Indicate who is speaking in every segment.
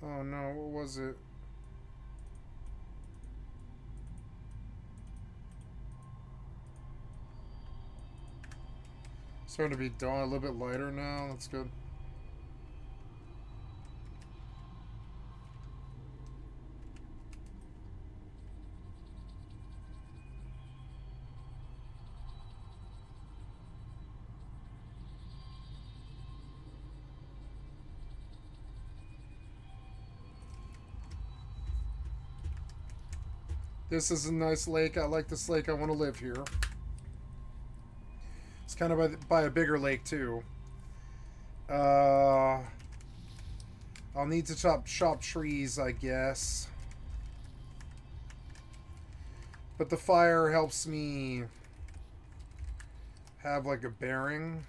Speaker 1: Oh no, what was it? Starting to be dawn, a little bit lighter now. That's good. This is a nice lake. I like this lake. I want to live here. It's kind of by a bigger lake too. I'll need to chop trees, I guess. But the fire helps me have like a bearing.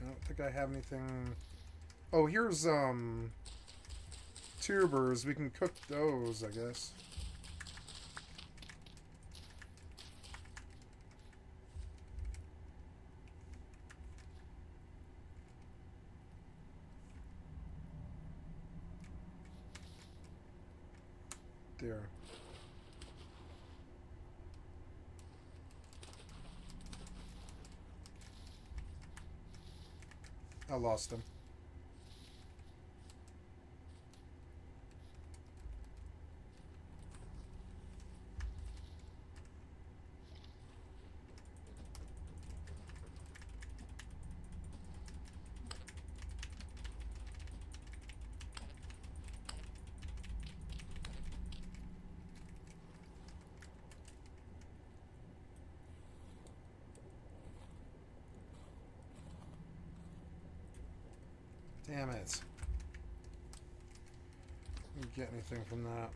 Speaker 1: I don't think I have anything. Oh, here's tubers. We can cook those, I guess. There. I lost him. Damn it. Didn't get anything from that.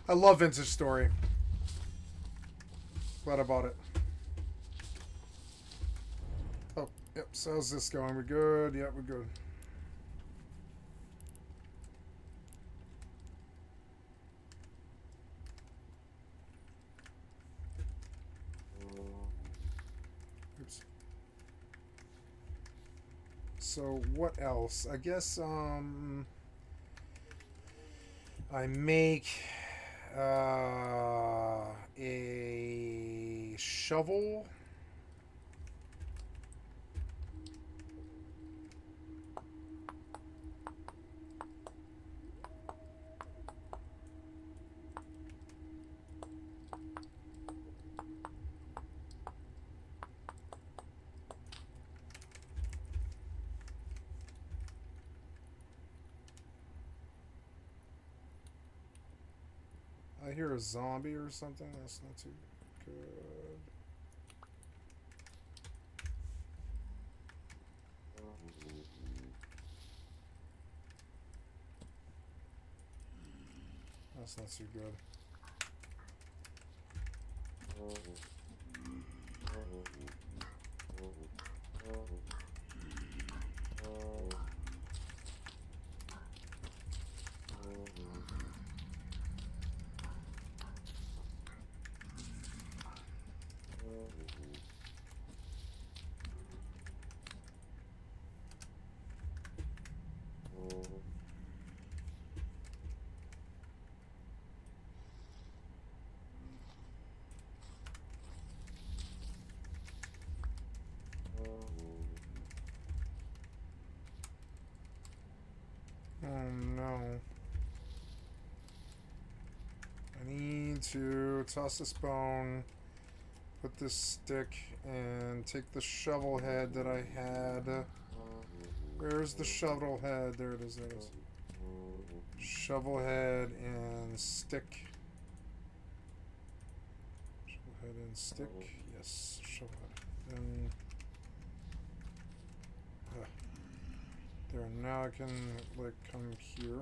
Speaker 1: I love Vintage Story. Glad I bought it. Oh, yep. So how's this going? We good? Yep, we're good. Oops. So what else? I guess I make a shovel. I hear a zombie or something. That's not too good. That's not too good. Oh no. I need to toss this bone, put this stick, and take the shovel head that I had. Where's the shovel head? There it is, there it is. Shovel head and stick. Shovel head and stick. Yes, shovel head. And there, now I can like come here.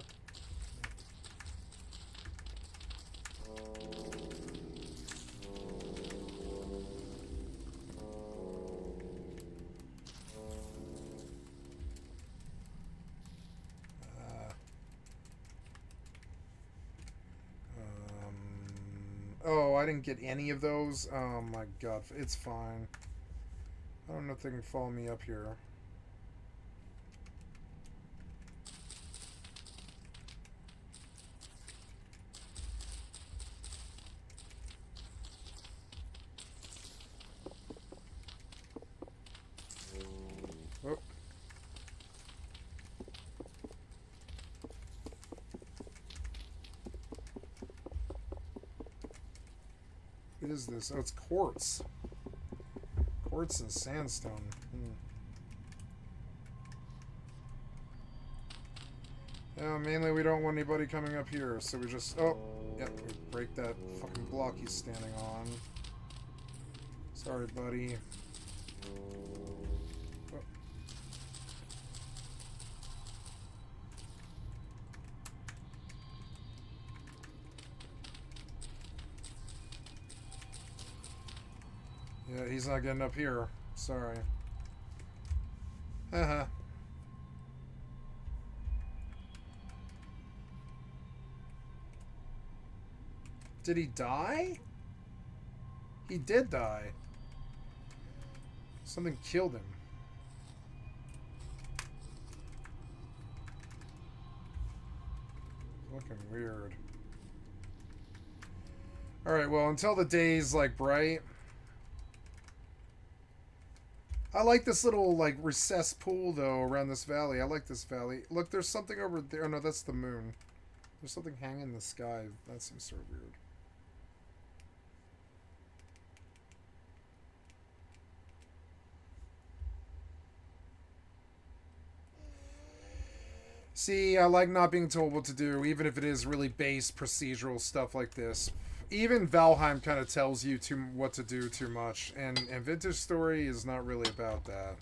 Speaker 1: Oh, I didn't get any of those? Oh my god. It's fine. I don't know if they can follow me up here. Oh. What is this? Oh, it's quartz. Quartz and sandstone. Yeah, mainly we don't want anybody coming up here, so we just... Oh, yep, we break that fucking block he's standing on. Sorry, buddy. Oh. Yeah, he's not getting up here. Sorry. Haha. Did he die? He did die. Something killed him. Looking weird. Alright, well, until the day's, like, bright. I like this little, like, recessed pool, though, around this valley. I like this valley. Look, there's something over there. Oh, no, that's the moon. There's something hanging in the sky. That seems sort of weird. See, I like not being told what to do, even if it is really base procedural stuff like this. Even Valheim kind of tells you what to do too much, and Vintage Story is not really about that.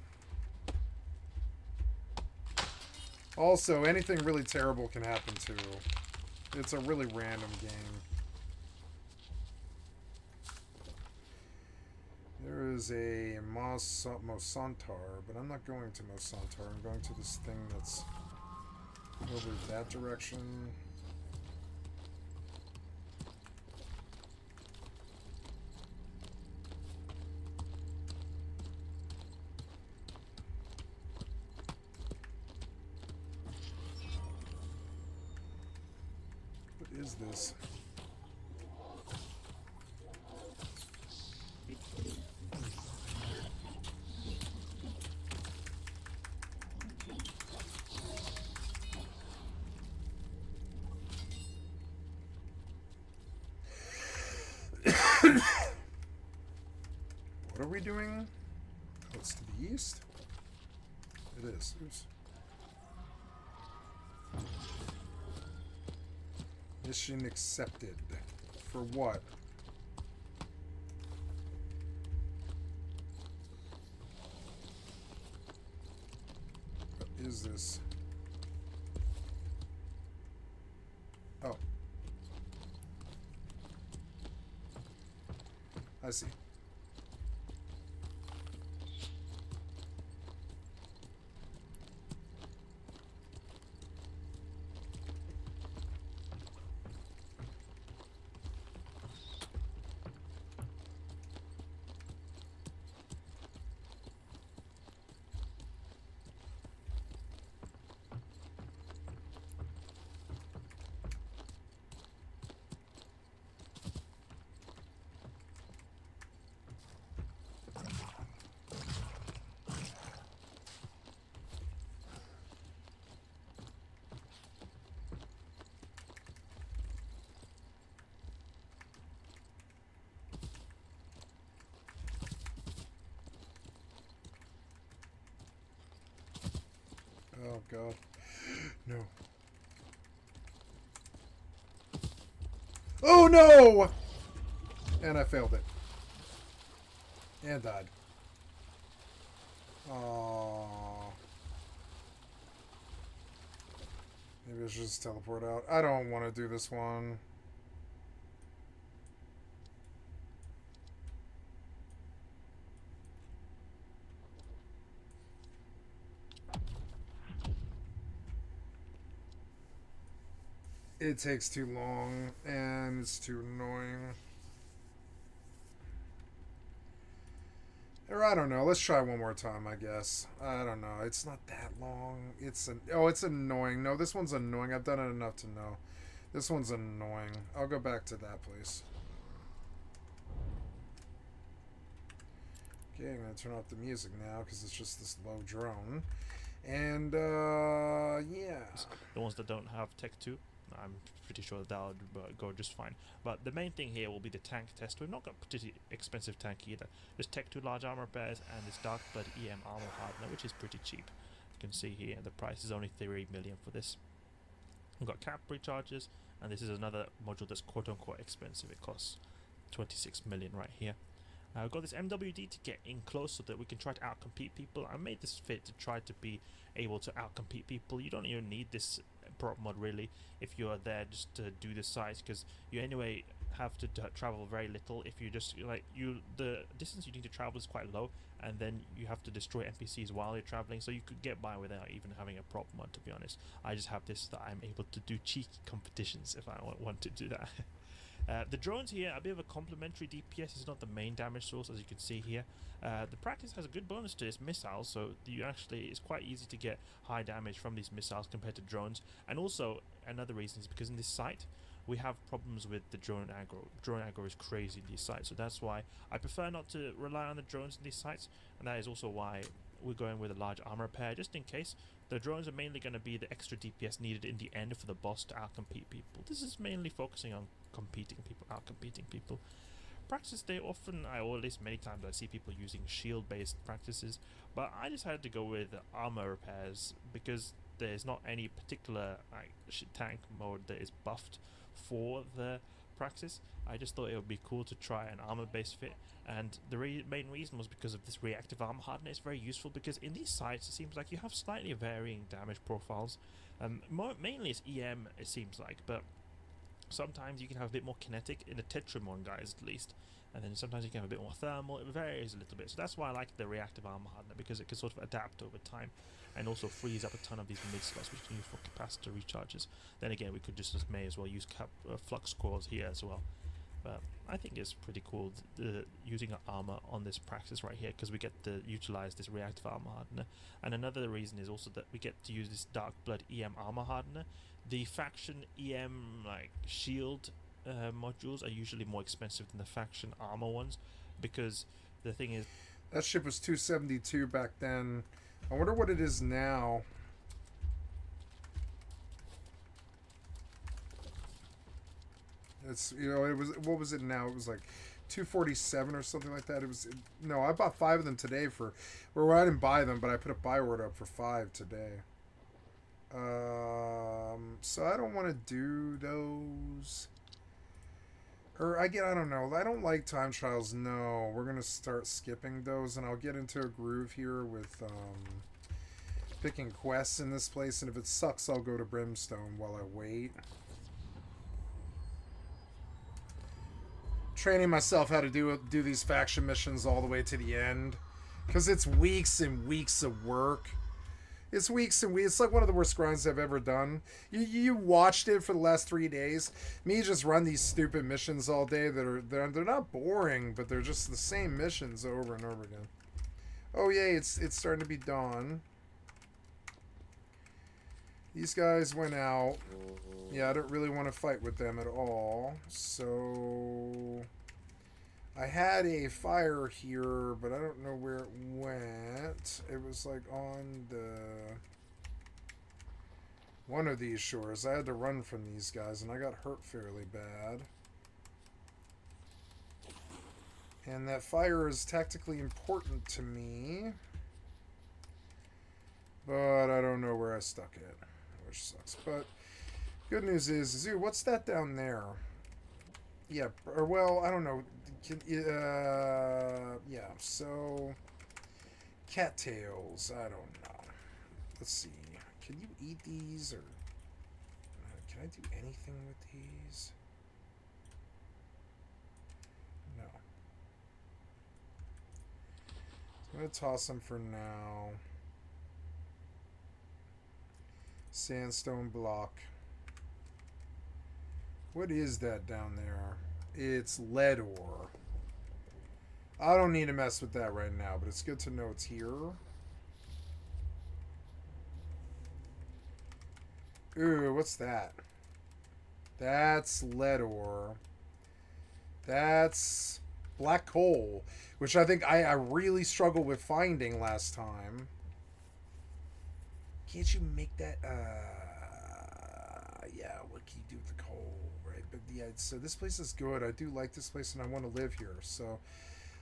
Speaker 1: Also, anything really terrible can happen too. It's a really random game. There is a Mosantar, but I'm not going to Mosantar. I'm going to this thing that's over that direction. What is this? What are we doing? Oh, it's to the east? It is. Oops. Mission accepted. For what? What is this? Oh. I see. Oh, God. No. Oh, no! And I failed it. And died. Aww. Maybe I should just teleport out. I don't want to do this one. It takes too long, and it's too annoying. Or I don't know. Let's try one more time, I guess. I don't know. It's not that long. It's annoying. No, this one's annoying. I've done it enough to know. This one's annoying. I'll go back to that place. Okay, I'm going to turn off the music now because it's just this low drone. And, yeah.
Speaker 2: The ones that don't have Tech 2, I'm pretty sure that'll go just fine. But the main thing here will be the tank test. We've not got a particularly expensive tank either. There's Tech 2 large armor bears and this Dark Blood EM armor hardener, which is pretty cheap. You can see here the price is only 3 million for this. We've got cap recharges, and this is another module that's quote-unquote expensive. It costs 26 million right here. I've got this MWD to get in close so that we can try to outcompete people. I made this fit to try to be able to outcompete people. You don't even need this prop mod really if you're there just to do the size, because you anyway have to travel very little. If you just the distance you need to travel is quite low, and then you have to destroy NPCs while you're traveling, so you could get by without even having a prop mod, to be honest. I just have this that I'm able to do cheeky competitions if I want to do that. The drones here are a bit of a complementary DPS. It's not the main damage source, as you can see here. The practice has a good bonus to its missiles, so it's quite easy to get high damage from these missiles compared to drones. And also, another reason is because in this site, we have problems with the drone aggro. Drone aggro is crazy in these sites, so that's why I prefer not to rely on the drones in these sites, and that is also why we're going with a large armor pair, just in case. The drones are mainly going to be the extra DPS needed in the end for the boss to outcompete people. This is mainly focusing on outcompeting people. Practice day often, or at least many times I see people using shield based practices, but I decided to go with armor repairs because there's not any particular tank mode that is buffed for the practice. I just thought it would be cool to try an armor based fit, and the main reason was because of this reactive armor hardener. It's very useful because in these sites it seems like you have slightly varying damage profiles. Mainly it's EM, it seems like, but sometimes you can have a bit more kinetic in the Tetramon guys at least, and then sometimes you can have a bit more thermal. It varies a little bit, so that's why I like the reactive armor hardener, because it can sort of adapt over time and also frees up a ton of these mid slots which you can use for capacitor recharges. Then again, we could just may as well use flux cores here as well. But I think it's pretty cool using an armor on this practice right here, because we get to utilize this reactive armor hardener. And another reason is also that we get to use this Dark Blood EM armor hardener. The faction EM shield modules are usually more expensive than the faction armor ones, because the thing is,
Speaker 1: that ship was 272 back then. I wonder what it is now. It's, it was, what was it now? It was like 247 or something like that. No, I bought 5 of them today I didn't buy them, but I put a buy order up for 5 today. So I don't want to do those. I don't know. I don't like time trials. No, we're gonna start skipping those, and I'll get into a groove here with picking quests in this place. And if it sucks, I'll go to Brimstone while I wait. Training myself how to do these faction missions all the way to the end, because it's weeks and weeks of work. It's weeks and weeks. It's like one of the worst grinds I've ever done. You watched it for the last 3 days. Me just run these stupid missions all day they're not boring, but they're just the same missions over and over again. Oh yay! It's starting to be dawn. These guys went out. Yeah, I don't really want to fight with them at all. So I had a fire here, but I don't know where it went. It was like on one of these shores. I had to run from these guys, and I got hurt fairly bad. And that fire is tactically important to me, but I don't know where I stuck it, which sucks. But good news is, Zoo, what's that down there? Yeah, or well, I don't know. Yeah, so cattails, I don't know. Let's see. Can you eat these, or can I do anything with these? No. I'm going to toss them for now. Sandstone block. What is that down there? It's lead ore. I don't need to mess with that right now, but it's good to know it's here. Ooh, what's that? That's lead ore. That's black coal, which I think I really struggled with finding last time. Can't you make that? Yeah, what can you do with the coal, right? But yeah, so this place is good. I do like this place and I want to live here. So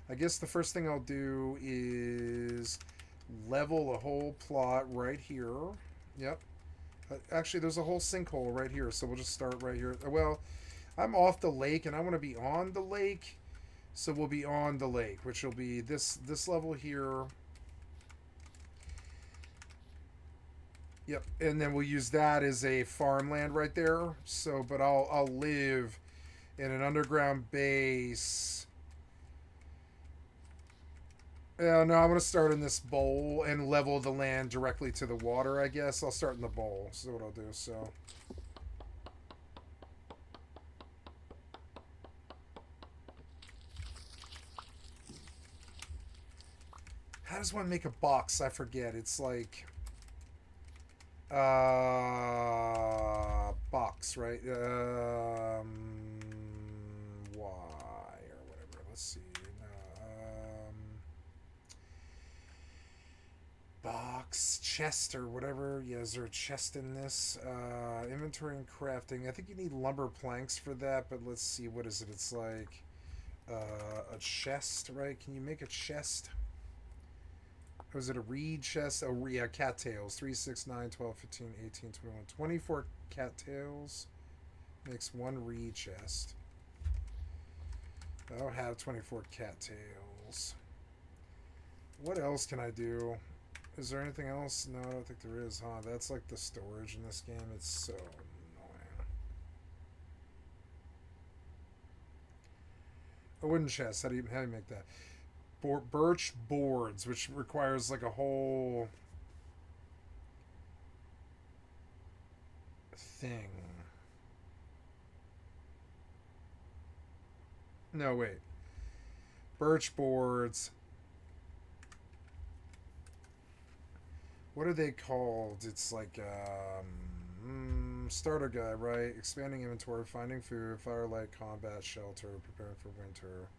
Speaker 1: I guess the first thing I'll do is level a whole plot right here. Yep. Actually, there's a whole sinkhole right here, so we'll just start right here. Well, I'm off the lake, and I want to be on the lake, so we'll be on the lake, which will be this level here. Yep, and then we'll use that as a farmland right there. So, but I'll live in an underground base. No, I'm going to start in this bowl and level the land directly to the water, I guess. I'll start in the bowl. So what I'll do, so... How does one make a box? I forget. It's like... box, right? Y or whatever. Let's see. Box, chest, or whatever. Yeah, is there a chest in this? Inventory and crafting. I think you need lumber planks for that, but let's see. What is it? It's like a chest, right? Can you make a chest? Or is it a reed chest? Oh, yeah, cattails. 3, 6, 9, 12, 15, 18, 21, 24 cattails makes one reed chest. I don't have 24 cattails. What else can I do? Is there anything else? No, I don't think there is, huh? That's like the storage in this game. It's so annoying. A wooden chest. How do you make that? Birch boards, which requires like a whole thing. No, wait. Birch boards. What are they called? It's like starter guide, right? Expanding inventory, finding food, firelight, combat, shelter, preparing for winter.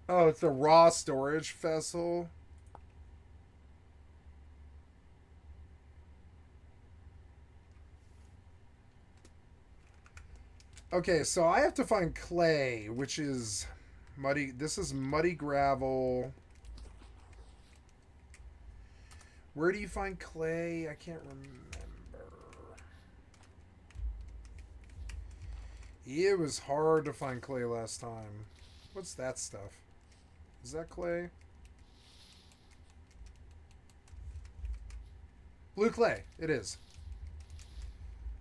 Speaker 1: Oh, it's a raw storage vessel. Okay, so I have to find clay, which is muddy. This is muddy gravel. Where do you find clay? I can't remember. It was hard to find clay last time. What's that stuff? Is that clay? Blue clay. It is.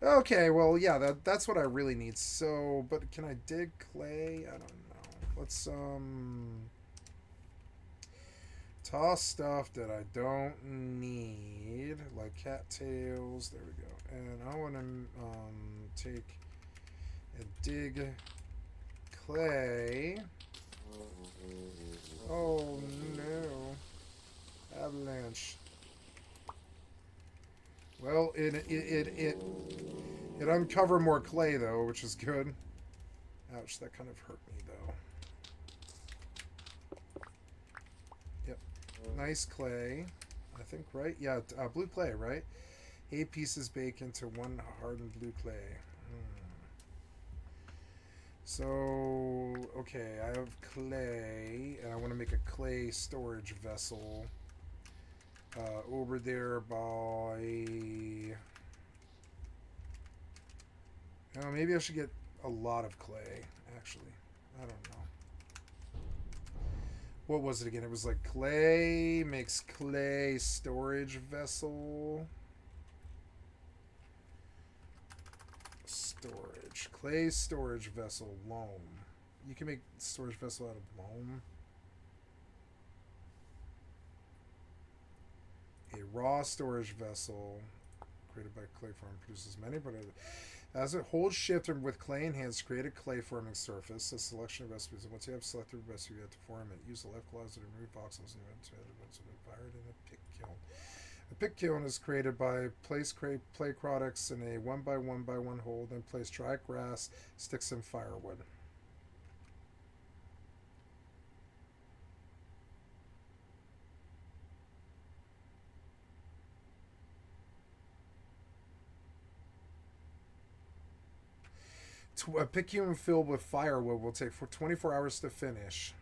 Speaker 1: Okay, well, yeah, that's what I really need. So, but can I dig clay? I don't know. Let's, toss stuff that I don't need, like cattails. There we go. And I want to, take and dig clay. Oh, no. Avalanche. Well, it uncovered more clay, though, which is good. Ouch, that kind of hurt me, though. Yep. Nice clay. I think, right? Yeah, blue clay, right? 8 pieces baked into 1 hardened blue clay. So, okay, I have clay, and I want to make a clay storage vessel. Over there by... maybe I should get a lot of clay, actually. I don't know. What was it again? It was like clay makes clay storage vessel. storage. Clay storage vessel. Loam. You can make storage vessel out of loam. A raw storage vessel created by clay farm produces many, but as it holds shift with clay enhanced, create a clay forming surface. A selection of recipes. And once you have selected a recipe, you have to form it. Use the left closet to remove voxels and fired in a pick kiln. A pick kiln is created by place clay products in a 1 by 1 by 1 hole, then place dry grass, sticks, and firewood. A pick kiln filled with firewood will take 24 hours to finish.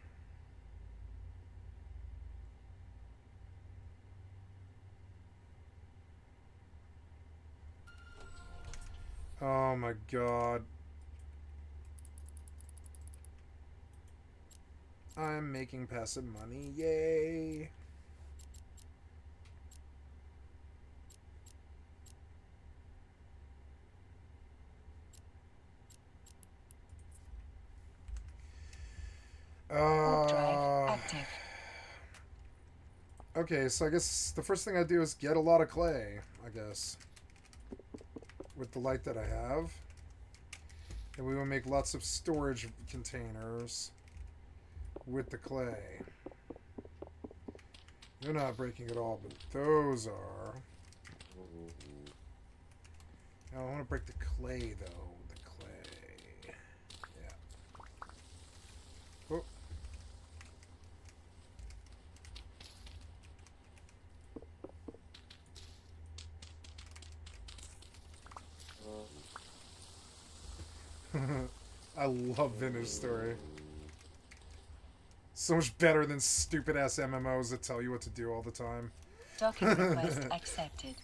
Speaker 1: Oh my god. I'm making passive money. Yay.
Speaker 3: Drive active.
Speaker 1: Okay, so I guess the first thing I do is get a lot of clay, I guess. With the light that I have. And we will make lots of storage containers with the clay. They're not breaking at all, but those are. I want to break the clay, though. The clay. Yeah. Oh. I love Vintage Story. So much better than stupid ass MMOs that tell you what to do all the time.
Speaker 3: Docking request accepted.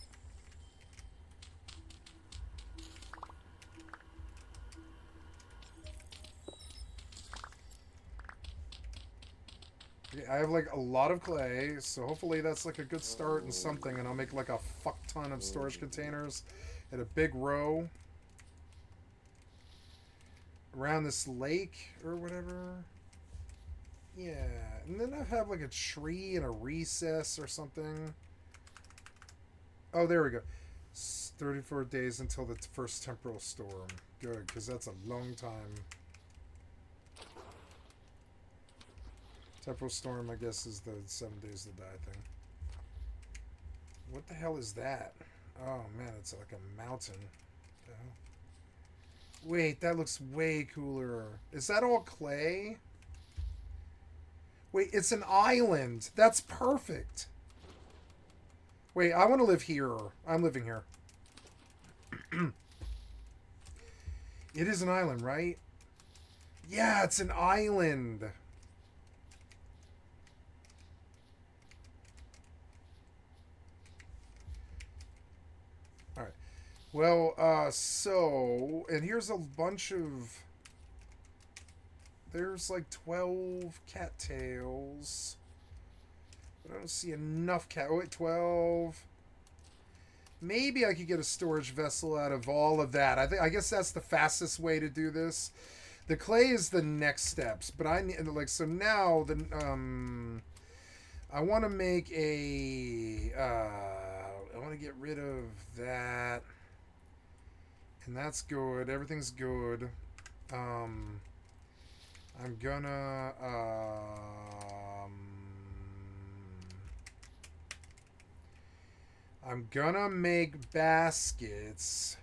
Speaker 1: Okay, I have like a lot of clay, so hopefully that's like a good start and something, and I'll make like a fuck ton of storage containers in a big row around this lake or whatever. Yeah, and then I have like a tree and a recess or something. Oh, there we go. 34 days until the first temporal storm. Good, because that's a long time. Temporal storm, I guess, is the 7 days to die thing. What the hell is that? Oh, man, it's like a mountain. The hell? Wait, that looks way cooler. Is that all clay? Wait, it's an island. That's perfect. Wait, I want to live here. I'm living here. It is an island, right? Yeah, it's an island. Alright. Well, so... And here's a bunch of... There's like 12 cattails. But I don't see enough cat. Oh, wait, 12. Maybe I could get a storage vessel out of all of that. I guess that's the fastest way to do this. The clay is the next steps, but I need like so now the I want to make a I want to get rid of that. And that's good. Everything's good. I'm gonna make baskets,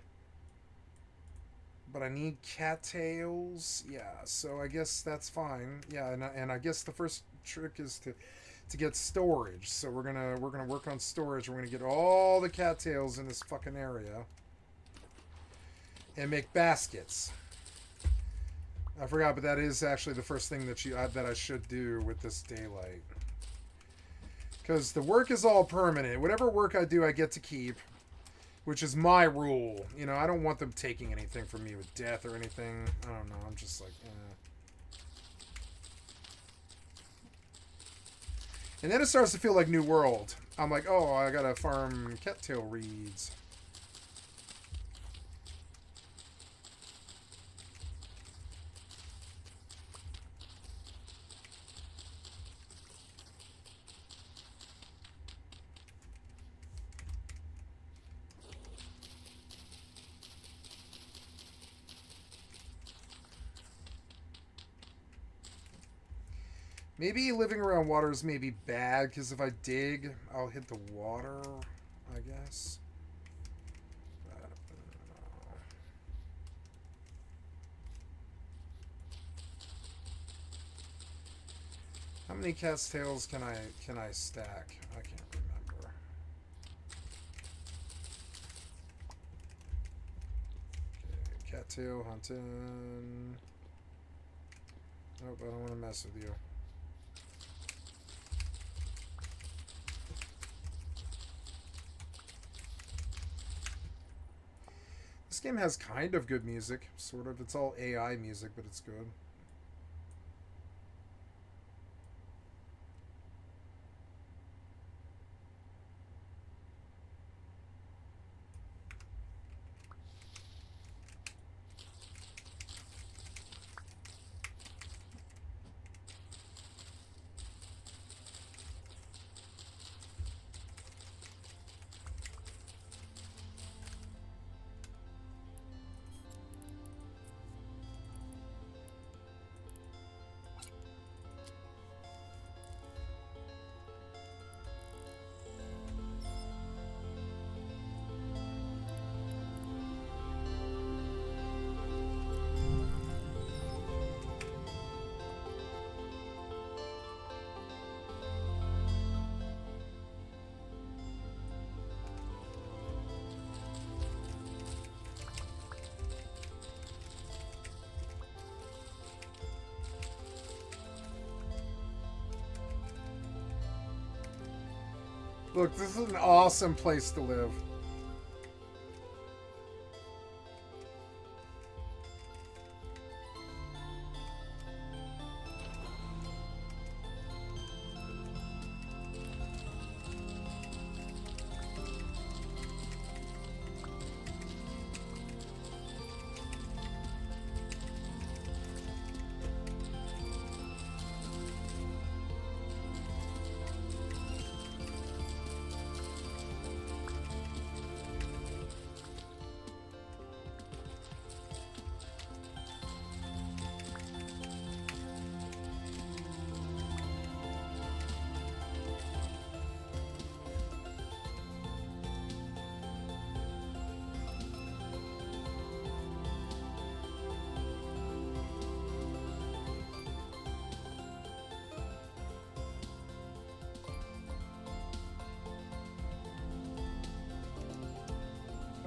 Speaker 1: but I need cattails. Yeah, so I guess that's fine. Yeah, and I guess the first trick is to get storage. So we're gonna work on storage. We're gonna get all the cattails in this fucking area and make baskets. I forgot, but that is actually the first thing that I should do with this daylight. Because the work is all permanent. Whatever work I do, I get to keep. Which is my rule. You know, I don't want them taking anything from me with death or anything. I don't know. I'm just like, eh. And then it starts to feel like New World. I'm like, oh, I gotta farm cattail reeds. Maybe living around water is maybe bad, because if I dig, I'll hit the water, I guess. I don't know. How many cat's tails can I stack? I can't remember. Okay, cattail hunting. Nope, I don't want to mess with you. This game has kind of good music, sort of. It's all AI music, but it's good. Look, this is an awesome place to live.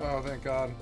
Speaker 1: Oh, thank God.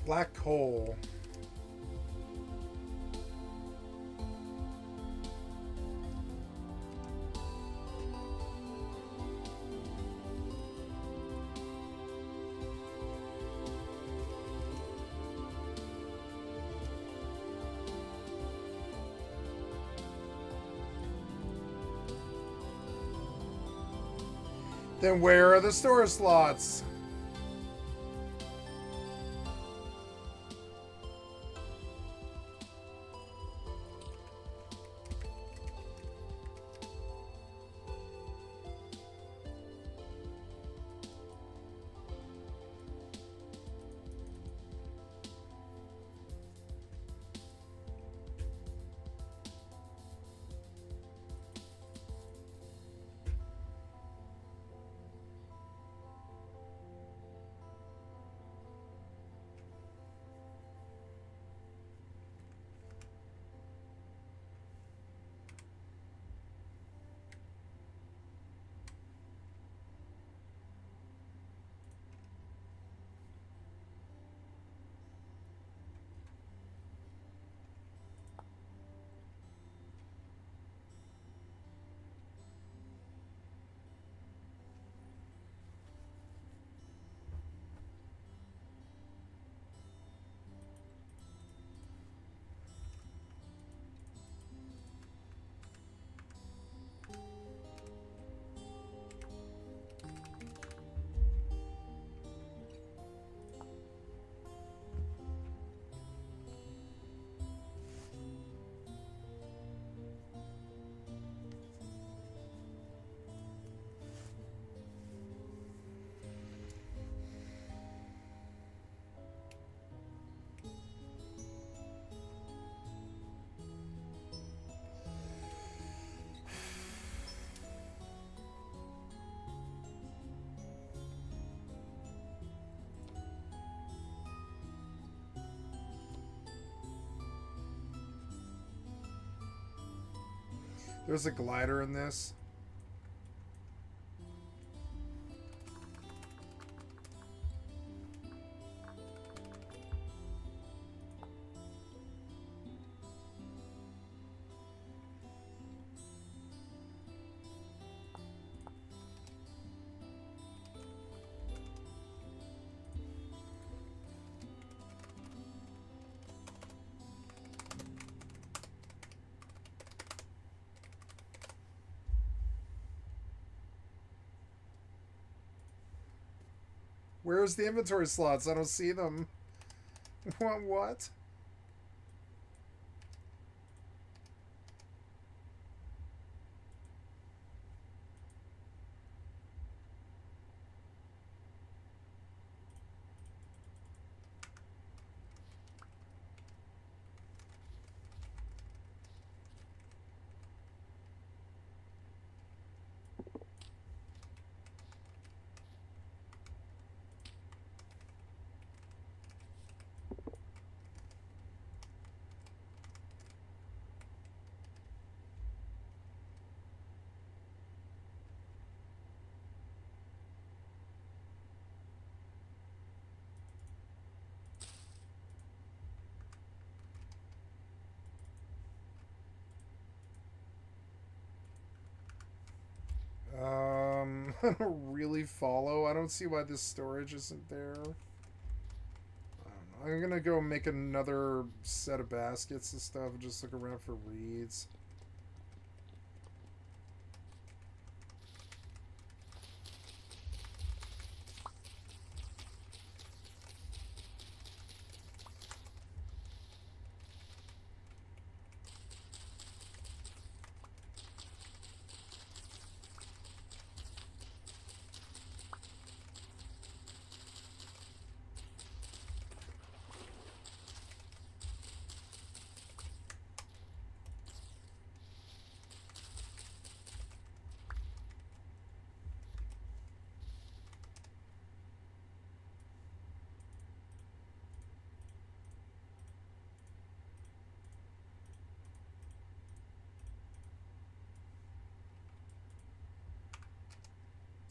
Speaker 1: Black coal. Then where are the storage slots? There's a glider in this. Where's the inventory slots? I don't see them. What? I don't really follow. I don't see why this storage isn't there. I don't know. I'm gonna go make another set of baskets and stuff and just look around for reeds.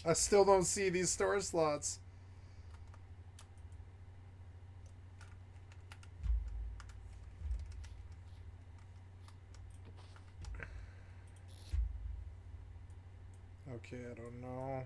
Speaker 1: I still don't see these storage slots. Okay, I don't know.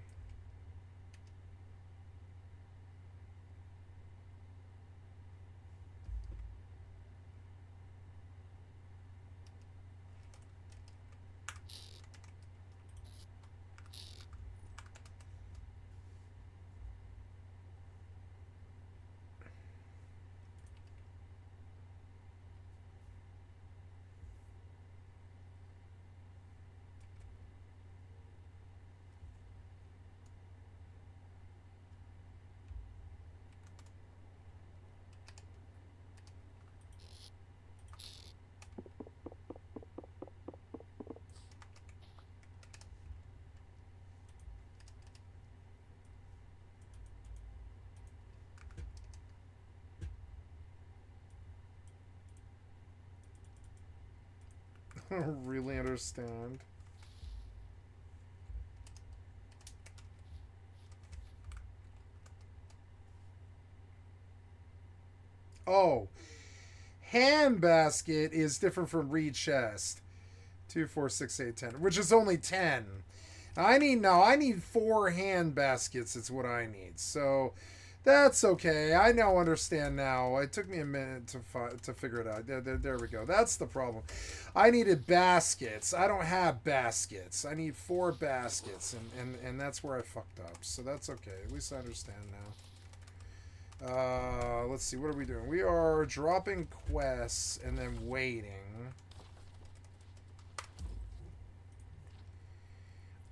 Speaker 1: really understand. Oh, handbasket is different from reed chest. 2, 4, 6, 8, 10, which is only 10. I need 4 hand baskets. It's what I need. So that's okay. I now understand now. It took me a minute to figure it out. There we go. That's the problem. I needed baskets. I don't have baskets. I need 4 baskets, and that's where I fucked up. So that's okay. At least I understand now. Let's see. What are we doing? We are dropping quests and then waiting.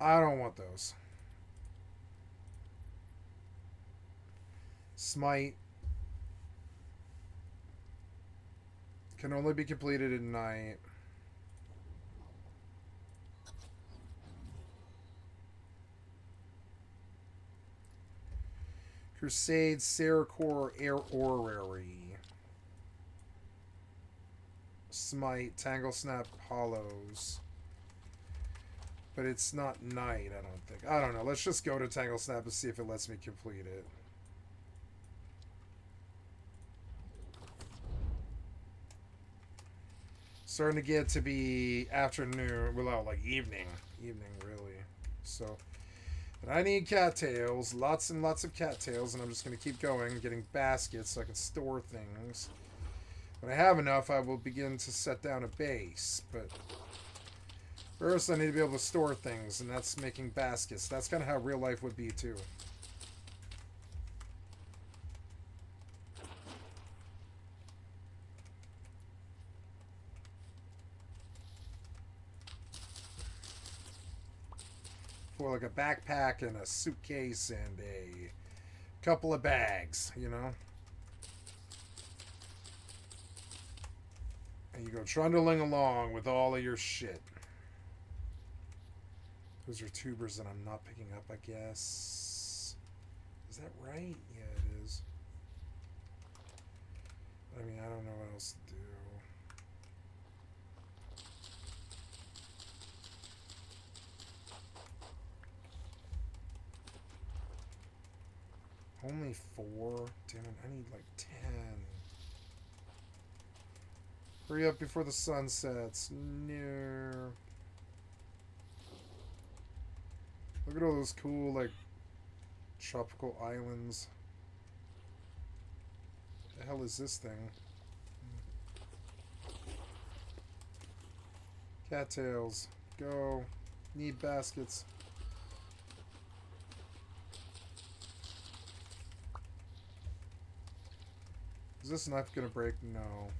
Speaker 1: I don't want those. Smite can only be completed at night. Crusade, Saracor, Air Orrery. Smite, Tangle Snap, Hollows. But it's not night, I don't think. I don't know. Let's just go to Tangle Snap and see if it lets me complete it. Starting to get to be afternoon. Well, like evening. Evening, really. So, but I need cattails. Lots and lots of cattails. And I'm just going to keep going, getting baskets so I can store things. When I have enough, I will begin to set down a base. But first, I need to be able to store things, and that's making baskets. That's kind of how real life would be, too. For like a backpack and a suitcase and a couple of bags, you know? And you go trundling along with all of your shit. Those are tubers that I'm not picking up, I guess. Is that right? Yeah, it is. I mean, I don't know what else to do. Only 4? Damn it, I need like 10. Hurry up before the sun sets. No. Look at all those cool, like, tropical islands. What the hell is this thing? Cattails. Go. Need baskets. Is this knife gonna break? No.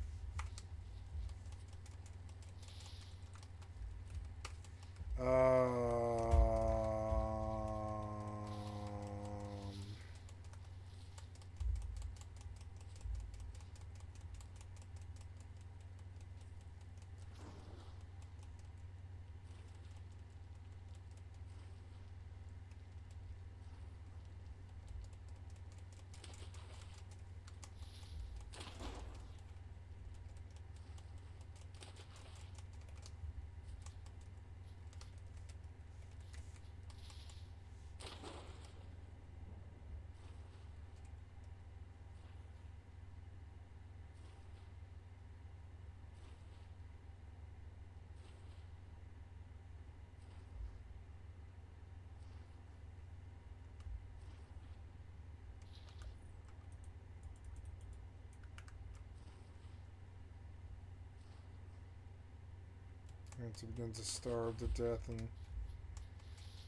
Speaker 1: I have to begin to starve to death, and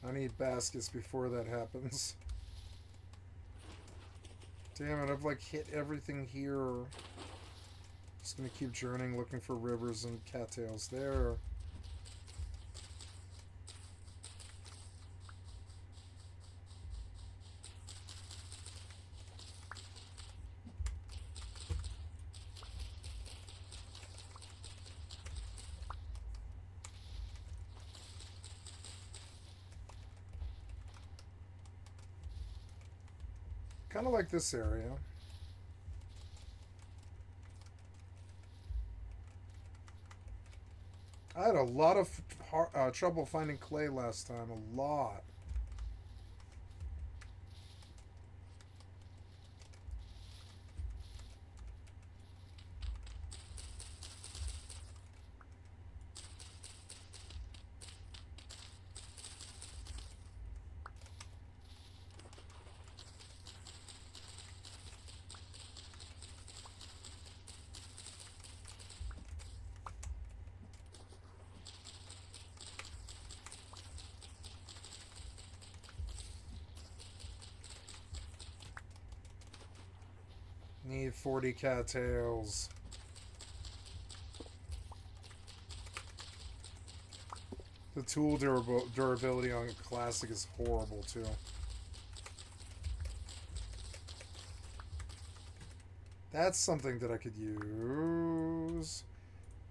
Speaker 1: I need baskets before that happens. Damn it, I've like hit everything here. Just gonna keep journeying looking for rivers and cattails there. Kind of like this area. I had a lot of trouble finding clay last time. A lot. Need 40 cattails. The tool durability on Classic is horrible, too. That's something that I could use.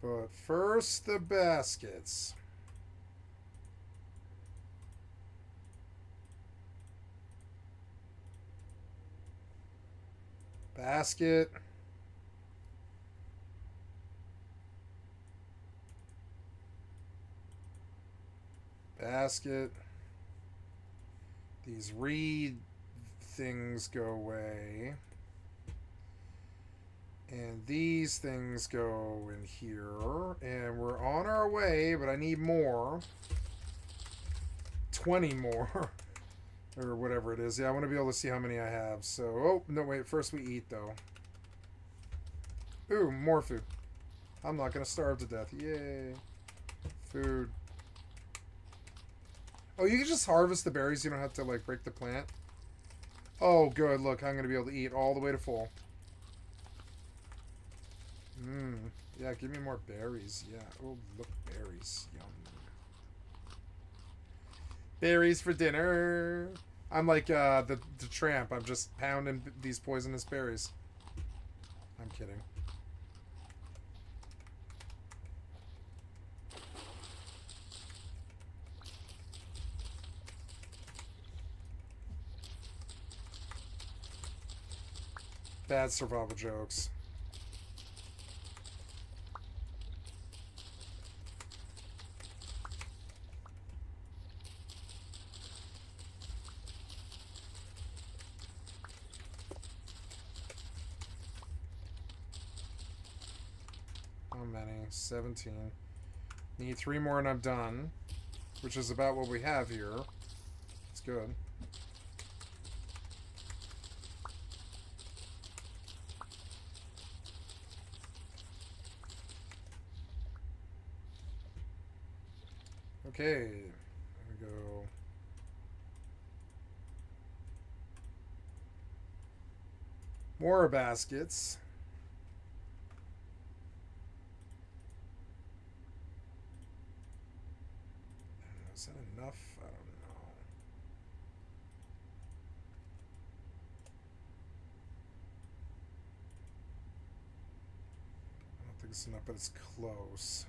Speaker 1: But first, the baskets. Basket. Basket. These reed things go away. And these things go in here. And we're on our way, but I need more. 20 more. Or whatever it is. Yeah, I want to be able to see how many I have. So, oh, no, wait. First we eat, though. Ooh, more food. I'm not going to starve to death. Yay. Food. Oh, you can just harvest the berries. You don't have to, like, break the plant. Oh, good. Look, I'm going to be able to eat all the way to full. Mmm. Yeah, give me more berries. Yeah. Oh, look, berries. Yum. Berries for dinner. I'm like the tramp. I'm just pounding these poisonous berries. I'm kidding. Bad survival jokes. How many? 17. Need 3 more and I'm done. Which is about what we have here. It's good. Okay. There we go. More baskets. Is that enough? I don't know. I don't think it's enough, but it's close.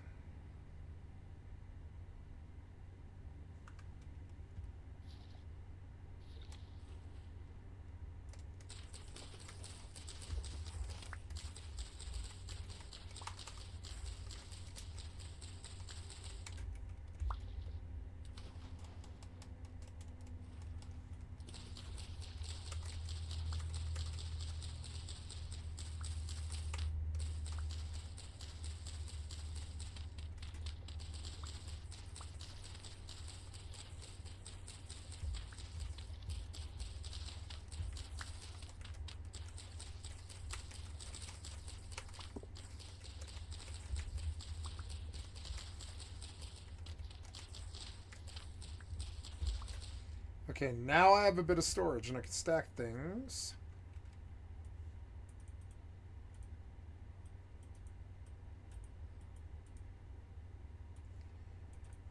Speaker 1: Okay, now I have a bit of storage and I can stack things.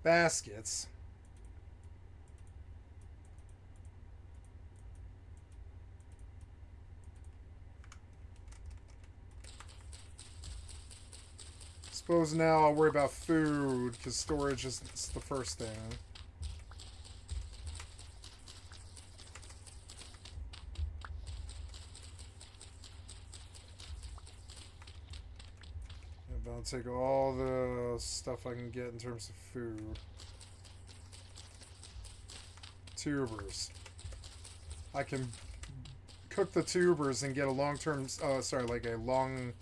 Speaker 1: Baskets. Suppose now I'll worry about food because storage is the first thing. I'll take all the stuff I can get in terms of food. Tubers. I can cook the tubers and get a long-term, sorry, like a long,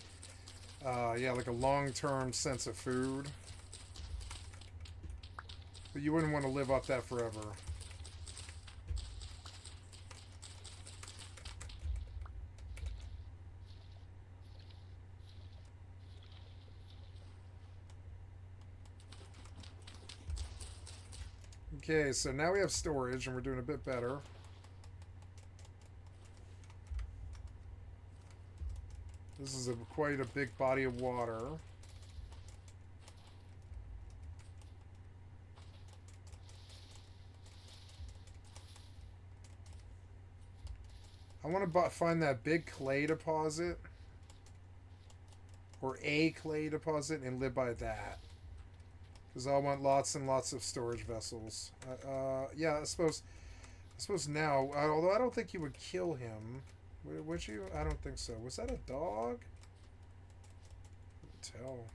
Speaker 1: yeah, like a long-term sense of food. But you wouldn't want to live off that forever. Okay, so now we have storage and we're doing a bit better. This is quite a big body of water. I want to find that big clay deposit. Or a clay deposit and live by that. Because I want lots and lots of storage vessels. Yeah, I suppose now, although I don't think you would kill him. Would you? I don't think so. Was that a dog? I can't tell.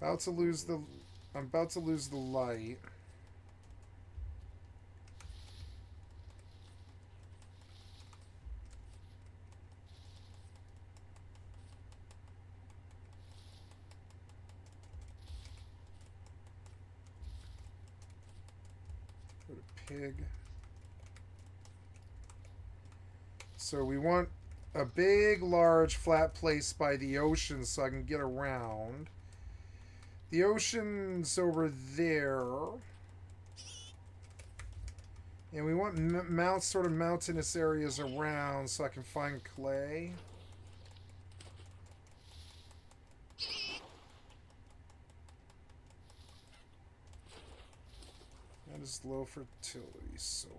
Speaker 1: I'm about to lose the light. Go to pig. So we want a big, large, flat place by the ocean so I can get around. The ocean's over there. And we want sort of mountainous areas around so I can find clay. That is low fertility soil.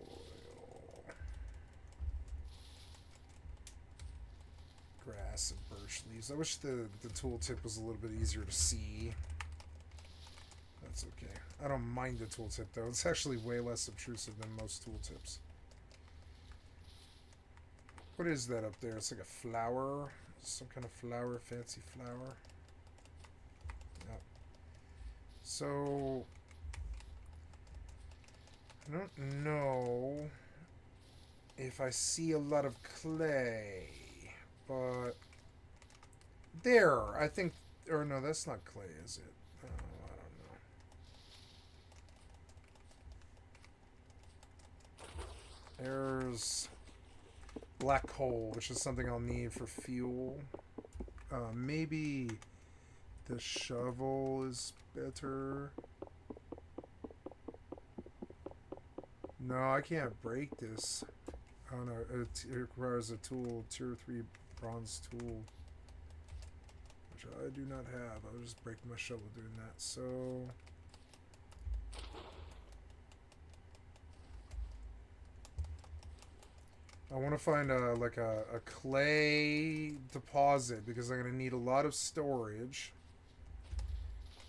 Speaker 1: Grass and birch leaves. I wish the tooltip was a little bit easier to see. That's okay. I don't mind the tooltip though. It's actually way less obtrusive than most tooltips. What is that up there? It's like a flower. Some kind of flower, fancy flower. Yep. So I don't know if I see a lot of clay. But there, I think, or no, that's not clay, is it? Oh, I don't know. There's black coal, which is something I'll need for fuel. Maybe the shovel is better. No, I can't break this. Oh no, it requires a tool, tier 3 bronze tool, which I do not have. I'll just break my shovel doing that. So I want to find like a clay deposit because I'm going to need a lot of storage.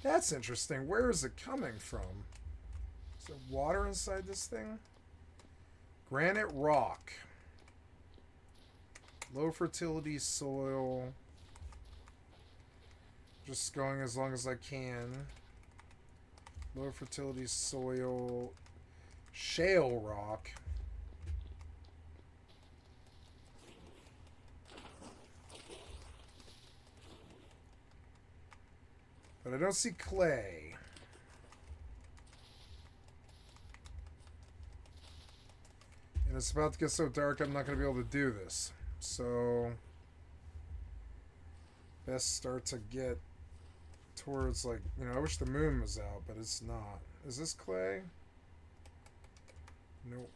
Speaker 1: That's interesting. Where is it coming from? Is there water inside this thing? Granite rock. Low fertility soil. Just going as long as I can. Low fertility soil. Shale rock. But I don't see clay. And it's about to get so dark I'm not going to be able to do this. So best start to get towards, like, you know, I wish the moon was out, but it's not. Is this clay? Nope.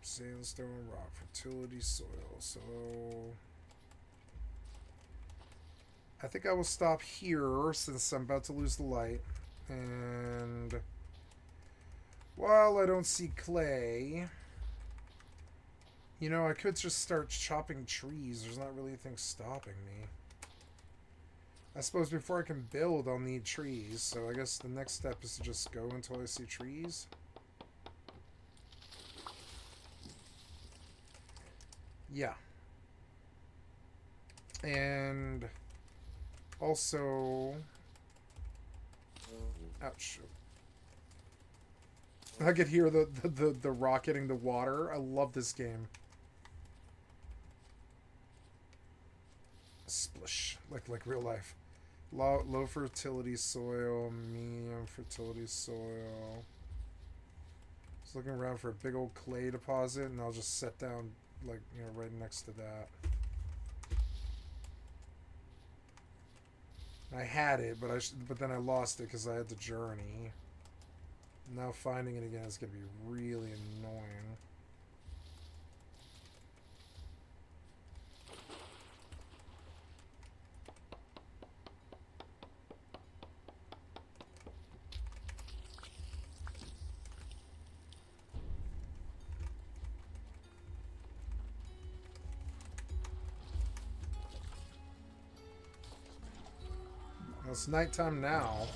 Speaker 1: Sandstone, rock, fertility, soil. So I think I will stop here since I'm about to lose the light. And while I don't see clay, you know, I could just start chopping trees. There's not really anything stopping me. I suppose before I can build, I'll need trees. So I guess the next step is to just go until I see trees. Yeah. And also, ouch. I could hear the rock hitting the water. I love this game. Splish, like real life. Low fertility soil, medium fertility soil. Just looking around for a big old clay deposit, and I'll just set down, like, you know, right next to that. I had it, but then I lost it because I had to journey. Now finding it again is gonna be really annoying. Well, it's nighttime now.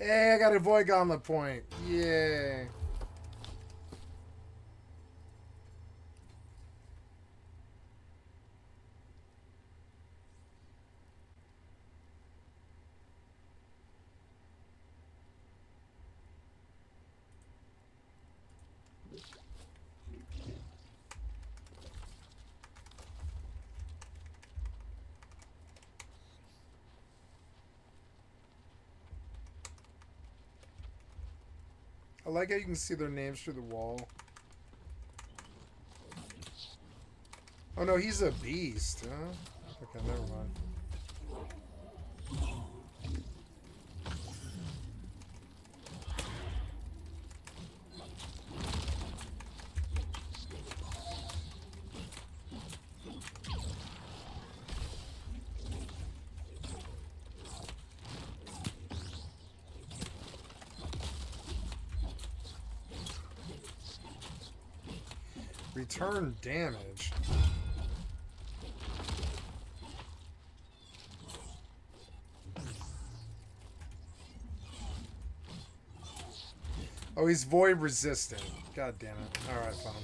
Speaker 1: Hey, I got a Void Gauntlet point. Yay. I like how you can see their names through the wall. Oh no, he's a beast, huh? Okay, never mind. Return damage. Oh, he's void resistant. God damn it. Alright, fine.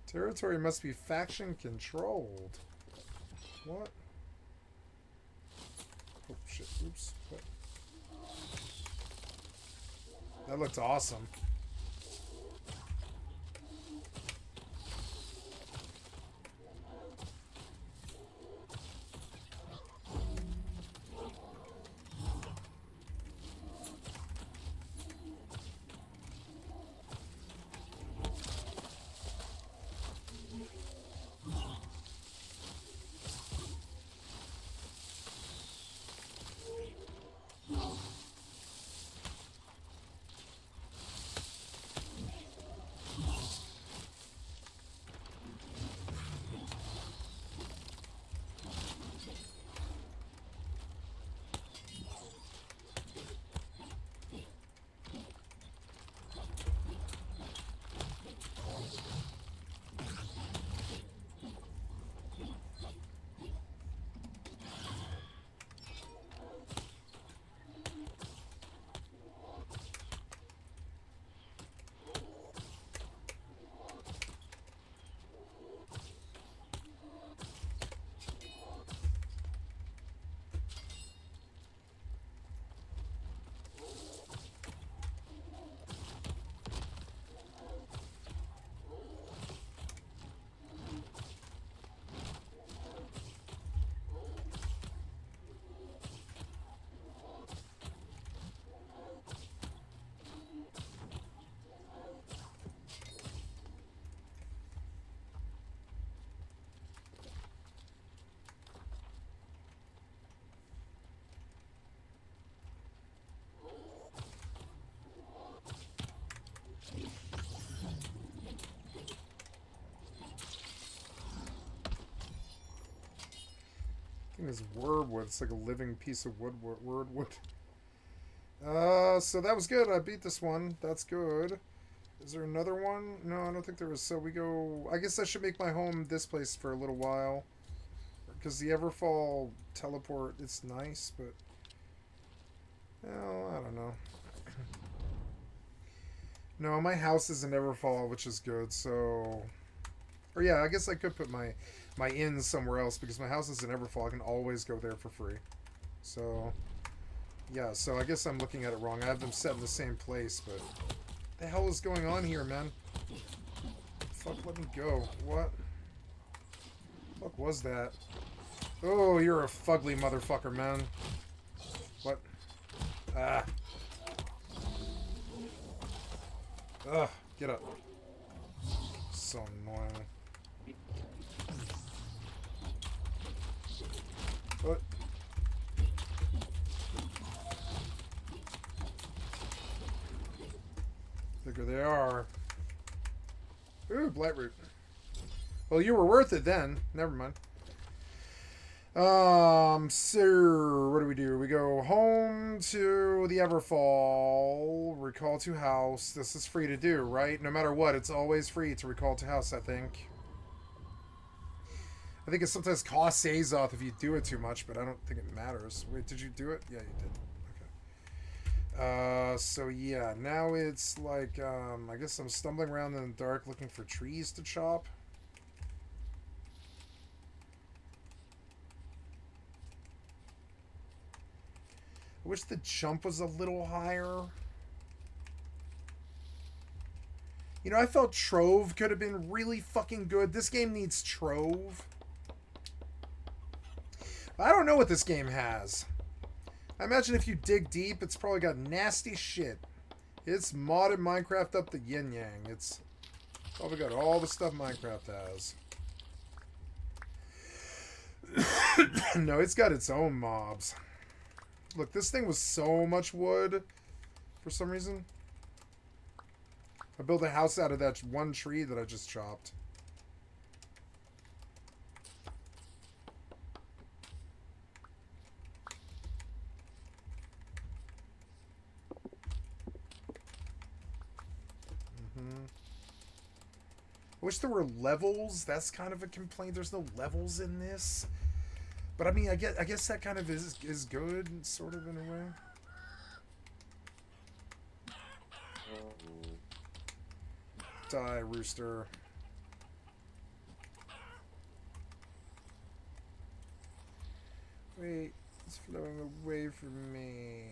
Speaker 1: Territory must be faction controlled. What? Oh shit, oops. What? That looked awesome. thing is wordwood. It's like a living piece of wordwood. So that was good. I beat this one. That's good. Is there another one? No, I don't think there is. So we go... I guess I should make my home this place for a little while. Because the Everfall teleport, it's nice, but... Well, I don't know. No, my house is in Everfall, which is good, so... Or yeah, I guess I could put my inn somewhere else, because my house is in Everfall. I can always go there for free. So... Yeah, so I guess I'm looking at it wrong. I have them set in the same place, but... What the hell is going on here, man? Fuck, let me go. What? Fuck was that? Oh, you're a fugly motherfucker, man. What? Ah. Ugh, get up. So annoying. What? There they are. Ooh, Blightroot. Well, you were worth it then. Never mind. So what do? We go home to the Everfall, recall to house. This is free to do, right? No matter what, it's always free to recall to house, I think. I think it sometimes costs Azoth if you do it too much, but I don't think it matters. Wait, did you do it? Yeah, you did. So yeah, now it's like, I guess I'm stumbling around in the dark looking for trees to chop. I wish the jump was a little higher. You know, I felt Trove could have been really fucking good. This game needs Trove. I don't know what this game has. I imagine if you dig deep, it's probably got nasty shit. It's modded Minecraft up the yin-yang. It's probably got all the stuff Minecraft has. No, it's got its own mobs. Look, this thing was so much wood for some reason. I built a house out of that one tree that I just chopped. I wish there were levels. That's kind of a complaint. There's no levels in this. But I mean, I guess that kind of is good, sort of, in a way. Die, rooster. Wait, it's flowing away from me.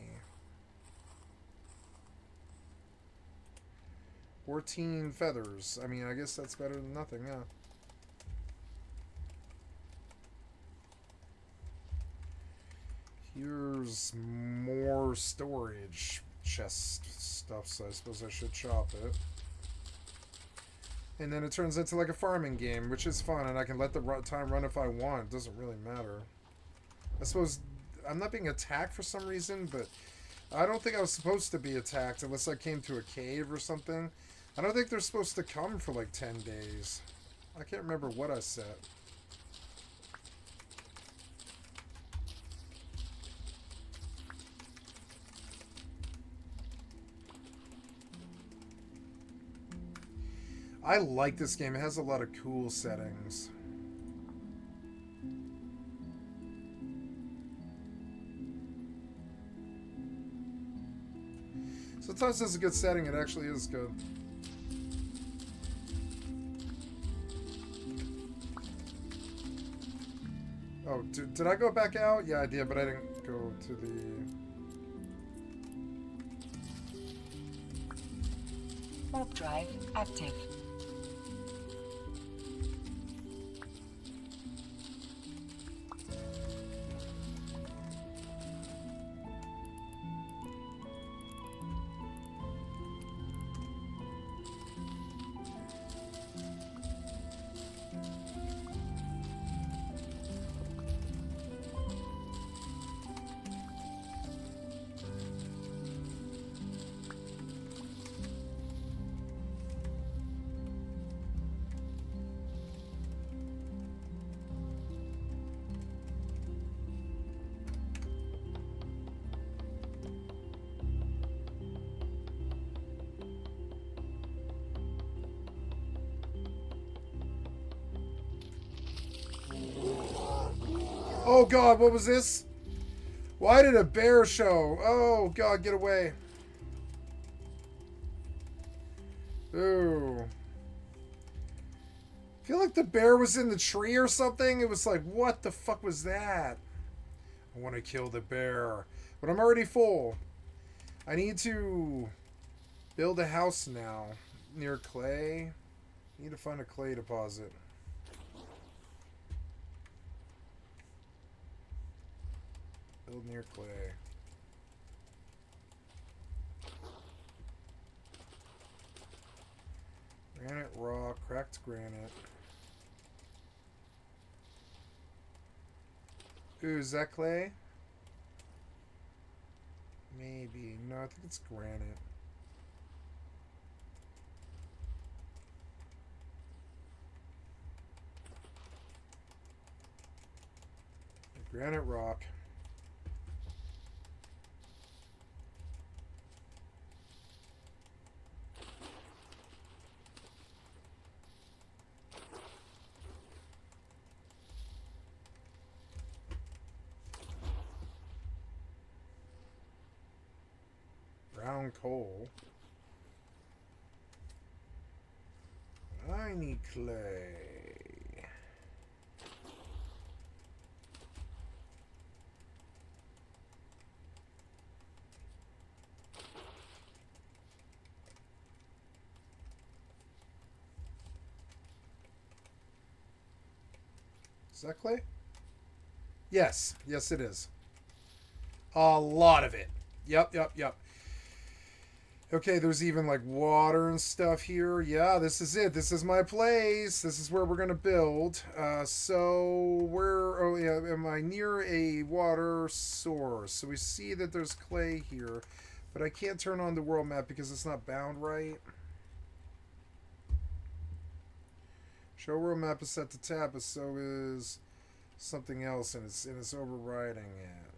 Speaker 1: 14 feathers. I mean, I guess that's better than nothing, yeah. Here's more storage chest stuff, so I suppose I should chop it. And then it turns into like a farming game, which is fun, and I can let the time run if I want. It doesn't really matter. I suppose I'm not being attacked for some reason, but I don't think I was supposed to be attacked unless I came to a cave or something. I don't think they're supposed to come for like 10 days. I can't remember what I set. I like this game. It has a lot of cool settings. Sometimes it's a good setting. It actually is good. Oh, did I go back out? Yeah, I did, but I didn't go to the...
Speaker 3: Warp drive active.
Speaker 1: Oh god, what was this? Why did a bear show? Oh god, get away. Ooh. I feel like the bear was in the tree or something. It was like, what the fuck was that? I want to kill the bear. But I'm already full. I need to build a house now. Near clay. I need to find a clay deposit. Build near clay. Granite, rock, cracked granite. Ooh, is that clay? Maybe. No, I think it's granite. Granite rock. Brown coal. I need clay. Is that clay? Yes. Yes, it is. A lot of it. Yep, yep, yep. Okay, there's even like water and stuff here. Yeah, this is it. This is my place. This is where we're gonna build. So where? Oh yeah, am I near a water source? So we see that there's clay here, but I can't turn on the world map because it's not bound right. Show world map is set to tab, but so is something else, and it's overriding it.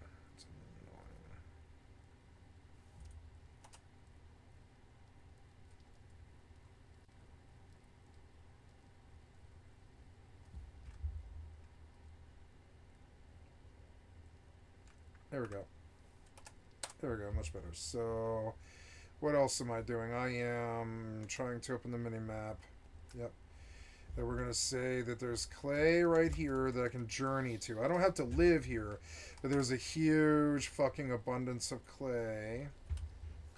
Speaker 1: There we go. There we go, much better. So, what else am I doing? I am trying to open the mini-map. Yep. That we're going to say that there's clay right here that I can journey to. I don't have to live here, but there's a huge fucking abundance of clay.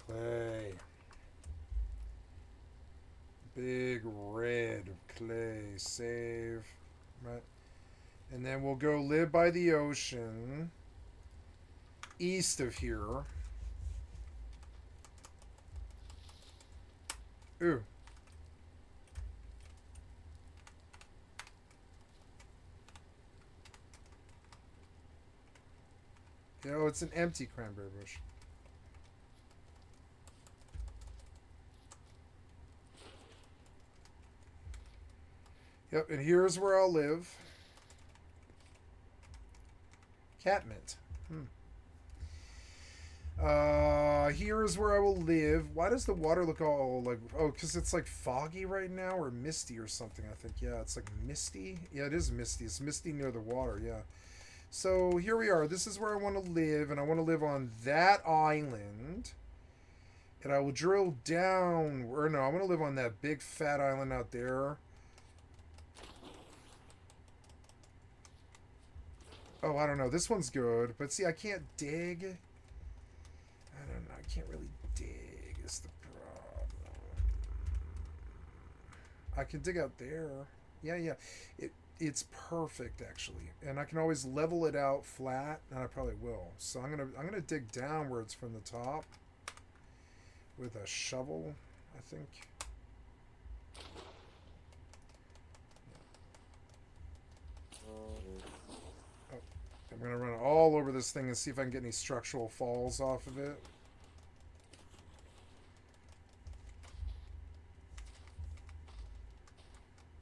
Speaker 1: Clay. Big red clay. Save. Right. And then we'll go live by the ocean. East of here. Ooh. Oh, it's an empty cranberry bush. Yep, and here's where I'll live. Catmint. Here is where I will live. Why does the water look all like... Oh, because it's like foggy right now or misty or something, I think. Yeah, it's like misty. Yeah, it is misty. It's misty near the water, yeah. So here we are. This is where I want to live, and I want to live on that island. And I will drill down... Or no, I want to live on that big fat island out there. Oh, I don't know. This one's good. But see, I can't dig. I don't know. I can't really dig is the problem. I can dig out there. Yeah. It's perfect, actually. And I can always level it out flat, and I probably will. So I'm gonna dig downwards from the top with a shovel, I think. I'm going to run it all over this thing and see if I can get any structural falls off of it.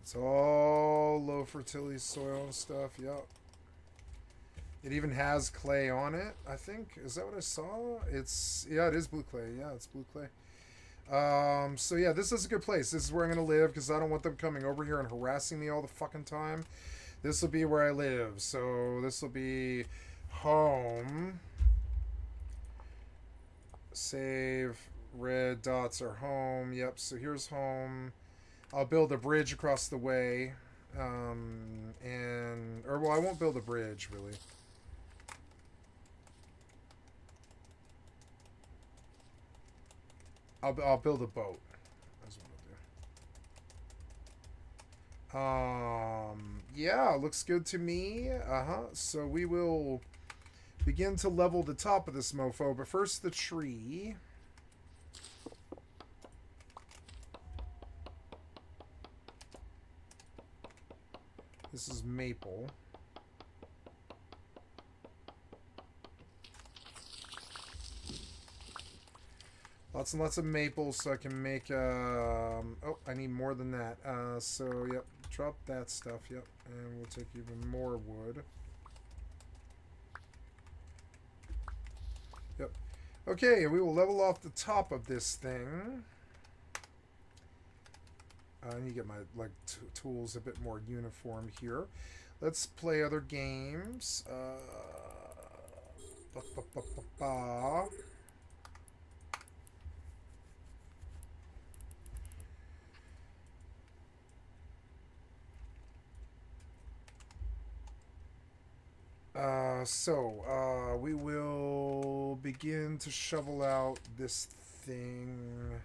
Speaker 1: It's all low fertility soil and stuff. Yep. It even has clay on it, I think. Is that what I saw? Yeah, it is blue clay. Yeah, it's blue clay. So yeah, this is a good place. This is where I'm going to live because I don't want them coming over here and harassing me all the fucking time. This will be where I live. So this will be home. Save. Red dots are home. Yep, so here's home. I'll build a bridge across the way. Well, I won't build a bridge, really. I'll build a boat. That's what I'll do. Yeah, looks good to me. So we will begin to level the top of this mofo, but first the tree. This is maple. Lots and lots of maple, so I can make, oh, I need more than that. So, yep, drop that stuff, yep. And we'll take even more wood. Yep. Okay, we will level off the top of this thing. I need to get my, like, tools a bit more uniform here. Let's play other games. We will begin to shovel out this thing.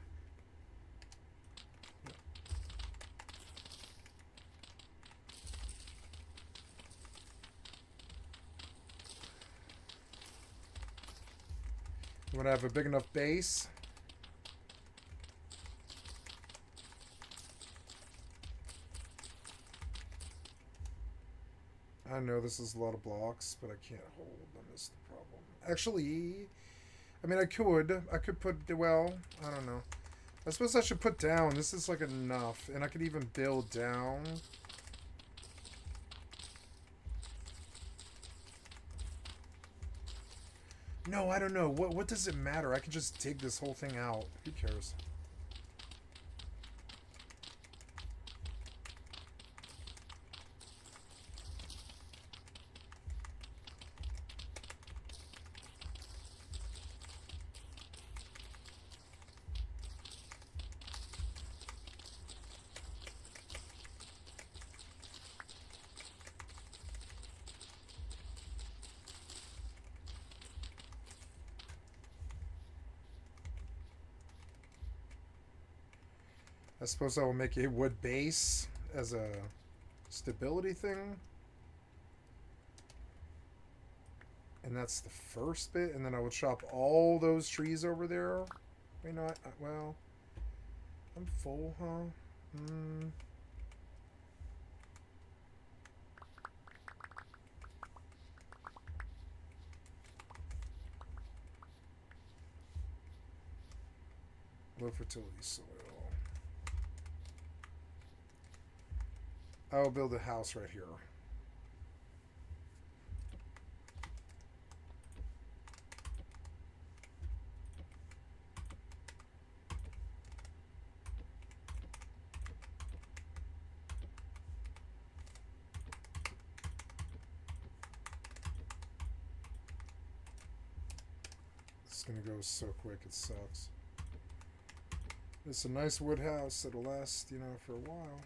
Speaker 1: I'm gonna have a big enough base. I know this is a lot of blocks, but I can't hold them is the problem. Actually, I mean, I could put, well, I don't know. I suppose I should put down. This is like enough, and I could even build down. No, I don't know. What does it matter? I can just dig this whole thing out. Who cares? I suppose I will make a wood base as a stability thing. And that's the first bit. And then I would chop all those trees over there. Wait, no, well, I'm full, huh? Low fertility soil. I will build a house right here. It's gonna go so quick, it sucks. It's a nice wood house that'll last, you know, for a while.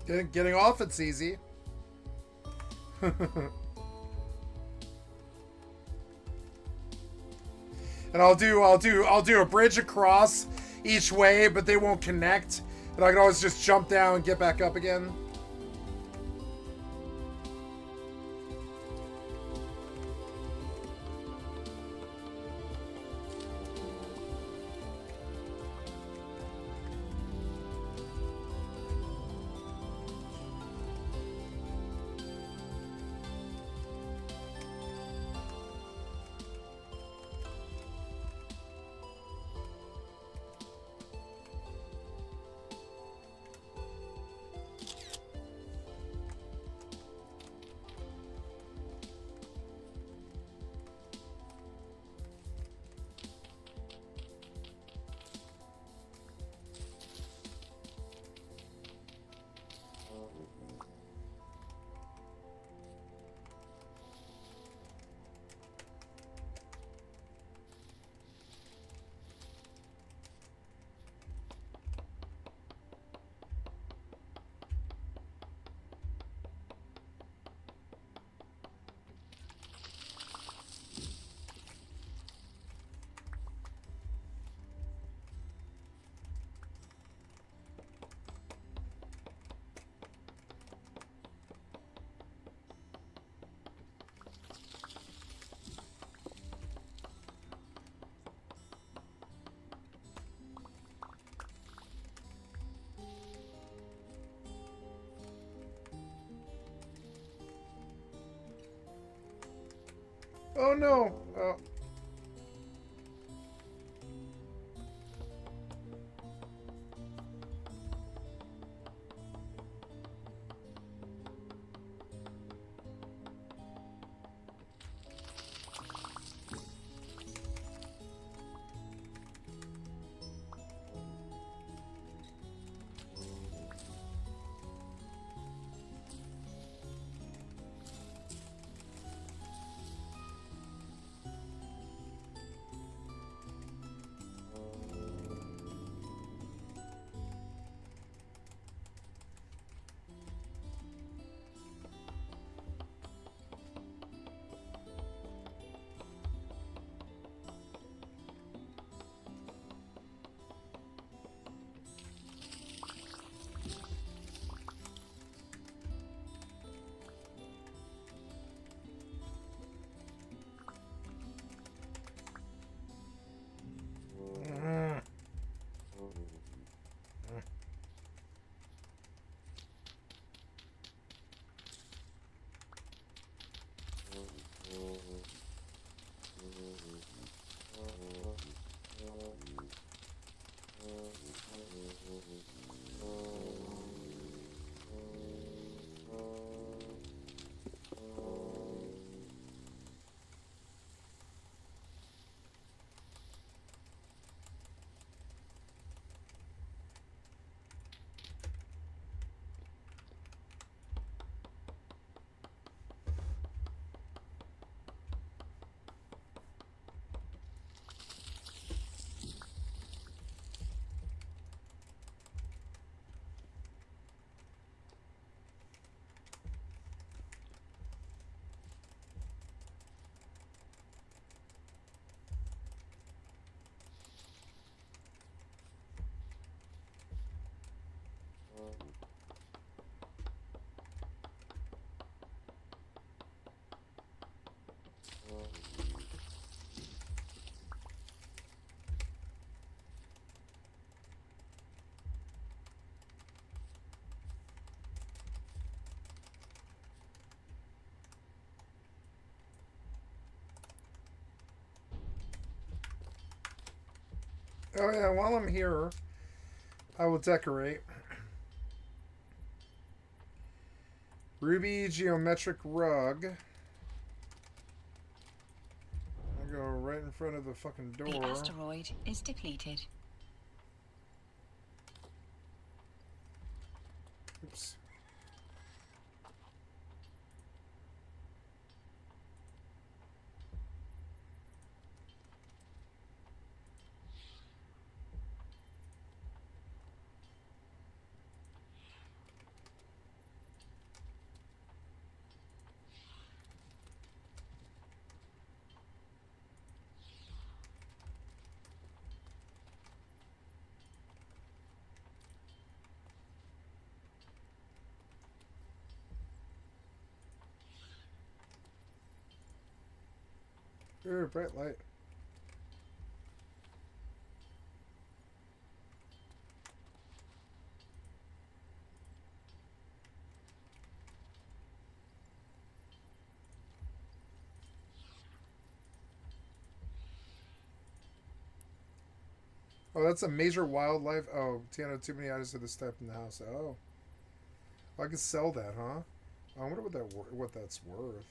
Speaker 1: Getting off it's easy. And I'll do a bridge across each way, but they won't connect. And I can always just jump down and get back up again. Oh no! Oh. Oh yeah, while I'm here, I will decorate. Ruby geometric rug. I go right in front of the fucking door.
Speaker 3: The asteroid is depleted.
Speaker 1: Oops. Ooh, bright light. Oh, that's a major wildlife. Oh, Tiana, too many items of this type in the house. Oh, I can sell that, huh? I wonder what that's worth.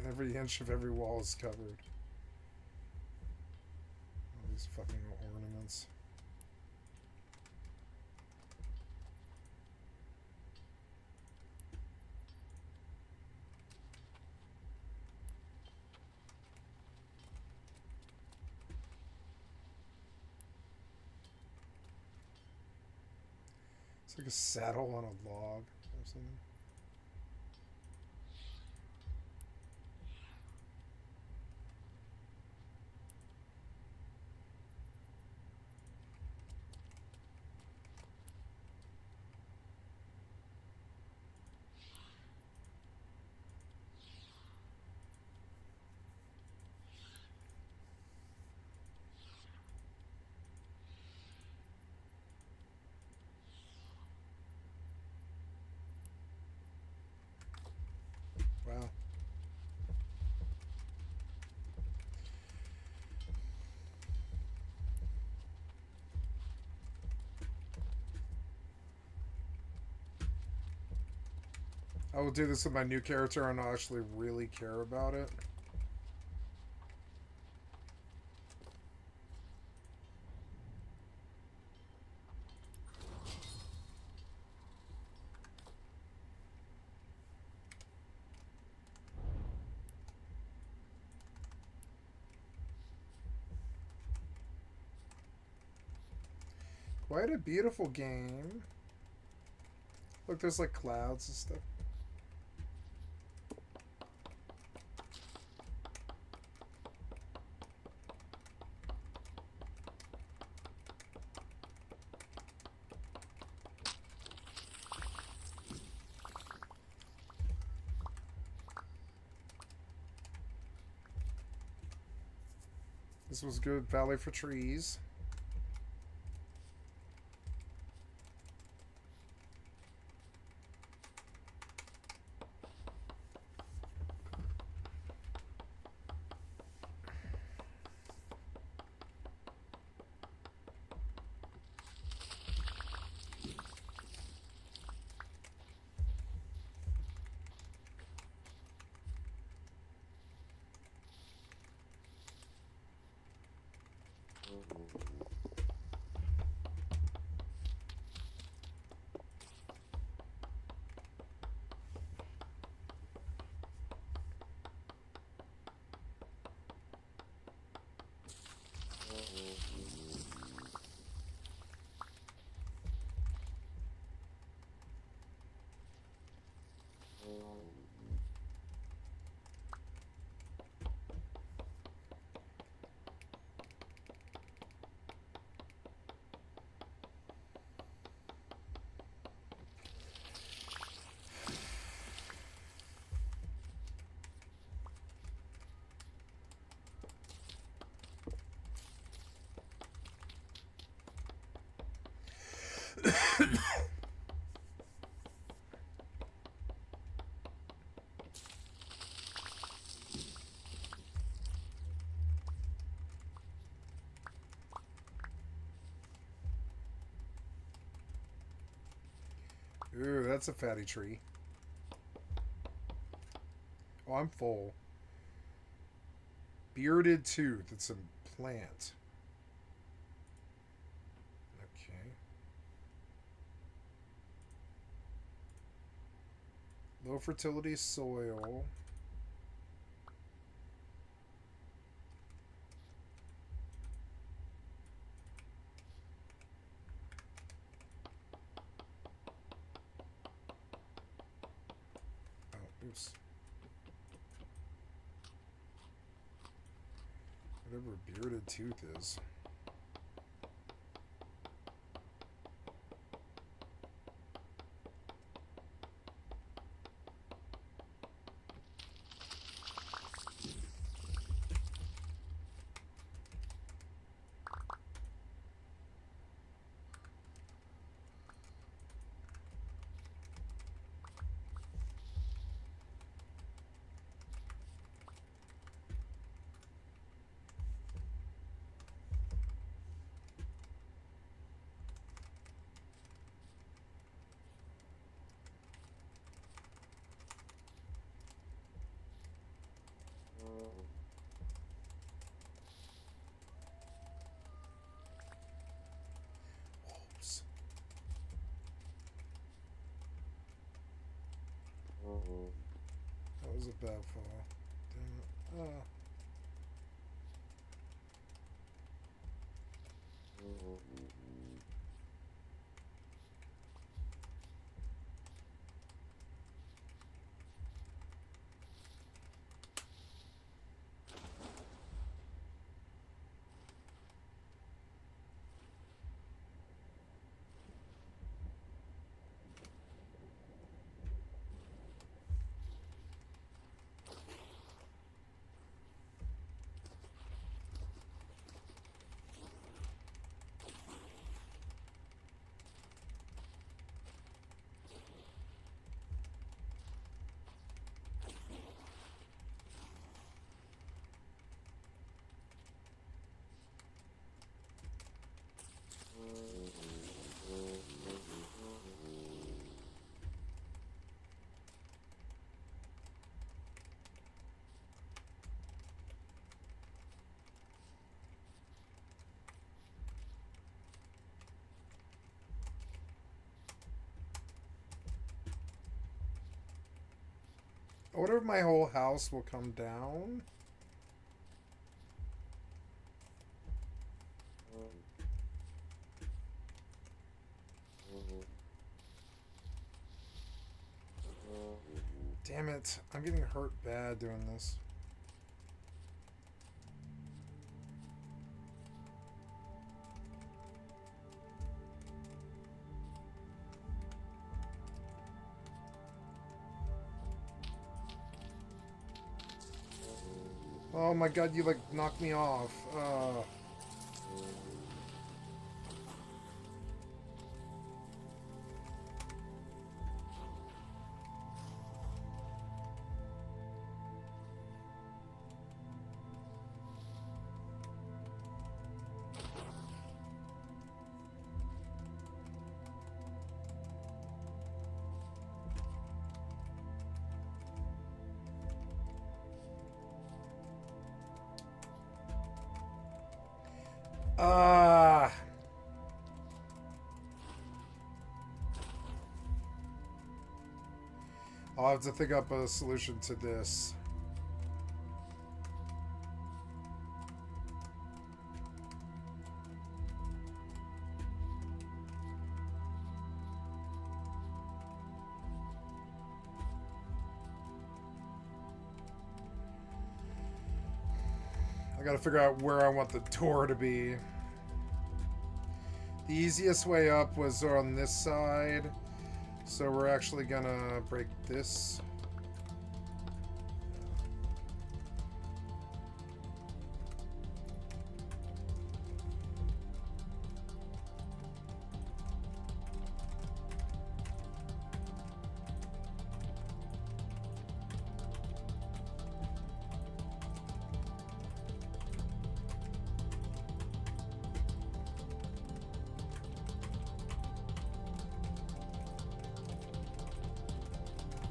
Speaker 1: Every inch of every wall is covered. All these fucking ornaments. It's like a saddle on a log or something. Wow. I will do this with my new character and I'll actually really care about it. Quite a beautiful game. Look, there's like clouds and stuff. This was good. Valley for trees. Ooh, that's a fatty tree. Oh, I'm full. Bearded tooth. It's a plant. Okay. Low fertility soil. gross. Whatever bearded tooth is. Wolves. That was a bad fall. Damn it. I wonder if my whole house will come down. Damn it. I'm getting hurt bad doing this. Oh my god, you like knocked me off. I'll have to think up a solution to this. I gotta figure out where I want the door to be. The easiest way up was on this side. So we're actually gonna break this.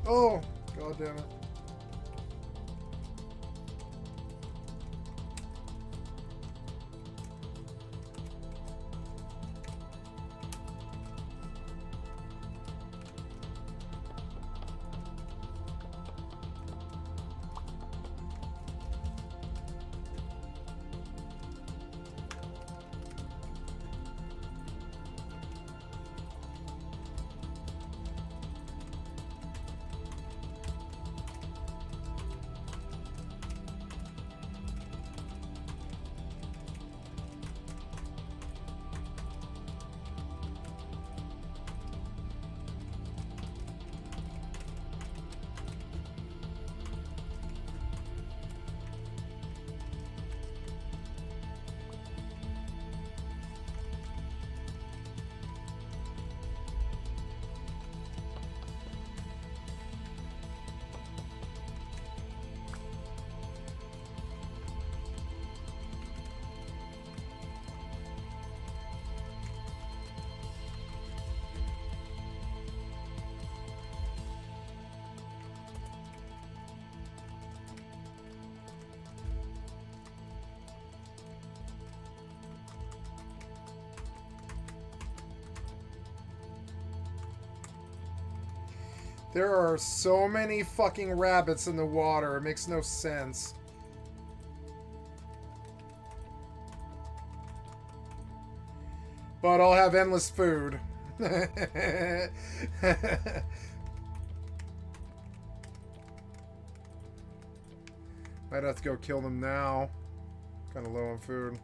Speaker 1: Oh, god damn it. There are so many fucking rabbits in the water. It makes no sense. But I'll have endless food. Might have to go kill them now. Kind of low on food.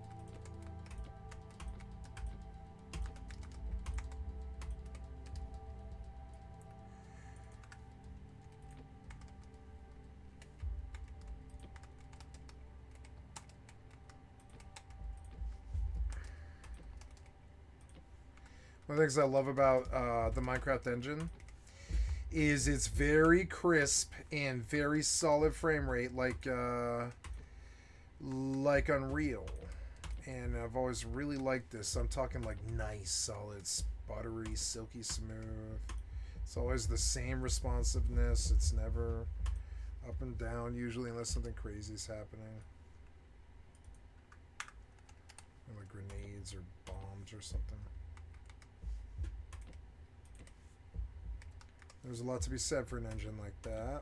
Speaker 1: One of the things I love about the Minecraft engine is it's very crisp and very solid frame rate, like Unreal. And I've always really liked this. I'm talking like nice, solid, buttery, silky smooth. It's always the same responsiveness. It's never up and down usually, unless something crazy is happening. Like grenades or bombs or something. There's a lot to be said for an engine like that.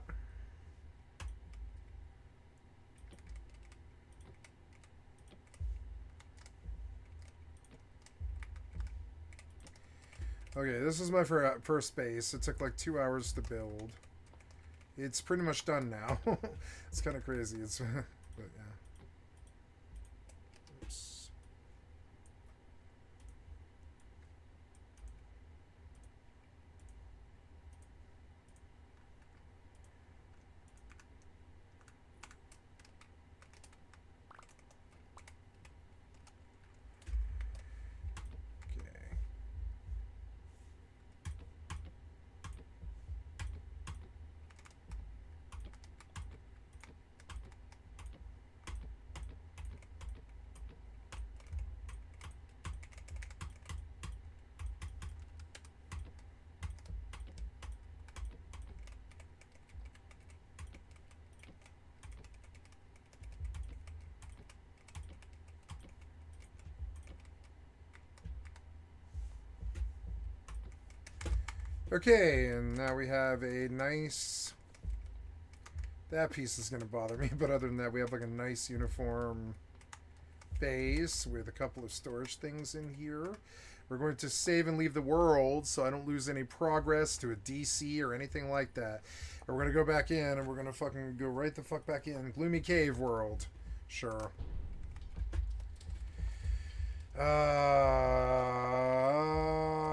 Speaker 1: Okay, this is my first base. It took like 2 hours to build. It's pretty much done now. It's kind of crazy. It's, but yeah. Oops. Okay, and now we have a nice... That piece is going to bother me, but other than that, we have like a nice uniform base with a couple of storage things in here. We're going to save and leave the world so I don't lose any progress to a DC or anything like that. And we're going to go back in, and we're going to fucking go right the fuck back in. Gloomy Cave world. Sure.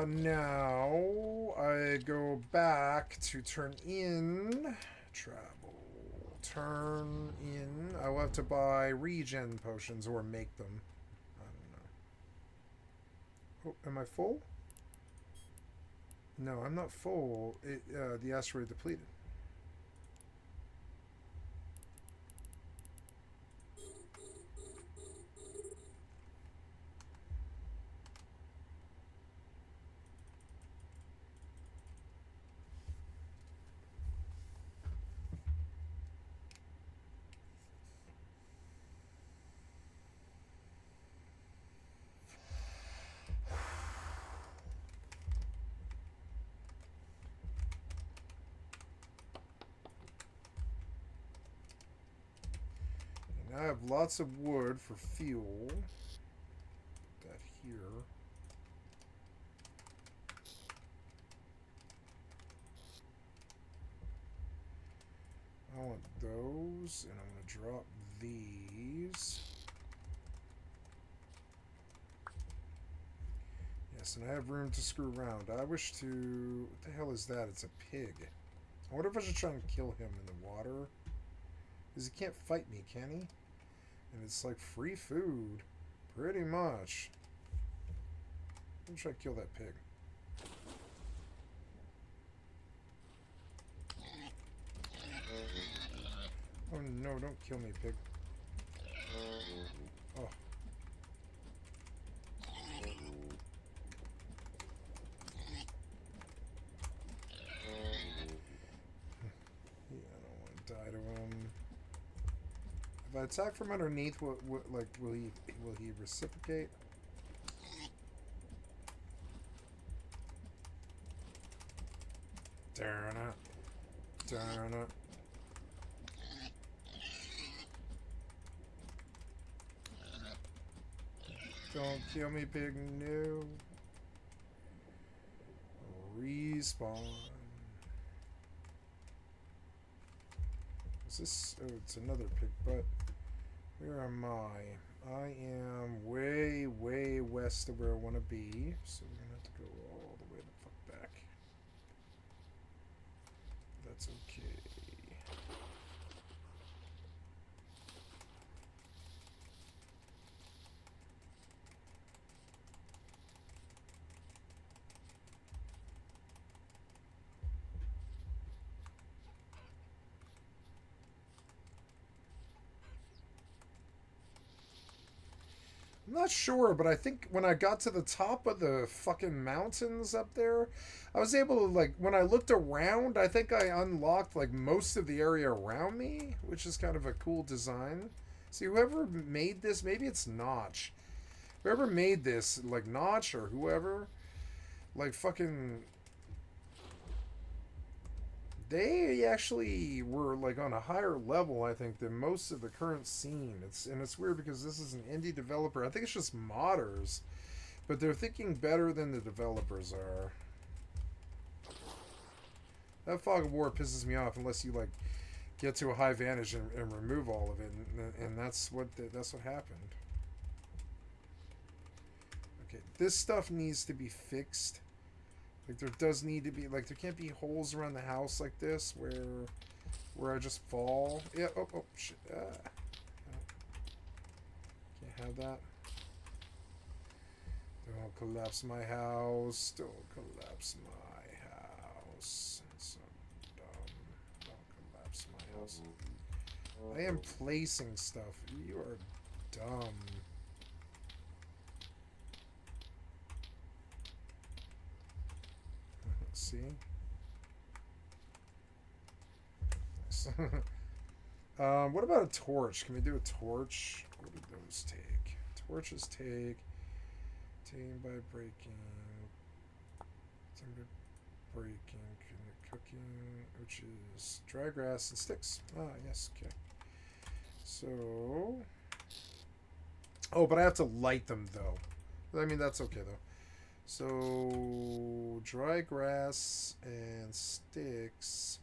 Speaker 1: Now I go back to turn in travel. Turn in. I will have to buy regen potions or make them. I don't know. Oh, am I full? No, I'm not full. The asteroid depleted. I have lots of wood for fuel. Put that here. I want those, and I'm going to drop these. Yes, and I have room to screw around. I wish to... What the hell is that? It's a pig. I wonder if I should try and kill him in the water. Because he can't fight me, can he? And it's like free food. Pretty much. Let me try to kill that pig. Oh no, don't kill me, pig. Oh. Yeah, I don't want to die to him. If I attack from underneath, will he reciprocate? Darn it. Darn it. Don't kill me, pig. No. Respawn. Is this? Oh, it's another pig butt. Where am I? I am way, way west of where I want to be. So we're going to have to go all the way the fuck back. That's okay. I'm not sure, but I think when I got to the top of the fucking mountains up there, I was able to, like, when I looked around, I think I unlocked, like, most of the area around me, which is kind of a cool design. See, whoever made this, maybe it's Notch. Whoever made this, like, Notch or whoever, like, fucking... They actually were, like, on a higher level, I think, than most of the current scene. It's weird because this is an indie developer. I think it's just modders. But they're thinking better than the developers are. That fog of war pisses me off unless you, like, get to a high vantage and remove all of it. And that's what happened. Okay, this stuff needs to be fixed. Like, there does need to be, like, there can't be holes around the house like this where I just fall. Yeah, oh, shit. Can't have that. Don't collapse my house. Don't collapse my house. So dumb. Don't collapse my house. I am placing stuff. You are dumb. See? Nice. What about a torch? Can we do a torch? What do those take? Torches take tamed by breaking, cooking, which is dry grass and sticks. Ah, yes, okay. So, oh, but I have to light them though. I mean, that's okay though. So, dry grass and sticks.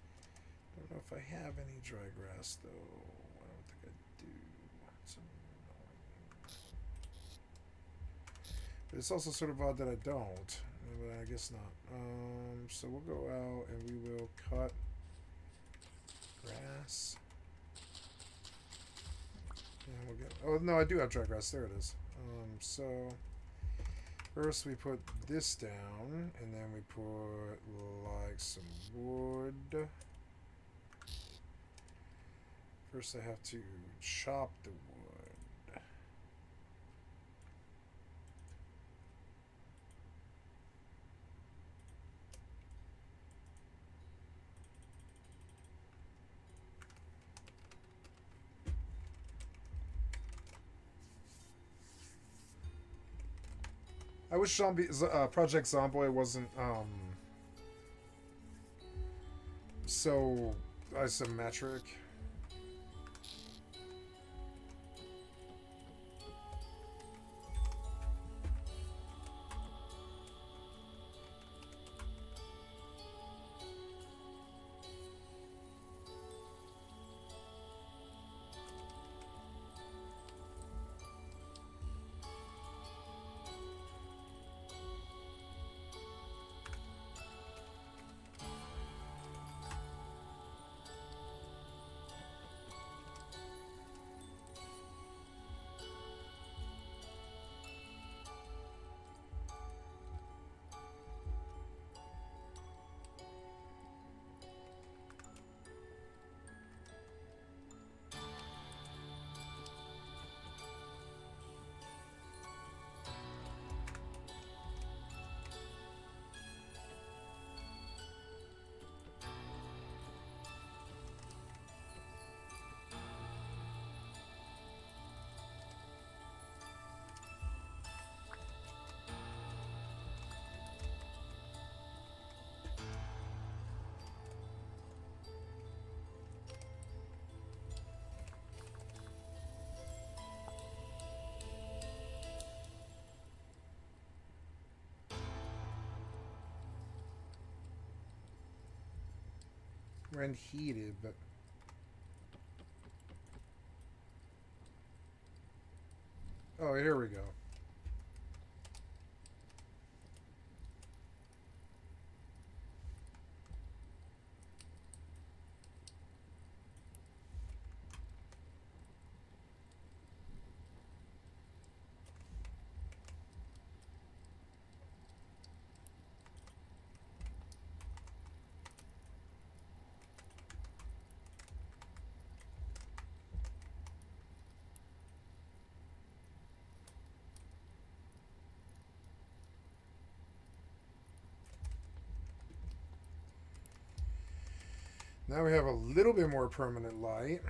Speaker 1: I don't know if I have any dry grass, though. I don't think I do. It's annoying. But it's also sort of odd that I don't. But I guess not. So we'll go out and we will cut grass. And we'll get... Oh, no, I do have dry grass. There it is. So... First we put this down, and then we put, like, some wood. First I have to chop the wood. I wish Project Zomboid wasn't so isometric. when heated, but... Oh, here we go. Now we have a little bit more permanent light.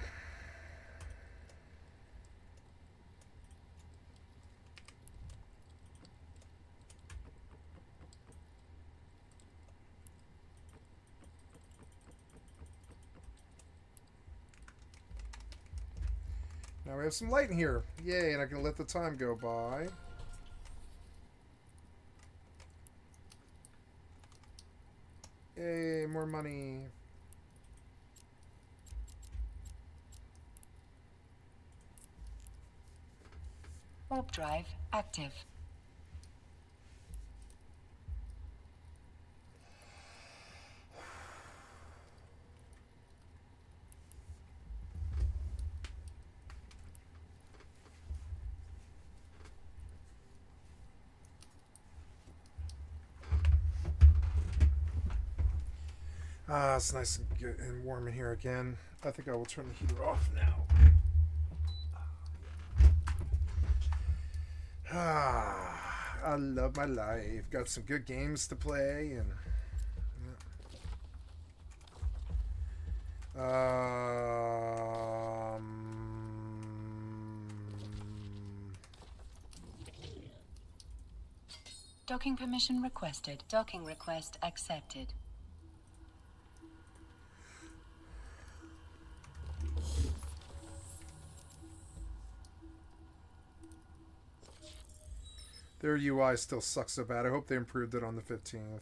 Speaker 1: Now we have some light in here. Yay, and I can let the time go by. Yay, more money.
Speaker 3: Warp drive active.
Speaker 1: Ah, it's nice and good and warm in here again. I think I will turn the heater off now. Ah, I love my life. Got some good games to play and
Speaker 3: Docking permission requested. Docking request accepted.
Speaker 1: their UI still sucks so bad. I hope they improved it on the 15th.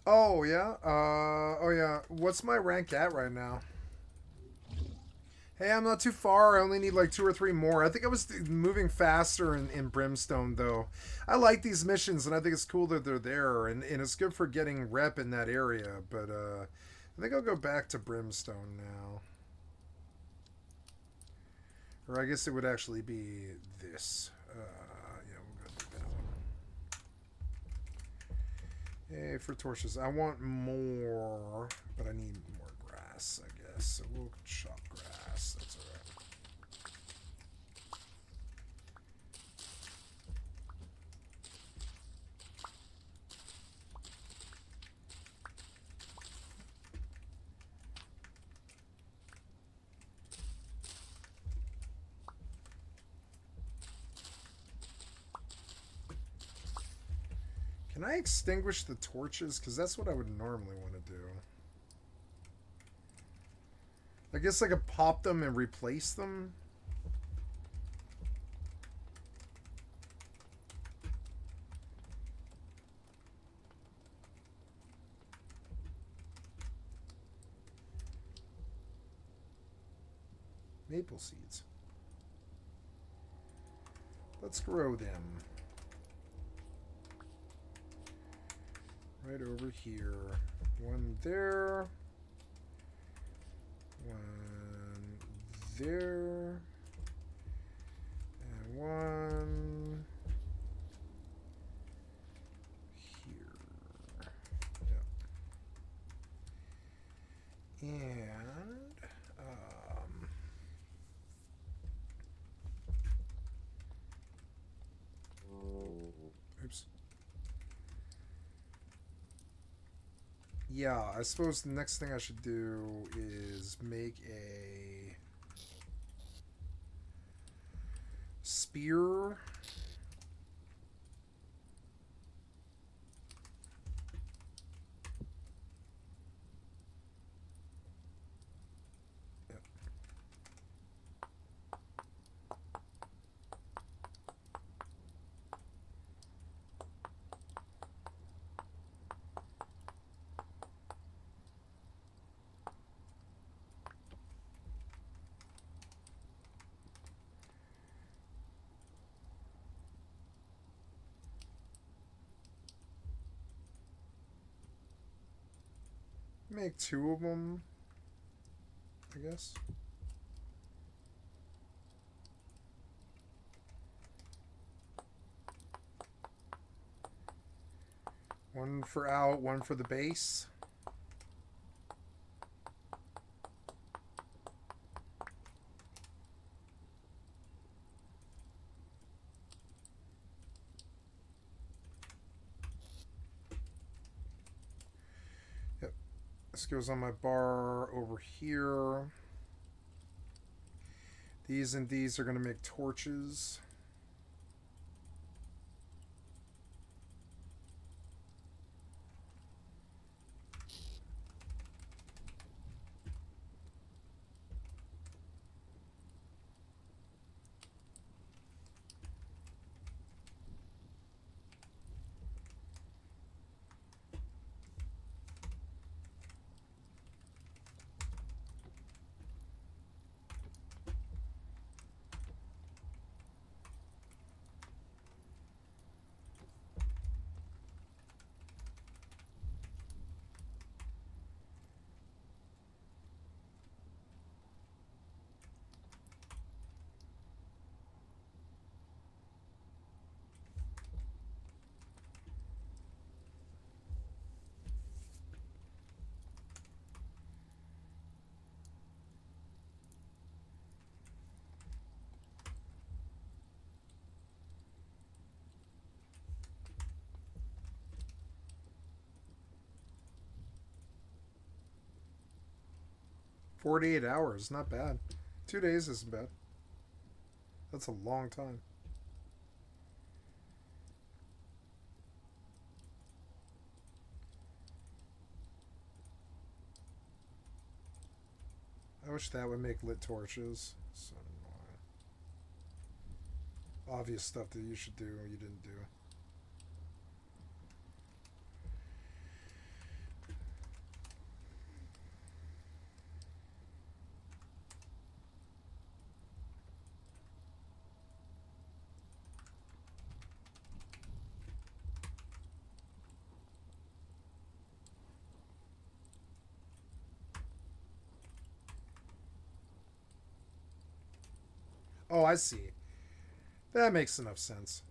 Speaker 1: Oh, yeah? Oh, yeah. What's my rank at right now? Hey, I'm not too far. I only need like 2 or 3 more. I think I was moving faster in Brimstone, though. I like these missions, and I think it's cool that they're there, and it's good for getting rep in that area. But I think I'll go back to Brimstone now. Or I guess it would actually be this. Yeah, we'll go do that one. Yay, for torches. I want more, but I need more grass, I guess. So we'll chop grass. That's alright. Can I extinguish the torches? Because that's what I would normally want to do. I guess I could pop them and replace them. Maple seeds. Let's grow them. Right over here. One there. One there. And one here. Yep. And oops. Yeah, I suppose the next thing I should do is make a spear. Make 2 of them, I guess. One for out, one for the base. Yep. This goes on my bar over here. These and these are going to make torches. $48 hours, not bad. 2 days isn't bad. That's a long time. I wish that would make lit torches. So obvious stuff that you should do, you didn't do. Oh, I see. That makes enough sense.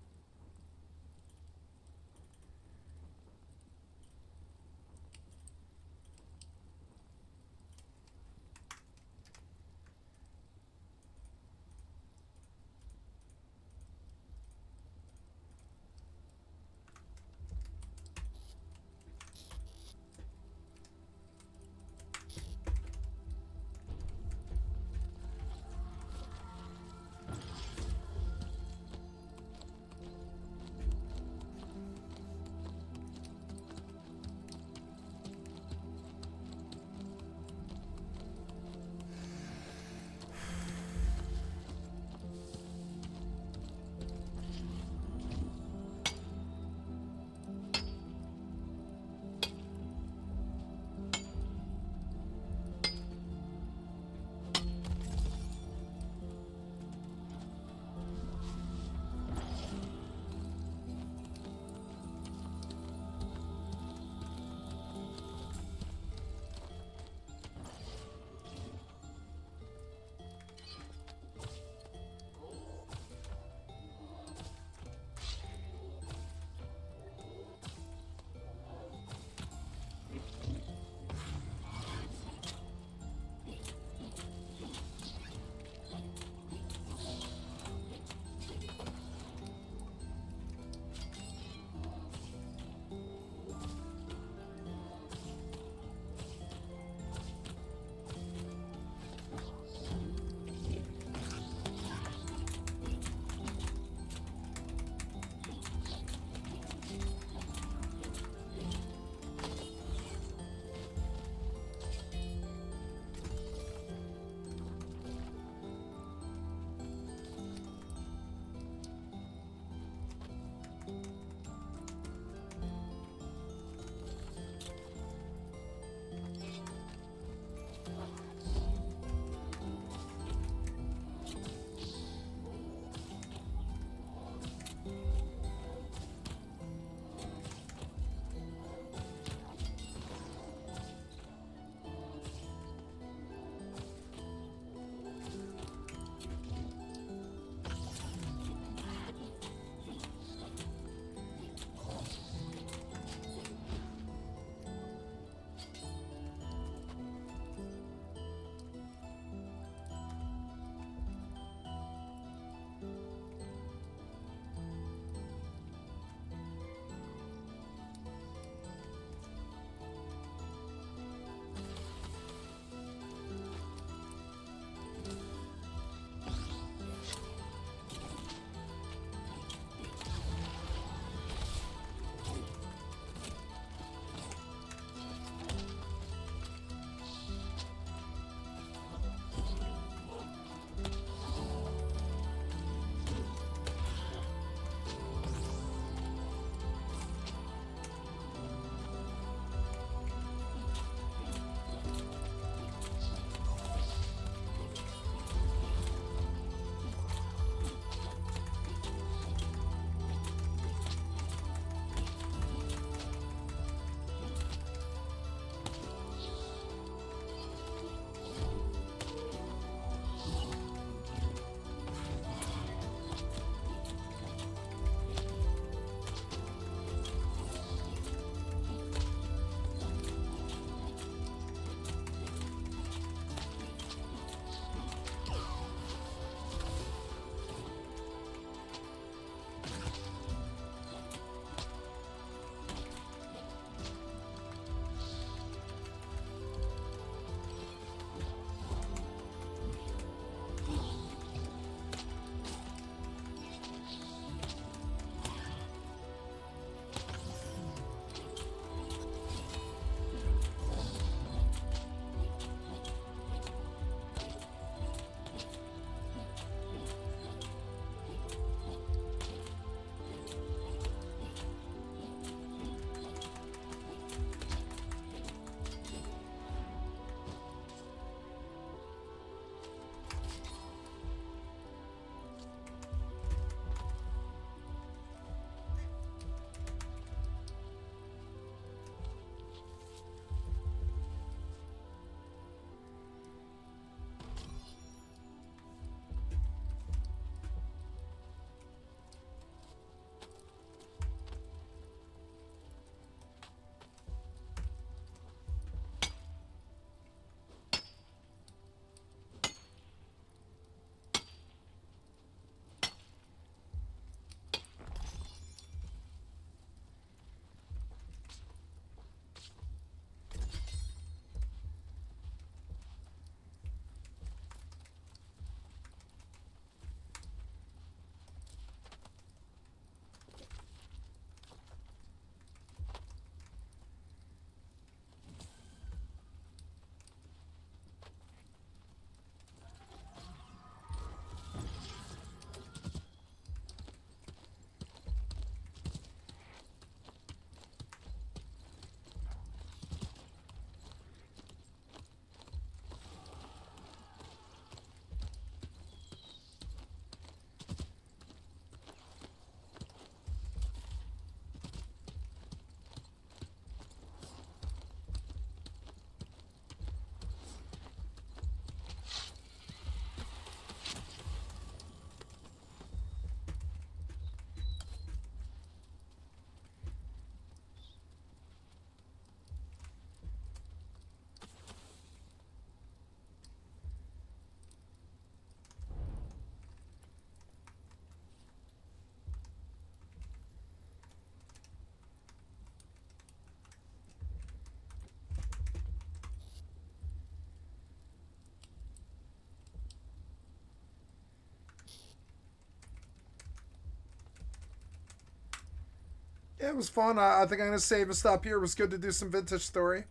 Speaker 1: Yeah, it was fun. I think I'm gonna save and stop here. It was good to do some vintage story.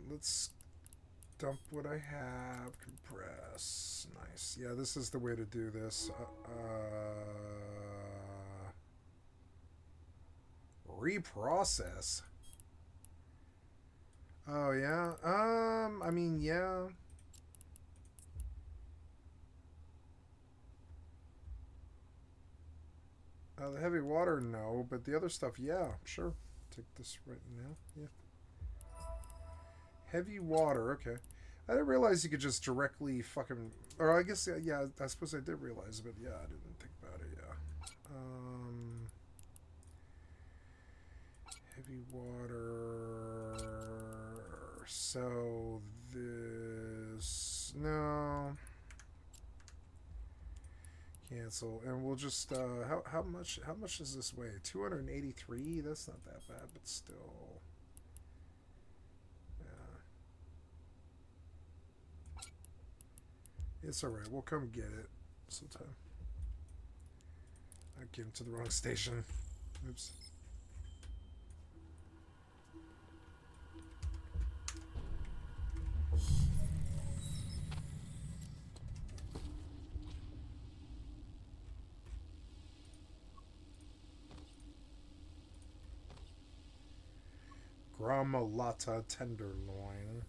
Speaker 1: Let's dump what I have. Compress. Nice. Yeah, this is the way to do this. Reprocess. Oh yeah. I mean, yeah. The heavy water, no, but the other stuff, yeah, sure. Take this right now. Yeah. Heavy water, okay. I didn't realize you could just directly fucking. Or I guess, yeah, I suppose I did realize, but yeah, I didn't think about it, yeah. Heavy water. So this. No. Cancel, and we'll just how much does this weigh? 283. That's not that bad, but still, yeah, it's all right. We'll come get it sometime. I came to the wrong station. Oops. Gromolata tenderloin.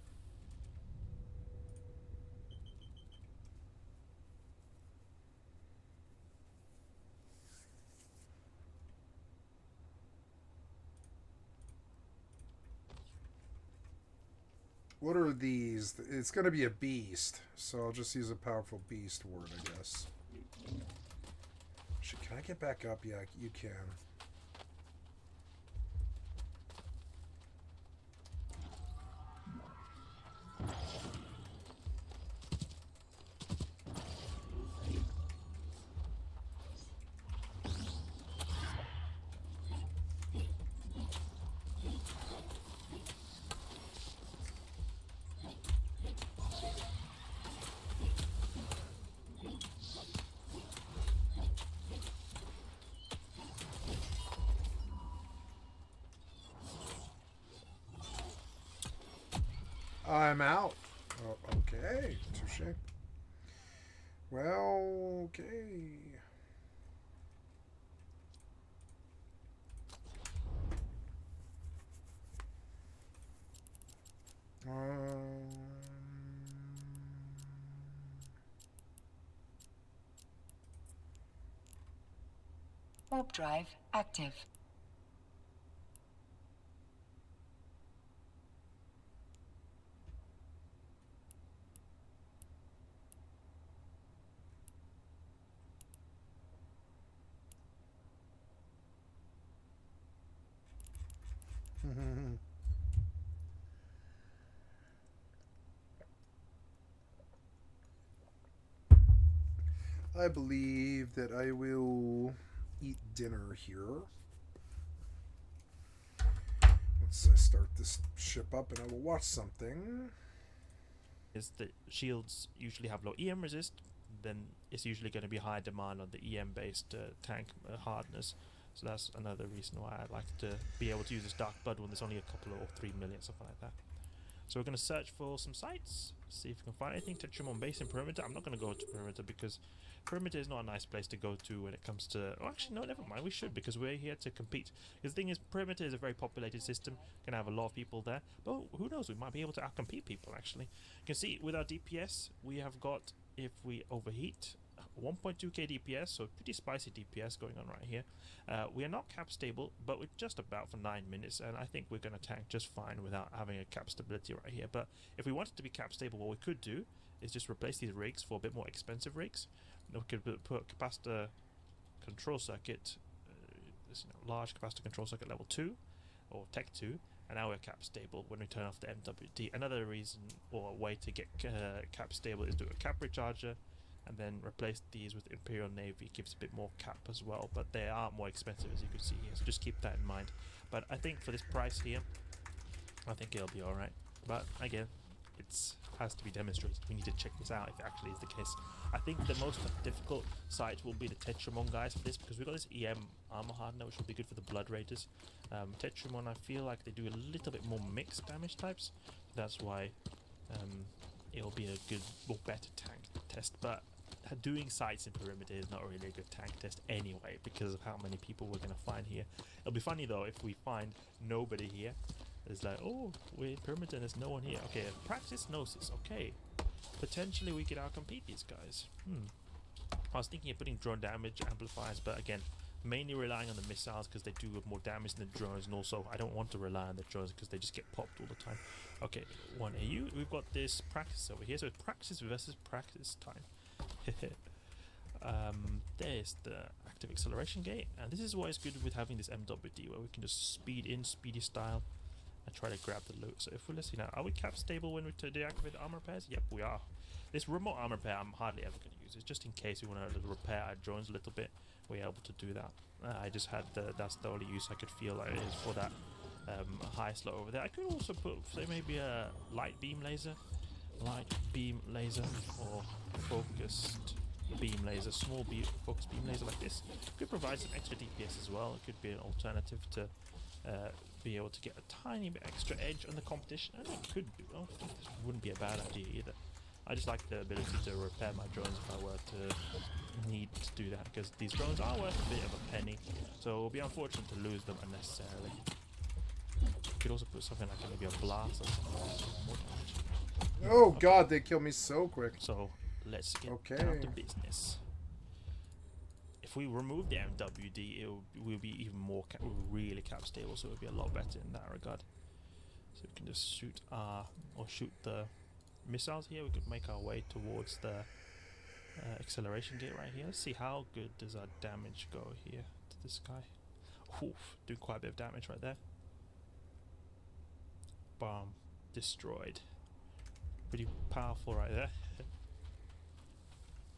Speaker 1: What are these? It's going to be a beast, so I'll just use a powerful beast word, I guess. Shit, can I get back up? Yeah, you can. I'm out. Oh, okay. Touche. Well, okay. Um,
Speaker 3: Warp drive active.
Speaker 1: I believe that I will eat dinner here. Once I start this ship up, and I will watch something.
Speaker 2: Is the shields usually have low EM resist, then it's usually going to be high demand on the EM based tank hardness. So that's another reason why I like to be able to use this Dark Blood when there's only a couple or 3 million, something like that. So we're going to search for some sites, see if we can find anything. Touch them on base and perimeter. I'm not going to go to perimeter because perimeter is not a nice place to go to when it comes to... Oh, actually, no, never mind. We should, because we're here to compete. The thing is, perimeter is a very populated system. Going to have a lot of people there. But who knows? We might be able to outcompete people, actually. You can see with our DPS, we have got, if we overheat, 1.2k DPS, so pretty spicy DPS going on right here. We are not cap stable, but we're just about for 9 minutes, and I think we're going to tank just fine without having a cap stability right here. But if we wanted to be cap stable, what we could do is just replace these rigs for a bit more expensive rigs. We could put capacitor control circuit, this large capacitor control circuit level 2 or tech 2, and now we're cap stable when we turn off the MWD. Another reason or way to get cap stable is do a cap recharger and then replace these with Imperial Navy. Gives a bit more cap as well, but they are more expensive, as you can see here, so just keep that in mind. But I think for this price here, I think it'll be alright. But again, it has to be demonstrated. We need to check this out if it actually is the case. I think the most difficult site will be the Tetramon guys for this, because we've got this EM armor hardener, which will be good for the Blood Raiders. Tetramon, I feel like they do a little bit more mixed damage types. That's why it'll be a good or better tank test. But doing sites in Perimeter is not really a good tank test anyway, because of how many people we're going to find here. It'll be funny though if we find nobody here. It's like, oh, we're in Perimeter and there's no one here. Okay, Praxis Gnosis, okay. Potentially we could outcompete these guys. I was thinking of putting drone damage amplifiers, but again, mainly relying on the missiles because they do more damage than the drones, and also I don't want to rely on the drones because they just get popped all the time. Okay, 1 AU, we've got this Praxis over here, so it's Praxis versus Praxis time. There's the active acceleration gate, and this is why it's good with having this MWD, where we can just speed in, speedy style, and try to grab the loot. So if we, let's see now, are we cap stable when we deactivate the armor repairs? Yep, we are. This remote armor repair I'm hardly ever going to use. It's just in case we want to repair our drones a little bit, we're able to do that. I just had that's the only use I could feel like it is for that high slot over there. I could also put, say, maybe a light beam laser, or focused beam laser, small focused beam laser like this. Could provide some extra DPS as well. It could be an alternative to be able to get a tiny bit extra edge on the competition, and it could be, well, this wouldn't be a bad idea either. I just like the ability to repair my drones if I were to need to do that, because these drones are worth a bit of a penny, so it would be unfortunate to lose them unnecessarily. You could also put something like maybe a blast or something more damage.
Speaker 1: Oh god, they killed me so quick.
Speaker 2: So let's get down to business. If we remove the MWD, it will be even more really cap stable, so it will be a lot better in that regard. So we can just shoot the missiles here. We could make our way towards the acceleration gate right here. Let's see how good does our damage go here to this guy. Oof, doing quite a bit of damage right there. Bomb destroyed. Pretty powerful right there.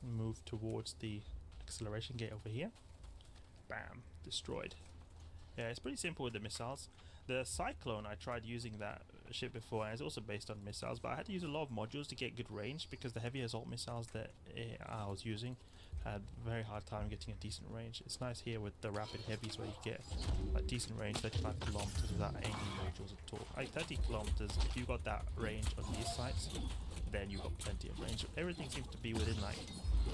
Speaker 2: Move towards the acceleration gate over here. Bam, destroyed. Yeah, it's pretty simple with the missiles. The Cyclone, I tried using that ship before, and it's also based on missiles, but I had to use a lot of modules to get good range, because the heavy assault missiles that I was using had a very hard time getting a decent range. It's nice here with the rapid heavies where you get a decent range, 35 kilometers without any modules at all. Like 30 kilometers, if you got that range on these sites, then you got plenty of range. Everything seems to be within like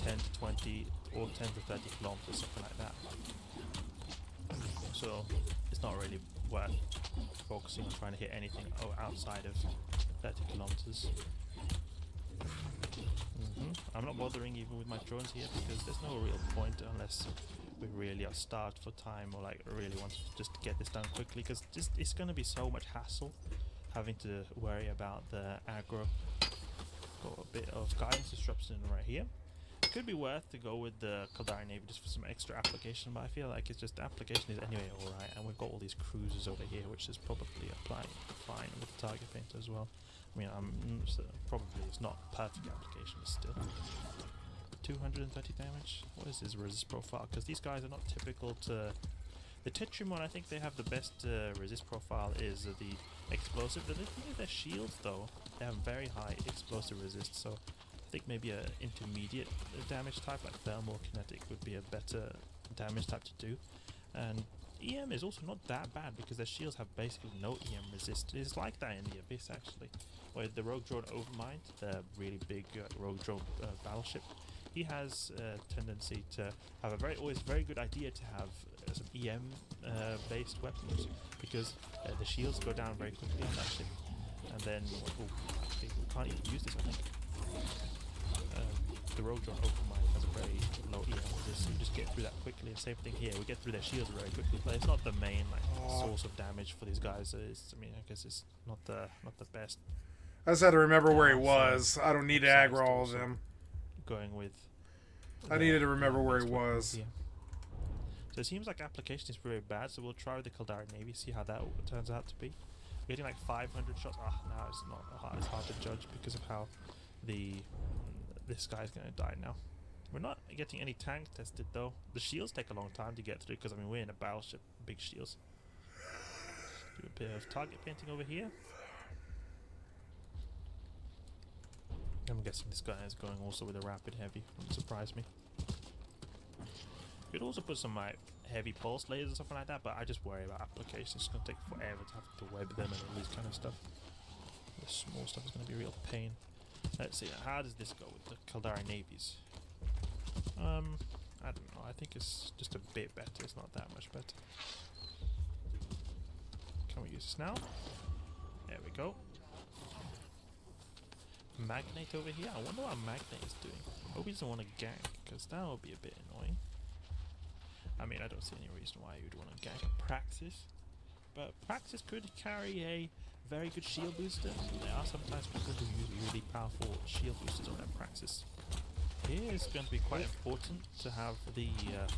Speaker 2: 10 to 20 or 10 to 30 kilometers, something like that. So it's not really worth focusing on trying to hit anything outside of 30 kilometers. I'm not bothering even with my drones here, because there's no real point unless we really are starved for time, or like really want to just get this done quickly, because it's going to be so much hassle having to worry about the aggro. Got a bit of guidance disruption right here. It could be worth to go with the Alldayerrydaybaby just for some extra application, but I feel like it's just the application is anyway alright, and we've got all these cruisers over here, which is probably applying fine with the target painter as well. I mean, probably it's not perfect application, but still. 230 damage. What is his resist profile? Because these guys are not typical to the Tetramon. I think they have the best resist profile is the explosive. But the thing is, their shields though, they have very high explosive resist. So I think maybe an intermediate damage type like thermal kinetic would be a better damage type to do. And EM is also not that bad, because their shields have basically no EM resist. It's like that in the Abyss actually, where the Rogue Drone Overmind, the really big Rogue Drone battleship, he has a tendency to have always very good idea to have some EM based weapons, because the shields go down very quickly on that ship. And then, I think we can't even use this, I think. The Rogue Drone Overmind has a very low EM resist, so you just get through that quickly. And same thing here, we get through their shields very quickly, but it's not the main source of damage for these guys. I mean, I guess it's not the best.
Speaker 1: I just had to remember where he was. I don't need to aggro all of them.
Speaker 2: Going with.
Speaker 1: I needed to remember where he was.
Speaker 2: Here. So it seems like application is very bad, so we'll try with the Alldayerrydaybaby, see how that turns out to be. We're getting like 500 shots. Now it's not hard. It's hard to judge because of how this guy's going to die now. We're not getting any tank tested though. The shields take a long time to get through, because I mean we're in a battleship, big shields. Do a bit of target painting over here. I'm guessing this guy is going also with a rapid heavy. Wouldn't surprise me. Could also put some like heavy pulse lasers or something like that, but I just worry about applications. It's gonna take forever to have to web them and all this kind of stuff. The small stuff is gonna be a real pain. Let's see, how does this go with the Alldayerrydababies? I don't know. I think it's just a bit better. It's not that much better. Can we use this now? There we go. Magnate over here. I wonder what Magnate is doing. Hope he doesn't want to gank, because that would be a bit annoying. I mean, I don't see any reason why you'd want to gank a Praxis, but Praxis could carry a very good shield booster. There are sometimes people who use really powerful shield boosters on their Praxis. Here is going to be quite important to have the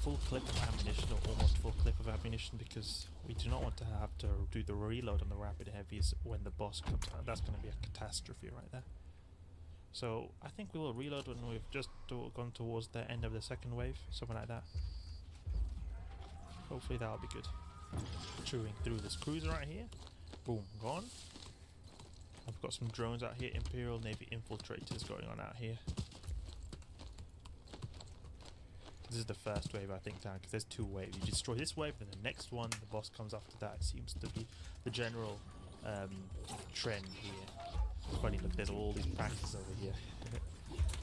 Speaker 2: full clip of ammunition, or almost full clip of ammunition, because we do not want to have to do the reload on the rapid heavies when the boss comes out. That's going to be a catastrophe right there. So I think we will reload when we've just gone towards the end of the second wave, something like that. Hopefully that'll be good. Chewing through this cruiser right here. Boom, gone. I've got some drones out here, Imperial Navy infiltrators going on out here. This is the first wave, I think, down, because there's two waves. You destroy this wave, and the next one, the boss comes after that. It seems to be the general trend here. Funny, look, there's all these practices over here.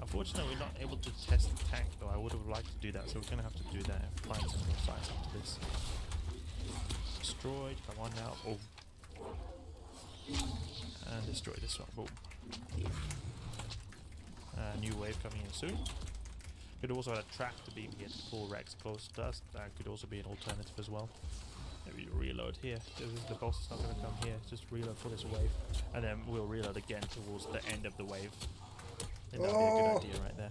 Speaker 2: Unfortunately, we're not able to test the tank, though. I would have liked to do that, so we're going to have to do that and find some more sites after this. Destroyed, come on now. Oh. And destroy this one. Boom. New wave coming in soon. Could also add a tractor beam here to pull Rex close to us. That could also be an alternative as well. Maybe reload here. The boss is not going to come here. Just reload for this wave, and then we'll reload again towards the end of the wave. And that'll be a good idea right there.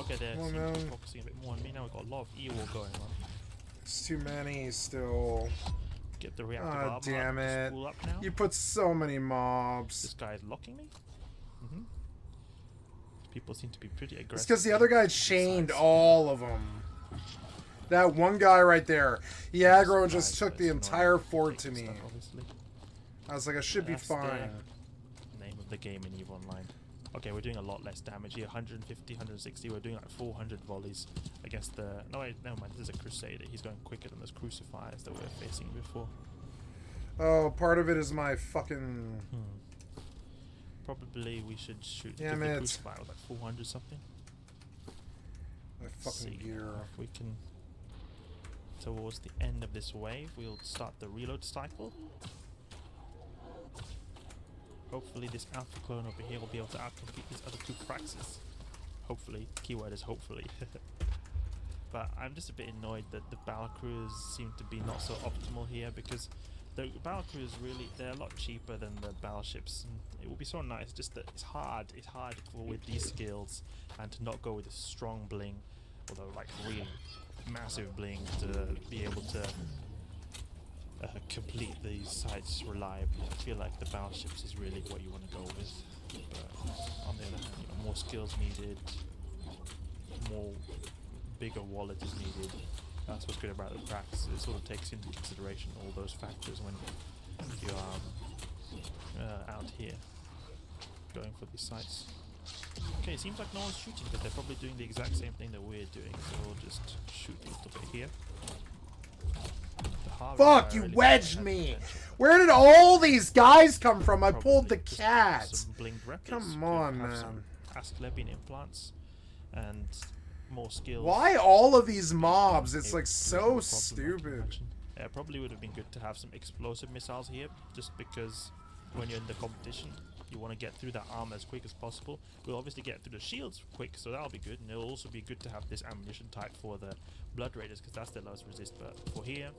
Speaker 2: Okay, there seems to be focusing a bit more on me now. We've got a lot of E-War going on.
Speaker 1: There's too many still.
Speaker 2: Get the reactive armor.
Speaker 1: Oh, damn it.
Speaker 2: Up now.
Speaker 1: You put so many mobs.
Speaker 2: This guy is locking me. People seem to be pretty aggressive.
Speaker 1: It's because the other guy chained all of them. That one guy right there. He aggro and just took the entire fort to me. I was like, I should be fine.
Speaker 2: Name of the game in EVE Online. Okay, we're doing a lot less damage here. 150, 160. We're doing like 400 volleys against the... No, wait, never mind. This is a Crusader. He's going quicker than those Crucifiers that we were facing before.
Speaker 1: Oh, part of it is my fucking...
Speaker 2: Probably we should shoot the
Speaker 1: Damn it.
Speaker 2: Crucifier with like 400 something.
Speaker 1: My fucking gear.
Speaker 2: If we can... Towards the end of this wave, we'll start the reload cycle. Hopefully this Alpha clone over here will be able to outcompete these other two Praxis. Hopefully. Keyword is hopefully. But I'm just a bit annoyed that the battle crews seem to be not so optimal here, because the battle crews really, they're a lot cheaper than the battleships, and it would be so nice, just that it's hard for with these skills and to not go with a strong bling, although like really massive bling, to be able to complete these sites reliably. I feel like the battleships is really what you want to go with, but on the other hand, you know, more skills needed, more bigger wallet is needed. That's what's good about the practice. It sort of takes into consideration all those factors when you are out here going for these sites. Okay, it seems like no one's shooting, but they're probably doing the exact same thing that we're doing, so we'll just shoot a little bit here.
Speaker 1: Fuck, you wedged me! Where did all these guys come from? I pulled the cat! Come on, man.
Speaker 2: Asclepian implants and more skills.
Speaker 1: Why all of these mobs? It's like so stupid.
Speaker 2: Yeah, it probably would have been good to have some explosive missiles here, just because when you're in the competition, you want to get through that armor as quick as possible. We'll obviously get through the shields quick, so that'll be good, and it'll also be good to have this ammunition type for the Blood Raiders, because that's the lowest resist. But for here,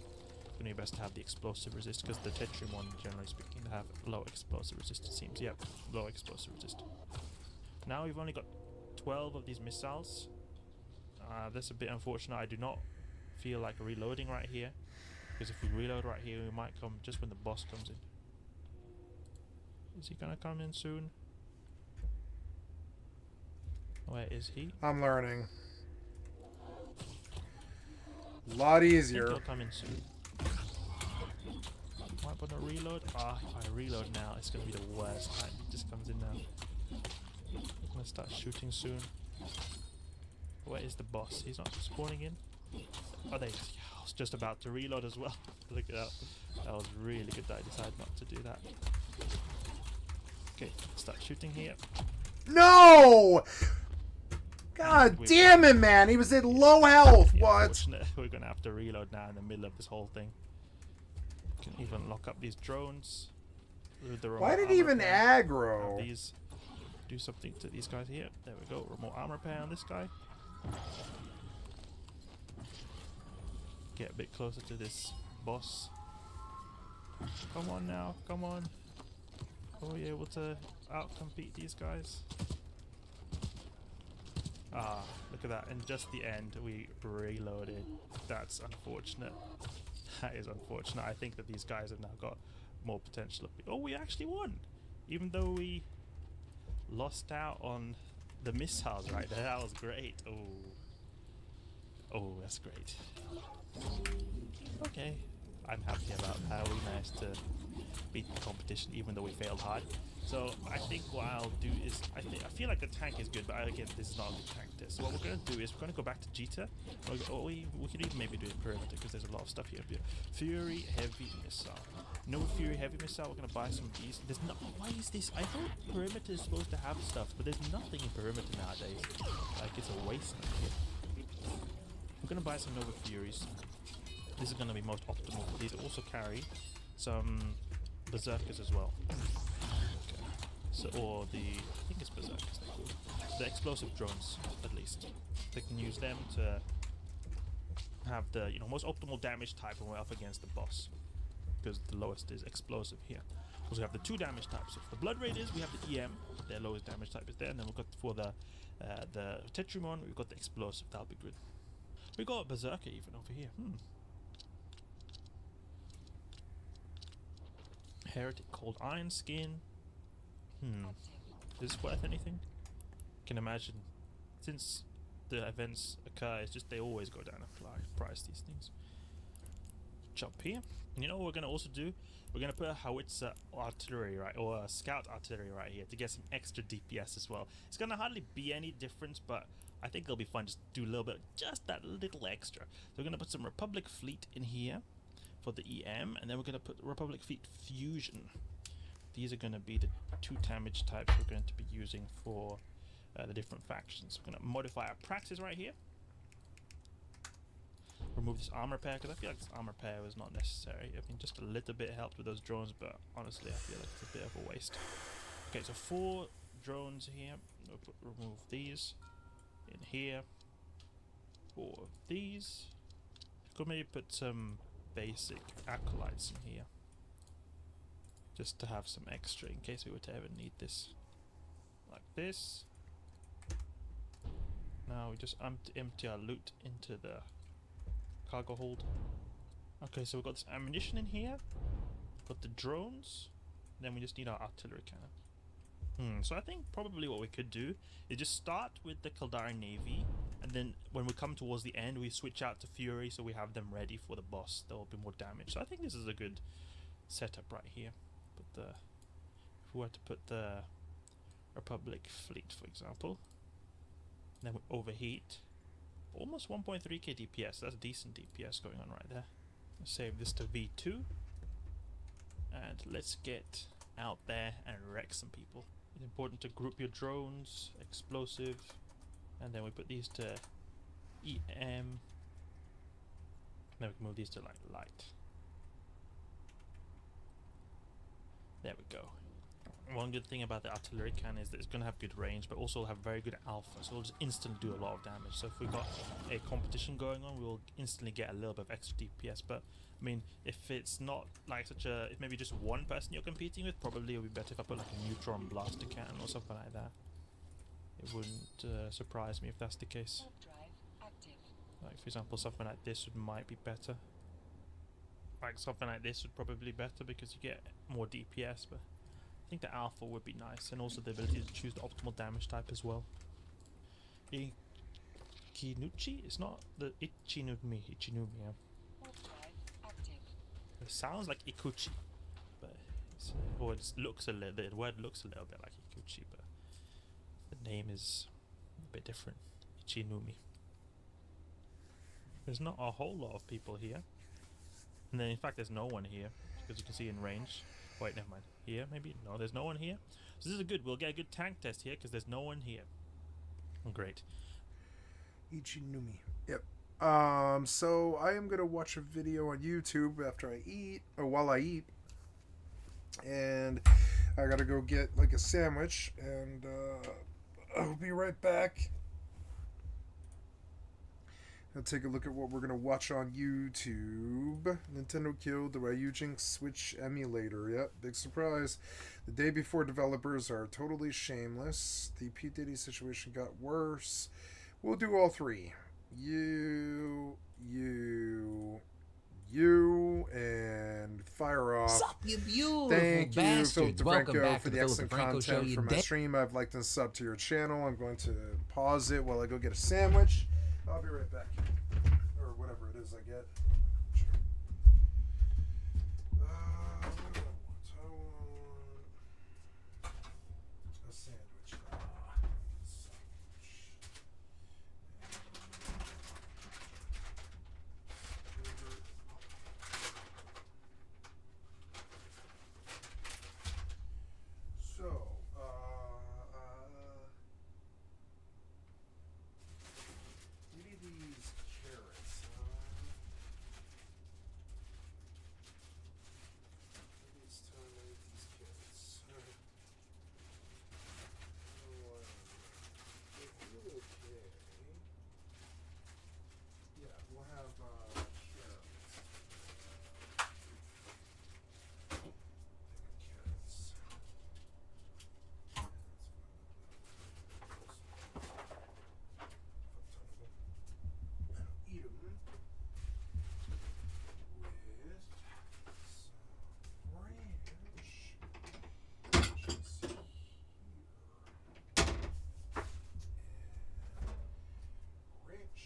Speaker 2: it's going to be best to have the explosive resist, because the Tetrium one, generally speaking, have low explosive resist, it seems. Yep, low explosive resist. Now we've only got 12 of these missiles. That's a bit unfortunate. I do not feel like reloading right here, because if we reload right here, we might come just when the boss comes in. Is he gonna come in soon? Where is he?
Speaker 1: I'm learning. A lot easier.
Speaker 2: I think he'll come in soon. Might want to reload. If I reload now, it's gonna be the worst time. He just comes in now. gonna start shooting soon. Where is the boss? He's not spawning in. Oh, there he is. Yeah, I was just about to reload as well. Look at that. That was really good that I decided not to do that. Okay, start shooting here.
Speaker 1: No! God damn it, man! He was at low health.
Speaker 2: Yeah,
Speaker 1: What?
Speaker 2: unfortunate. We're gonna have to reload now in the middle of this whole thing. Can even lock up these drones. With the
Speaker 1: Why
Speaker 2: remote
Speaker 1: did he
Speaker 2: armor
Speaker 1: even
Speaker 2: repair.
Speaker 1: aggro?
Speaker 2: Have these do something to these guys here. There we go. Remote armor repair on this guy. Get a bit closer to this boss. Come on now, come on. Are we able to outcompete these guys? Ah, look at that. In just the end, we reloaded. That's unfortunate. That is unfortunate. I think that these guys have now got more potential. Oh, we actually won! Even though we lost out on the missiles right there. That was great. Oh. Oh, that's great. Okay. I'm happy about how we managed to beat the competition even though we failed hard. So I think what I'll do is I feel like the tank is good, but again this is not a good tank test. So what we're going to do is we're going to go back to Jita. We could even maybe do a perimeter because there's a lot of stuff here. Fury heavy missile. No Fury heavy missile. We're going to buy some of these. There's no. Why is this? I thought perimeter is supposed to have stuff, but there's nothing in perimeter nowadays. Like it's a waste of here. We're going to buy some Nova Furies. This is going to be most optimal. These also carry some berserkers as well. Okay. So, or I think it's berserkers they're called. The explosive drones, at least. They can use them to have the most optimal damage type when we're up against the boss, because the lowest is explosive here. Also, we have the 2 damage types. So for the Blood Raiders, we have the EM. Their lowest damage type is there, and then we've got for the Tetrimon, we've got the explosive. That'll be good. We got berserker even over here. Heretic Cold Iron Skin. Is this worth anything? Can imagine. Since the events occur, it's just they always go down in price, these things. Jump here. And you know what we're going to also do? We're going to put a howitzer artillery, right, or a scout artillery right here to get some extra DPS as well. It's going to hardly be any difference, but I think it'll be fun just do a little bit, just that little extra. So we're going to put some Republic Fleet in here for the EM, and then we're going to put Republic Fleet Fusion. These are going to be the 2 damage types we're going to be using for the different factions. We're going to modify our praxis right here. Remove this armor repair, because I feel like this armor repair was not necessary. I mean, just a little bit helped with those drones, but honestly I feel like it's a bit of a waste. Okay, so 4 drones here. We'll remove these in here. 4 of these. Could maybe put some basic acolytes in here, just to have some extra in case we were to ever need this. Like this. Now we just empty our loot into the cargo hold. Okay, so we've got this ammunition in here, got the drones, then we just need our artillery cannon. So I think probably what we could do is just start with the Caldari Navy, and then when we come towards the end we switch out to Fury so we have them ready for the boss. There will be more damage. So I think this is a good setup right here. But if we were to put the Republic Fleet, for example, then we overheat. Almost 1.3k DPS. That's decent DPS going on right there. Let's save this to V2, and let's get out there and wreck some people. It's important to group your drones, explosive, and then we put these to EM. Then we can move these to like light. There we go. One good thing about the artillery cannon is that it's going to have good range, but also have very good alpha, so it'll just instantly do a lot of damage. So if we've got a competition going on, we will instantly get a little bit of extra DPS. But I mean, if it's not like if maybe just one person you're competing with, probably it would be better if I put like a neutron blaster cannon or something like that. It wouldn't surprise me if that's the case. Like for example, something like this might be better. Like something like this would probably be better because you get more DPS, but I think the alpha would be nice, and also the ability to choose the optimal damage type as well. Ikinuchi? It's not the Ichinumi, yeah. It sounds like Ikuchi, but it looks a little. The word looks a little bit like Ikuchi, but the name is a bit different. Ichinumi. There's not a whole lot of people here. And then in fact there's no one here, because you can see in range. Wait, never mind. Here, maybe? No, there's no one here. So this is good. We'll get a good tank test here, because there's no one here. Great.
Speaker 1: Ichinumi. Yep. So I am gonna watch a video on YouTube after I eat, or while I eat. And I gotta go get like a sandwich, and I'll be right back. I'll take a look at what we're gonna watch on YouTube. Nintendo killed the Ryujin Switch emulator. Yep, big surprise. The day before, developers are totally shameless. The P. Diddy situation got worse. We'll do all three. You, and fire off.
Speaker 4: Sup, you beautiful
Speaker 1: Thank you, Philip
Speaker 4: bastards. Welcome
Speaker 1: DeFranco,
Speaker 4: back
Speaker 1: for
Speaker 4: to
Speaker 1: the
Speaker 4: the Philip
Speaker 1: excellent
Speaker 4: DeFranco Show.
Speaker 1: content
Speaker 4: You
Speaker 1: for my
Speaker 4: dead.
Speaker 1: stream. I've liked and subbed to your channel. I'm going to pause it while I go get a sandwich. I'll be right back. Or whatever it is I get. Sure. What do I want? A sandwich. So, maybe these carrots, maybe it's time to eat these carrots. Okay. Yeah, we'll have carrots. Carrots. Eat them with some ranch. Which is here. And ranch.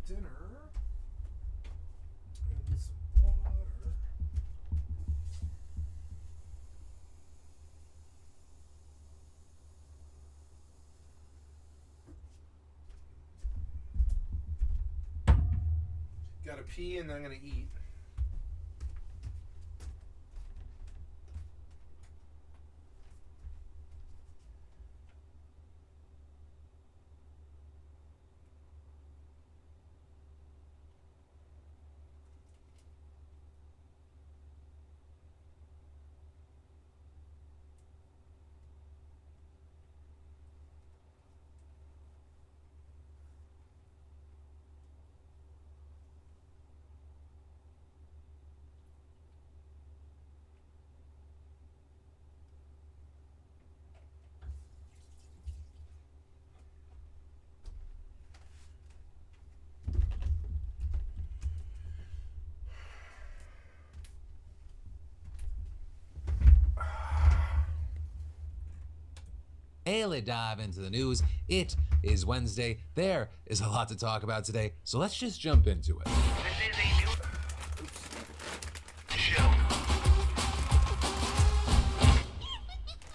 Speaker 1: dinner and some water. Gotta pee and then I'm gonna eat.
Speaker 4: Let's dive into the news. It is Wednesday. There is a lot to talk about today, so let's just jump into it.
Speaker 5: This is a new show.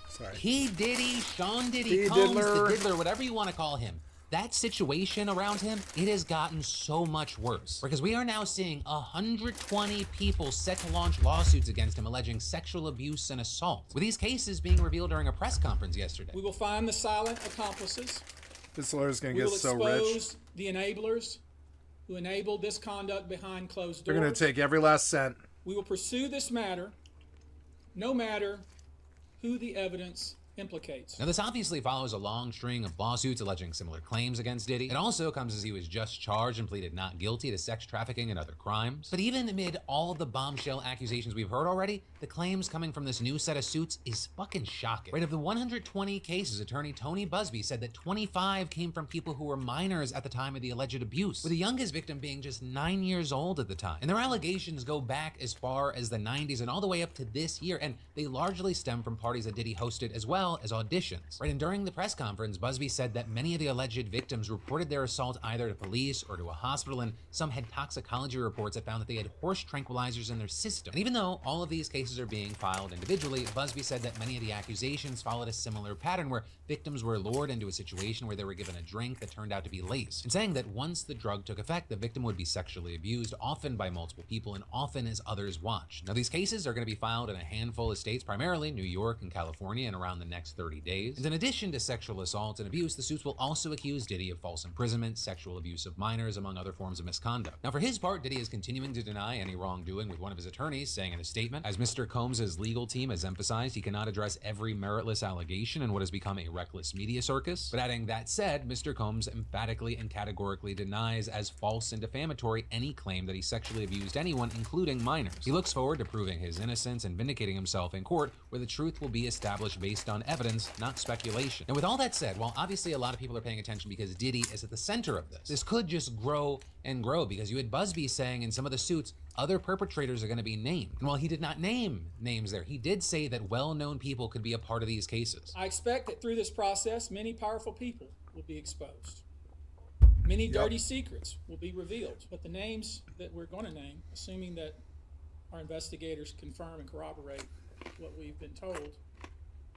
Speaker 1: Sorry.
Speaker 4: P. Diddy, Sean Diddy,
Speaker 1: P.
Speaker 4: Combs,
Speaker 1: Diddler.
Speaker 4: the Diddler, whatever you want to call him. That situation around him, it has gotten so much worse. Because we are now seeing 120 people set to launch lawsuits against him alleging sexual abuse and assault. With these cases being revealed during a press conference yesterday.
Speaker 6: We will find the silent accomplices.
Speaker 1: This lawyer's gonna
Speaker 6: We
Speaker 1: get
Speaker 6: will
Speaker 1: so
Speaker 6: expose
Speaker 1: rich.
Speaker 6: the enablers who enabled this conduct behind closed
Speaker 1: They're
Speaker 6: doors.
Speaker 1: gonna take every last cent.
Speaker 6: We will pursue this matter, no matter who the evidence implicates.
Speaker 4: Now, this obviously follows a long string of lawsuits alleging similar claims against Diddy. It also comes as he was just charged and pleaded not guilty to sex trafficking and other crimes. But even amid all of the bombshell accusations we've heard already, the claims coming from this new set of suits is fucking shocking. Right, of the 120 cases, attorney Tony Busby said that 25 came from people who were minors at the time of the alleged abuse, with the youngest victim being just 9 years old at the time. And their allegations go back as far as the 90s and all the way up to this year, and they largely stem from parties that Diddy hosted as well as auditions. Right, and during the press conference, Busby said that many of the alleged victims reported their assault either to police or to a hospital, and some had toxicology reports that found that they had horse tranquilizers in their system. And even though all of these cases are being filed individually, Busby said that many of the accusations followed a similar pattern where victims were lured into a situation where they were given a drink that turned out to be laced, and saying that once the drug took effect, the victim would be sexually abused, often by multiple people and often as others watched. Now, these cases are going to be filed in a handful of states, primarily New York and California, in around the next 30 days. And in addition to sexual assault and abuse, the suits will also accuse Diddy of false imprisonment, sexual abuse of minors, among other forms of misconduct. Now, for his part, Diddy is continuing to deny any wrongdoing, with one of his attorneys saying in a statement, as Mr. Combs' legal team has emphasized, he cannot address every meritless allegation in what has become a reckless media circus. But adding that said, Mr. Combs emphatically and categorically denies as false and defamatory any claim that he sexually abused anyone, including minors. He looks forward to proving his innocence and vindicating himself in court, where the truth will be established based on evidence, not speculation. And with all that said, while obviously a lot of people are paying attention because Diddy is at the center of this could just grow and grow, because you had Busby saying in some of the suits, other perpetrators are going to be named. And while he did not name names there, he did say that well-known people could be a part of these cases.
Speaker 6: I expect that through this process, many powerful people will be exposed. Many dirty secrets will be revealed. But the names that we're going to name, assuming that our investigators confirm and corroborate what we've been told,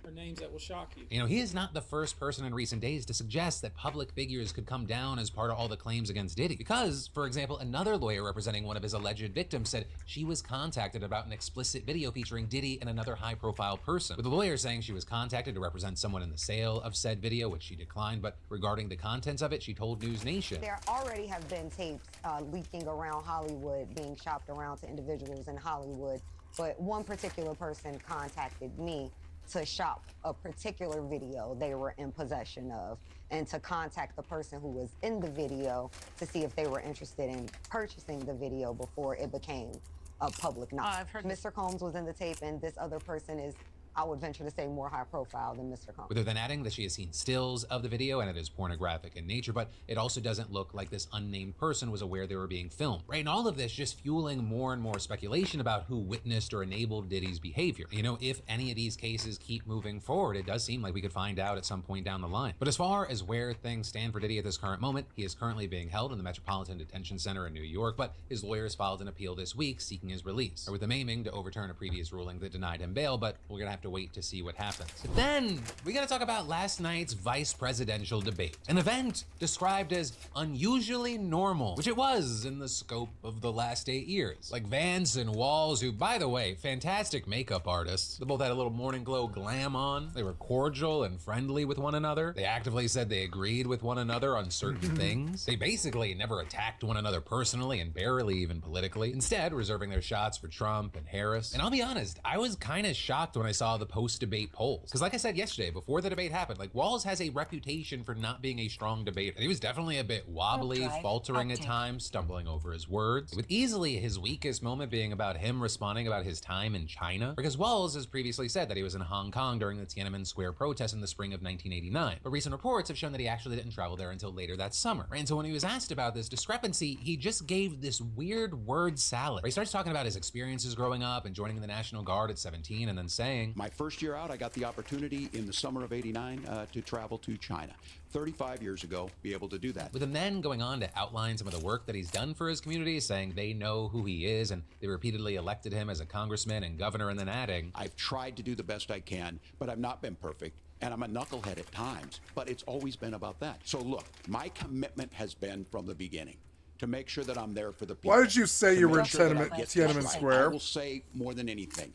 Speaker 6: are names that will shock you.
Speaker 4: You know, he is not the first person in recent days to suggest that public figures could come down as part of all the claims against Diddy. Because, for example, another lawyer representing one of his alleged victims said she was contacted about an explicit video featuring Diddy and another high-profile person, with the lawyer saying she was contacted to represent someone in the sale of said video, which she declined, but regarding the contents of it, she told News Nation.
Speaker 7: There already have been tapes leaking around Hollywood, being shopped around to individuals in Hollywood, but one particular person contacted me to shop a particular video they were in possession of, and to contact the person who was in the video to see if they were interested in purchasing the video before it became a public knowledge.
Speaker 8: I've heard
Speaker 7: Mr. Combs was in the tape, and this other person is I would venture to say, more high profile than Mr. Combs.
Speaker 4: With her then adding that she has seen stills of the video and it is pornographic in nature, but it also doesn't look like this unnamed person was aware they were being filmed, right? And all of this just fueling more and more speculation about who witnessed or enabled Diddy's behavior. You know, if any of these cases keep moving forward, it does seem like we could find out at some point down the line. But as far as where things stand for Diddy at this current moment, he is currently being held in the Metropolitan Detention Center in New York, but his lawyers filed an appeal this week seeking his release, or with them aiming to overturn a previous ruling that denied him bail, but we're gonna have to wait to see what happens. But then we gotta talk about last night's vice presidential debate, an event described as unusually normal, which it was in the scope of the last 8 years. Like Vance and Walz, who, by the way, fantastic makeup artists. They both had a little morning glow glam on. They were cordial and friendly with one another. They actively said they agreed with one another on certain things. They basically never attacked one another personally and barely even politically, instead reserving their shots for Trump and Harris. And I'll be honest, I was kind of shocked when I saw the post-debate polls. Because like I said yesterday, before the debate happened, like Walz has a reputation for not being a strong debater. And he was definitely a bit wobbly, faltering at times, stumbling over his words, with easily his weakest moment being about him responding about his time in China. Because Walz has previously said that he was in Hong Kong during the Tiananmen Square protests in the spring of 1989. But recent reports have shown that he actually didn't travel there until later that summer. And so when he was asked about this discrepancy, he just gave this weird word salad. He starts talking about his experiences growing up and joining the National Guard at 17 and then saying,
Speaker 5: my first year out, I got the opportunity in the summer of '89 to travel to China. 35 years ago, be able to do that.
Speaker 4: With him then going on to outline some of the work that he's done for his community, saying they know who he is and they repeatedly elected him as a congressman and governor, and then adding,
Speaker 5: I've tried to do the best I can, but I've not been perfect. And I'm a knucklehead at times, but it's always been about that. So look, my commitment has been from the beginning to make sure that I'm there for the people.
Speaker 1: Why did you say you were in Tiananmen Square?
Speaker 5: I will say more than anything.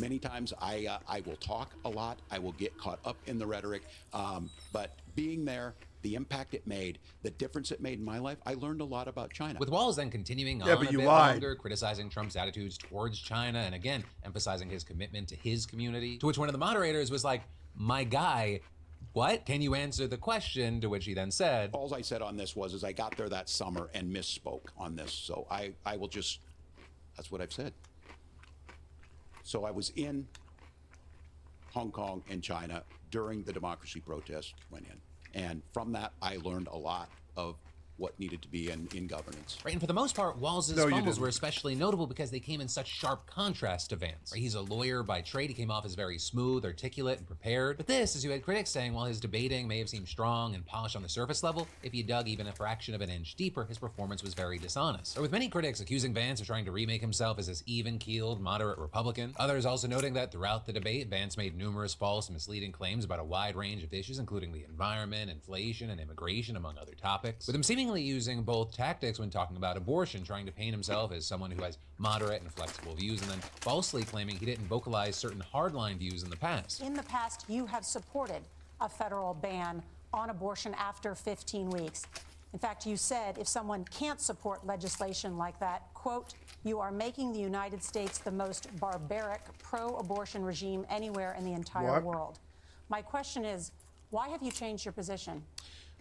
Speaker 5: Many times I will talk a lot. I will get caught up in the rhetoric. But being there, the impact it made, the difference it made in my life, I learned a lot about China.
Speaker 4: With Walz then continuing on
Speaker 1: but
Speaker 4: a
Speaker 1: you
Speaker 4: bit
Speaker 1: lied.
Speaker 4: longer, criticizing Trump's attitudes towards China, and again, emphasizing his commitment to his community, to which one of the moderators was like, my guy, what? Can you answer the question? To which he then said,
Speaker 5: All I said on this was I got there that summer and misspoke on this. So I will just, that's what I've said. So I was in Hong Kong and China during the democracy protest went in. And from that, I learned a lot of what needed to be in governance.
Speaker 4: Right, and for the most part, Walz's fumbles were especially notable because they came in such sharp contrast to Vance. Right, he's a lawyer by trade. He came off as very smooth, articulate, and prepared. But this, as you had critics saying, while his debating may have seemed strong and polished on the surface level, if you dug even a fraction of an inch deeper, his performance was very dishonest. Or with many critics accusing Vance of trying to remake himself as this even-keeled, moderate Republican. Others also noting that throughout the debate, Vance made numerous false and misleading claims about a wide range of issues, including the environment, inflation, and immigration, among other topics. With him seemingly using both tactics when talking about abortion, trying to paint himself as someone who has moderate and flexible views, and then falsely claiming he didn't vocalize certain hardline views in the past.
Speaker 8: In the past, you have supported a federal ban on abortion after 15 weeks. In fact, you said if someone can't support legislation like that, quote, you are making the United States the most barbaric pro-abortion regime anywhere in the entire world. My question is, why have you changed your position?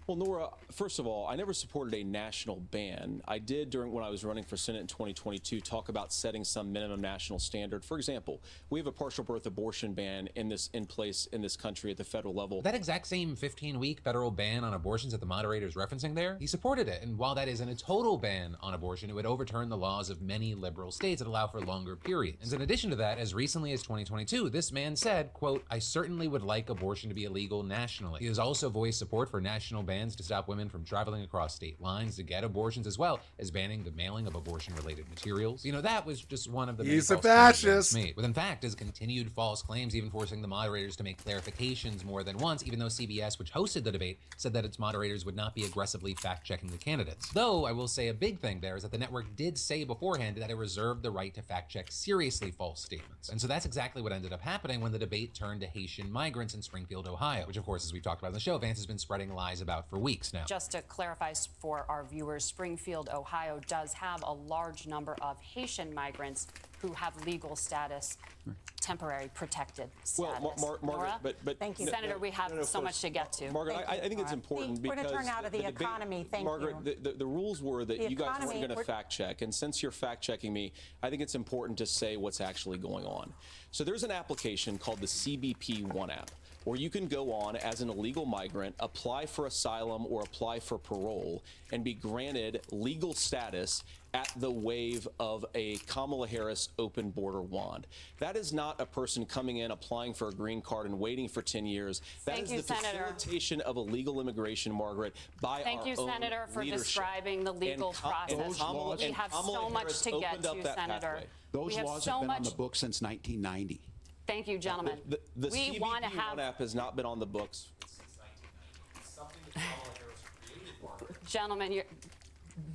Speaker 9: Well, Nora, first of all, I never supported a national ban. I did when I was running for Senate in 2022 talk about setting some minimum national standard. For example, we have a partial birth abortion ban in place in this country at the federal level.
Speaker 4: That exact same 15-week federal ban on abortions that the moderator is referencing there, he supported it. And while that isn't a total ban on abortion, it would overturn the laws of many liberal states that allow for longer periods. And in addition to that, as recently as 2022, this man said, quote, I certainly would like abortion to be illegal nationally. He has also voiced support for national bans to stop women from traveling across state lines to get abortions, as well as banning the mailing of abortion-related materials. You know, that was just one of the
Speaker 1: He's a fascist.
Speaker 4: made. With, in fact, his continued false claims, even forcing the moderators to make clarifications more than once, even though CBS, which hosted the debate, said that its moderators would not be aggressively fact-checking the candidates. Though, I will say a big thing there is that the network did say beforehand that it reserved the right to fact-check seriously false statements. And so that's exactly what ended up happening when the debate turned to Haitian migrants in Springfield, Ohio, which, of course, as we've talked about in the show, Vance has been spreading lies about about for weeks now.
Speaker 10: Just to clarify for our viewers, Springfield, Ohio does have a large number of Haitian migrants who have legal status, temporary protected status.
Speaker 9: Well, Margaret, but
Speaker 8: Thank you.
Speaker 10: Senator, we have so much to get to.
Speaker 9: Margaret, I think it's important
Speaker 8: We're
Speaker 9: because
Speaker 8: going to turn out of the
Speaker 9: debate-
Speaker 8: economy. Thank
Speaker 9: Margaret,
Speaker 8: you.
Speaker 9: the rules were that
Speaker 8: The
Speaker 9: you guys weren't
Speaker 8: economy-
Speaker 9: going to
Speaker 8: we're-
Speaker 9: fact check, and since you're fact checking me, I think it's important to say what's actually going on. So there's an application called the CBP One app, where you can go on as an illegal migrant, apply for asylum or apply for parole, and be granted legal status at the wave of a Kamala Harris open border wand. That is not a person coming in, applying for a green card and waiting for 10 years. That
Speaker 10: Thank
Speaker 9: is
Speaker 10: you,
Speaker 9: the
Speaker 10: Senator.
Speaker 9: facilitation of illegal immigration, Margaret, by
Speaker 10: Thank
Speaker 9: our
Speaker 10: you,
Speaker 9: own
Speaker 10: Senator, for
Speaker 9: leadership.
Speaker 10: describing the legal
Speaker 9: And
Speaker 10: process.
Speaker 9: Kamala-
Speaker 10: We
Speaker 9: and
Speaker 10: have
Speaker 9: Kamala
Speaker 10: so much
Speaker 9: Harris
Speaker 10: to get
Speaker 9: opened up
Speaker 10: to,
Speaker 9: that
Speaker 10: Senator.
Speaker 9: pathway.
Speaker 5: Those
Speaker 10: We have
Speaker 5: laws
Speaker 10: so
Speaker 5: have been on
Speaker 10: much.
Speaker 5: the books since 1990.
Speaker 10: Thank you, gentlemen.
Speaker 9: The
Speaker 10: we
Speaker 9: CBP
Speaker 10: want to
Speaker 9: One
Speaker 10: have,
Speaker 9: app has not been on the books since 1990. It's something that Kamala Harris created, Margaret.
Speaker 10: gentlemen,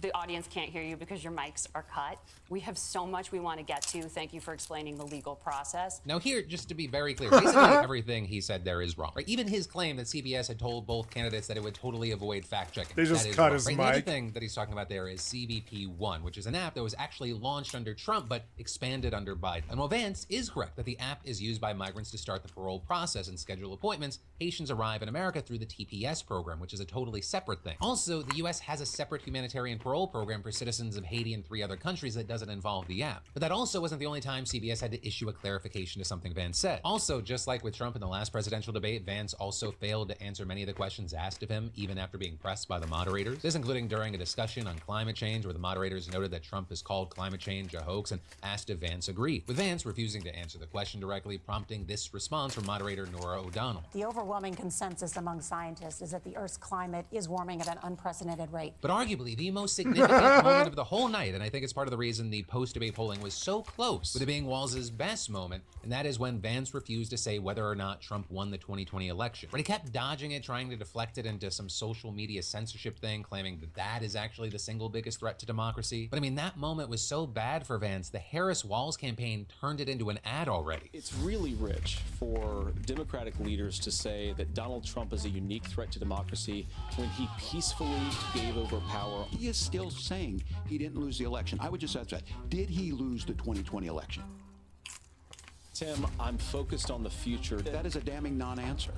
Speaker 10: the audience can't hear you because your mics are cut. We have so much we want to get to. Thank you for explaining the legal process.
Speaker 4: Now here, just to be very clear, basically everything he said there is wrong. Right? Even his claim that CBS had told both candidates that it would totally avoid fact-checking.
Speaker 1: They just
Speaker 4: that is
Speaker 1: cut
Speaker 4: wrong.
Speaker 1: his
Speaker 4: right? The other
Speaker 1: mic.
Speaker 4: thing that he's talking about there is CBP One, which is an app that was actually launched under Trump but expanded under Biden. And while Vance is correct that the app is used by migrants to start the parole process and schedule appointments, Haitians arrive in America through the TPS program, which is a totally separate thing. Also, the U.S. has a separate humanitarian parole program for citizens of Haiti and 3 other countries that doesn't involve the app. But that also wasn't the only time CBS had to issue a clarification to something Vance said. Also, just like with Trump in the last presidential debate, Vance also failed to answer many of the questions asked of him, even after being pressed by the moderators. This including during a discussion on climate change, where the moderators noted that Trump has called climate change a hoax and asked if Vance agreed, with Vance refusing to answer the question directly, prompting this response from moderator Norah O'Donnell.
Speaker 8: The overwhelming consensus among scientists is that the Earth's climate is warming at an unprecedented rate.
Speaker 4: But arguably the most significant moment of the whole night, and I think it's part of the reason the post-debate polling was so close, with it being Walz's best moment, and that is when Vance refused to say whether or not Trump won the 2020 election. But he kept dodging it, trying to deflect it into some social media censorship thing, claiming that that is actually the single biggest threat to democracy. But I mean, that moment was so bad for Vance, the Harris-Walz campaign turned it into an ad already.
Speaker 9: It's really rich for Democratic leaders to say that Donald Trump is a unique threat to democracy when he peacefully gave over power.
Speaker 5: He is still saying he didn't lose the election. I would just ask that. Did he lose the 2020 election?
Speaker 9: Tim, I'm focused on the future.
Speaker 5: That is a damning non-answer.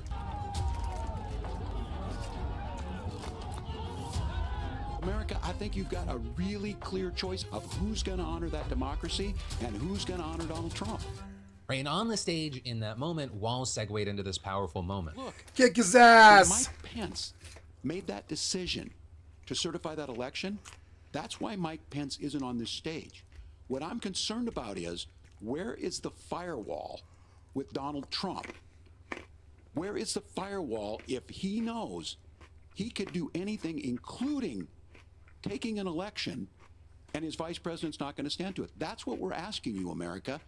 Speaker 5: America, I think you've got a really clear choice of who's going to honor that democracy and who's going to honor Donald Trump.
Speaker 4: Right, and on the stage in that moment, Walz segued into this powerful moment.
Speaker 5: Look,
Speaker 1: Kick his
Speaker 5: when
Speaker 1: ass.
Speaker 5: Mike Pence made that decision to certify that election, that's why Mike Pence isn't on this stage. What I'm concerned about is, where is the firewall with Donald Trump? Where is the firewall if he knows he could do anything, including taking an election, and his vice president's not going to stand to it? That's what we're asking you, America.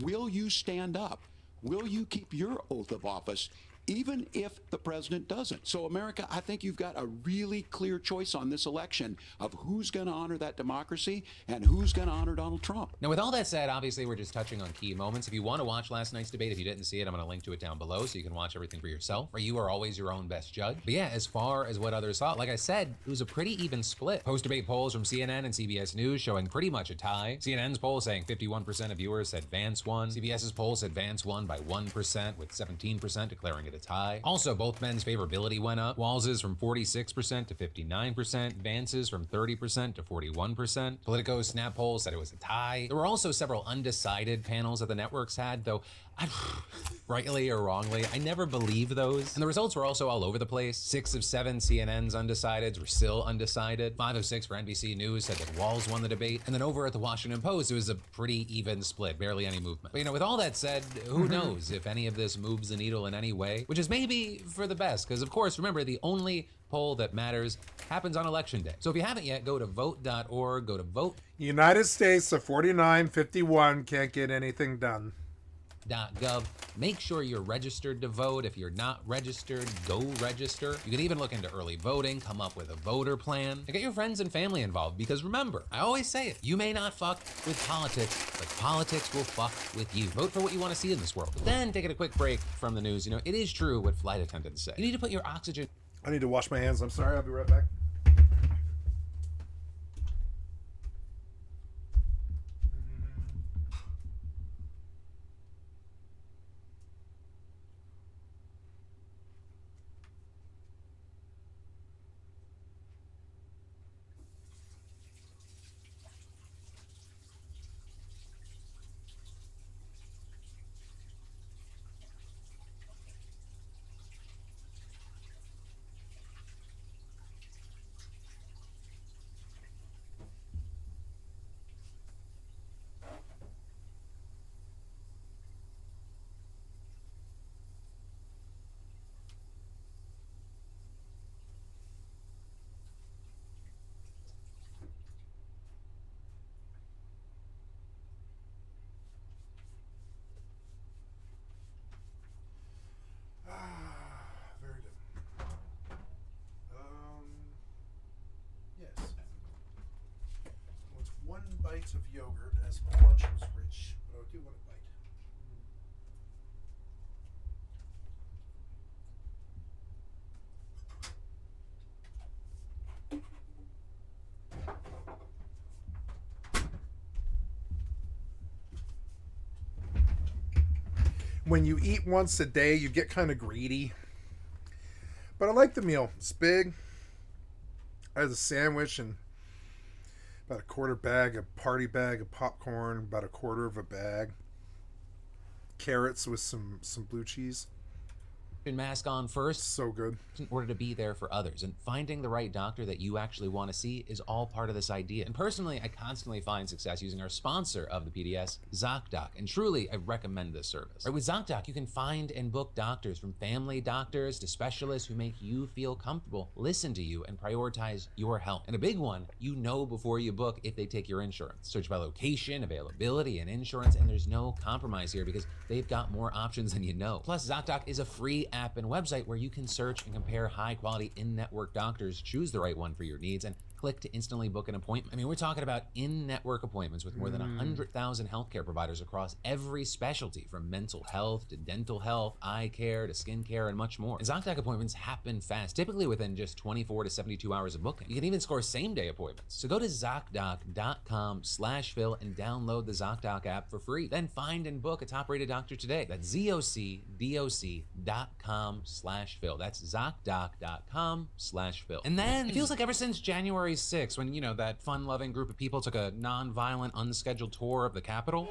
Speaker 5: Will you stand up? Will you keep your oath of office, even if the president doesn't? So, America, I think you've got a really clear choice on this election of who's going to honor that democracy and who's going to honor Donald Trump.
Speaker 4: Now, with all that said, obviously we're just touching on key moments. If you want to watch last night's debate, if you didn't see it, I'm going to link to it down below so you can watch everything for yourself. Right, you are always your own best judge. But yeah, as far as what others thought, like I said, it was a pretty even split. Post-debate polls from CNN and CBS News showing pretty much a tie. CNN's poll saying 51% of viewers said Vance won. CBS's poll said Vance won by 1%, with 17% declaring it a tie. Also, both men's favorability went up. Walz's from 46% to 59%, Vance's from 30% to 41%. Politico's snap poll said it was a tie. There were also several undecided panels that the networks had, though rightly or wrongly, I never believe those. And the results were also all over the place. 6 of 7 CNN's undecideds were still undecided. 5 of 6 for NBC News said that Walz won the debate. And then over at the Washington Post, it was a pretty even split, barely any movement. But you know, with all that said, who knows if any of this moves the needle in any way, which is maybe for the best, because of course, remember, the only poll that matters happens on election day. So if you haven't yet, go to vote.org, go to vote.
Speaker 1: United States of 49-51 can't get anything done.
Speaker 4: .gov. Make sure you're registered to vote. If you're not registered, go register. You can even look into early voting, come up with a voter plan, and get your friends and family involved, because remember, I always say it, you may not fuck with politics, but politics will fuck with you. Vote for what you want to see in this world. But then, taking a quick break from the news, you know, it is true what flight attendants say. You need to put your oxygen
Speaker 1: I need to wash my hands. I'm sorry. I'll be right back. Very good. Yes. What's one bite of yogurt as my lunch was rich, but I do want a bite. When you eat once a day, you get kind of greedy. But I like the meal. It's big. I had a sandwich and about a quarter bag, a party bag of popcorn, about a quarter of a bag. Carrots with some blue cheese.
Speaker 4: Mask on first
Speaker 1: So good.
Speaker 4: in order to be there for others, and finding the right doctor that you actually want to see is all part of this idea. And personally, I constantly find success using our sponsor of the PDS, ZocDoc, and truly I recommend this service. Right, with ZocDoc, you can find and book doctors, from family doctors to specialists who make you feel comfortable, listen to you, and prioritize your health. And a big one, you know before you book if they take your insurance. Search by location, availability, and insurance, and there's no compromise here because they've got more options than you know. Plus, ZocDoc is a free app and website where you can search and compare high-quality in-network doctors, choose the right one for your needs, and click to instantly book an appointment. I mean, we're talking about in-network appointments with more than 100,000 healthcare providers across every specialty, from mental health to dental health, eye care to skin care, and much more. And ZocDoc appointments happen fast, typically within just 24 to 72 hours of booking. You can even score same-day appointments. So go to ZocDoc.com/Phil and download the ZocDoc app for free. Then find and book a top-rated doctor today. That's ZocDoc.com/Phil. That's ZocDoc.com/Phil. And then it feels like ever since January 6th, when, you know, that fun-loving group of people took a non-violent, unscheduled tour of the Capitol.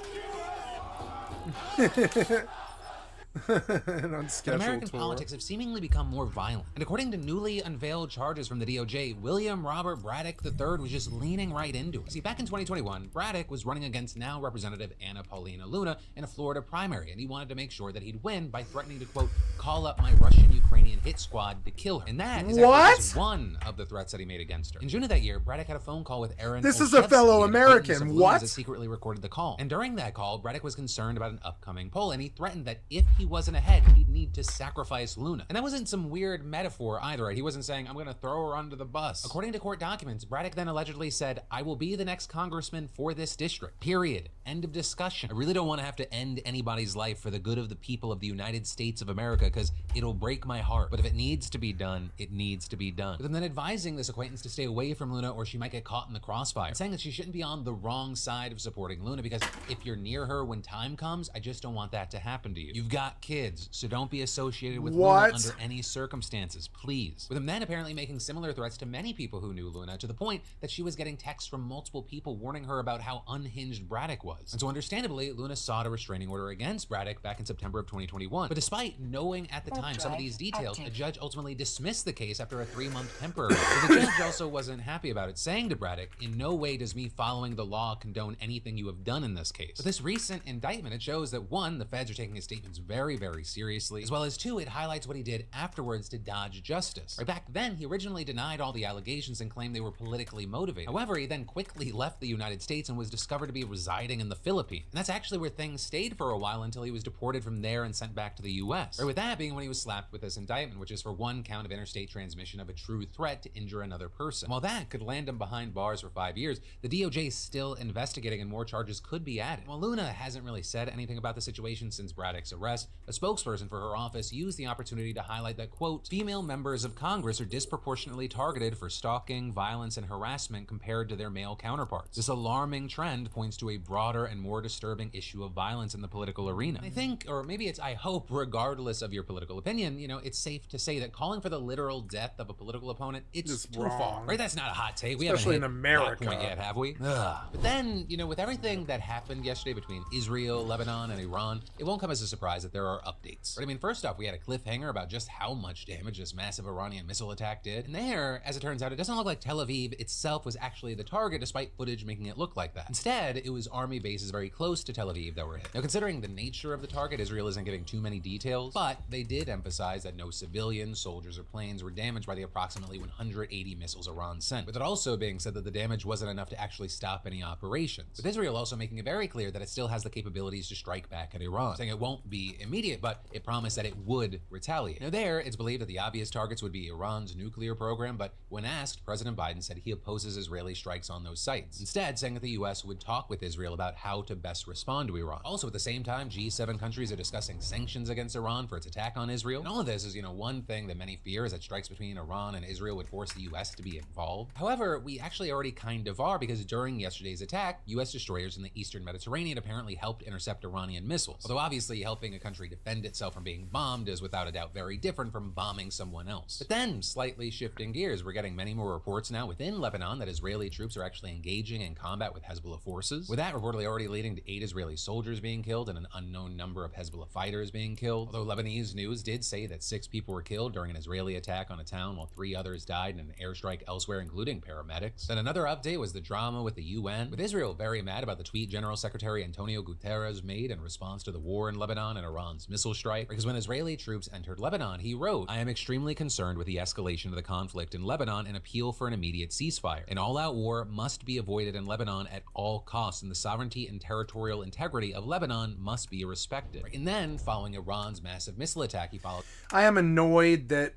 Speaker 1: An unscheduled
Speaker 4: American
Speaker 1: tour.
Speaker 4: politics have seemingly become more violent. And according to newly unveiled charges from the DOJ, William Robert Braddock III was just leaning right into it. See, back in 2021, Braddock was running against now Representative Anna Paulina Luna in a Florida primary, and he wanted to make sure that he'd win by threatening to, quote, call up my Russian-Ukrainian hit squad to kill her. And that is actually just one of the threats that he made against her. In June of that year, Braddock had a phone call with Aaron
Speaker 1: This is a
Speaker 4: Olszewski,
Speaker 1: fellow
Speaker 4: an acquaintance
Speaker 1: American.
Speaker 4: of
Speaker 1: What?
Speaker 4: Luna's, that secretly recorded the call. And during that call, Braddock was concerned about an upcoming poll, and he threatened that if he wasn't ahead, he'd need to sacrifice Luna. And that wasn't some weird metaphor either, right? He wasn't saying, I'm gonna throw her under the bus. According to court documents, Braddock then allegedly said, I will be the next congressman for this district. Period. End of discussion. I really don't want to have to end anybody's life for the good of the people of the United States of America, because it'll break my heart. But if it needs to be done, it needs to be done. With him then advising this acquaintance to stay away from Luna or she might get caught in the crossfire, saying that she shouldn't be on the wrong side of supporting Luna, because if you're near her when time comes, I just don't want that to happen to you. You've got kids, so don't be associated with Luna under any circumstances, please. With him then apparently making similar threats to many people who knew Luna, to the point that she was getting texts from multiple people warning her about how unhinged Braddock was. And so understandably, Luna sought a restraining order against Braddock back in September of 2021. But despite knowing at the time some of these details, a judge ultimately dismissed the case after a 3-month temporary. But the judge also wasn't happy about it, saying to Braddock, in no way does me following the law condone anything you have done in this case. But this recent indictment, it shows that 1, the feds are taking his statements very, very seriously, as well as 2, it highlights what he did afterwards to dodge justice. Right, back then, he originally denied all the allegations and claimed they were politically motivated. However, he then quickly left the United States and was discovered to be residing in the Philippines. And that's actually where things stayed for a while until he was deported from there and sent back to the US. Right, with that being when he was slapped with this indictment, which is for 1 count of interstate transmission of a true threat to injure another person. While that could land him behind bars for 5 years, the DOJ is still investigating and more charges could be added. While Luna hasn't really said anything about the situation since Braddock's arrest, a spokesperson for her office used the opportunity to highlight that, quote, female members of Congress are disproportionately targeted for stalking, violence, and harassment compared to their male counterparts. This alarming trend points to a broader and more disturbing issue of violence in the political arena. I think, or maybe it's I hope, regardless of your political opinion, it's safe to say that calling for the literal death of a political opponent, it's too far, right? That's not a hot take. We
Speaker 1: Especially in
Speaker 4: haven't hit
Speaker 1: America.
Speaker 4: that point yet, have we? But then, with everything that happened yesterday between Israel, Lebanon, and Iran, it won't come as a surprise that there are updates. Right? I mean, first off, we had a cliffhanger about just how much damage this massive Iranian missile attack did. And there, as it turns out, it doesn't look like Tel Aviv itself was actually the target, despite footage making it look like that. Instead, it was army bases very close to Tel Aviv that were hit. Now, considering the nature of the target, Israel isn't giving too many details, but they did emphasize that no civilians, soldiers, or planes were damaged by the approximately 180 missiles Iran sent. With it also being said that the damage wasn't enough to actually stop any operations. With Israel also making it very clear that it still has the capabilities to strike back at Iran, saying it won't be immediate, but it promised that it would retaliate. Now there, it's believed that the obvious targets would be Iran's nuclear program, but when asked, President Biden said he opposes Israeli strikes on those sites, instead saying that the US would talk with Israel about how to best respond to Iran. Also at the same time, G7 countries are discussing sanctions against Iran for its attack on Israel. And all of this is, one thing that many fear is that strikes between Iran and Israel would force the US to be involved. However, we actually already kind of are, because during yesterday's attack, US destroyers in the Eastern Mediterranean apparently helped intercept Iranian missiles. Although obviously helping a country defend itself from being bombed is without a doubt very different from bombing someone else. But then, slightly shifting gears, we're getting many more reports now within Lebanon that Israeli troops are actually engaging in combat with Hezbollah forces, with that reportedly already leading to 8 Israeli soldiers being killed and an unknown number of Hezbollah fighters being killed. Although Lebanese news did say that 6 people were killed during an Israeli attack on a town, while 3 others died in an airstrike elsewhere, including paramedics. Then another update was the drama with the UN, with Israel very mad about the tweet General Secretary Antonio Guterres made in response to the war in Lebanon and Iran's missile strike, because when Israeli troops entered Lebanon, he wrote, "I am extremely concerned with the escalation of the conflict in Lebanon and appeal for an immediate ceasefire. An all-out war must be avoided in Lebanon at all costs, and the sovereignty and territorial integrity of Lebanon must be respected." And then, following Iran's massive missile attack, he followed,
Speaker 1: I am annoyed that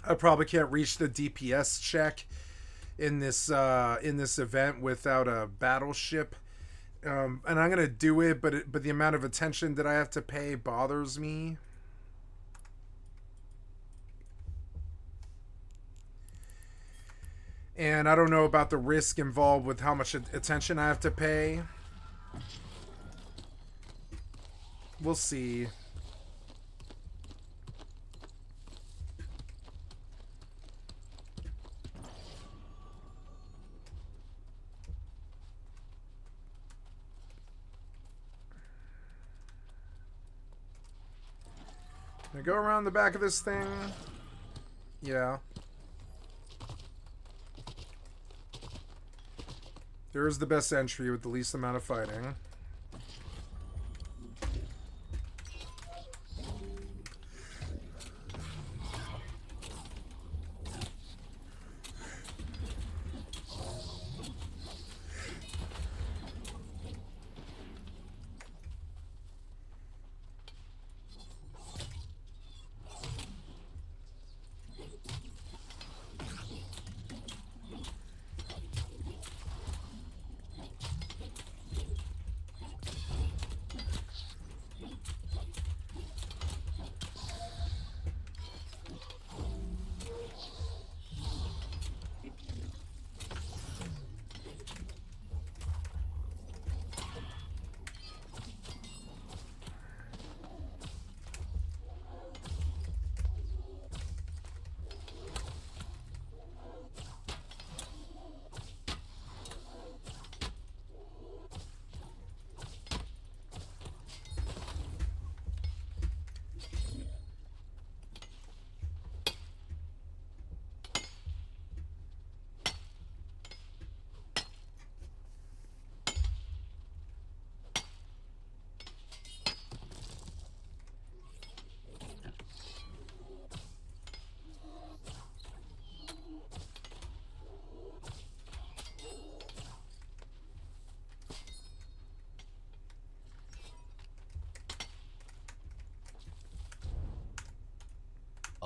Speaker 1: I probably can't reach the DPS check in this event without a battleship. And I'm gonna do it, but the amount of attention that I have to pay bothers me. And I don't know about the risk involved with how much attention I have to pay. We'll see. Can I go around the back of this thing? Yeah. There's the best entry with the least amount of fighting.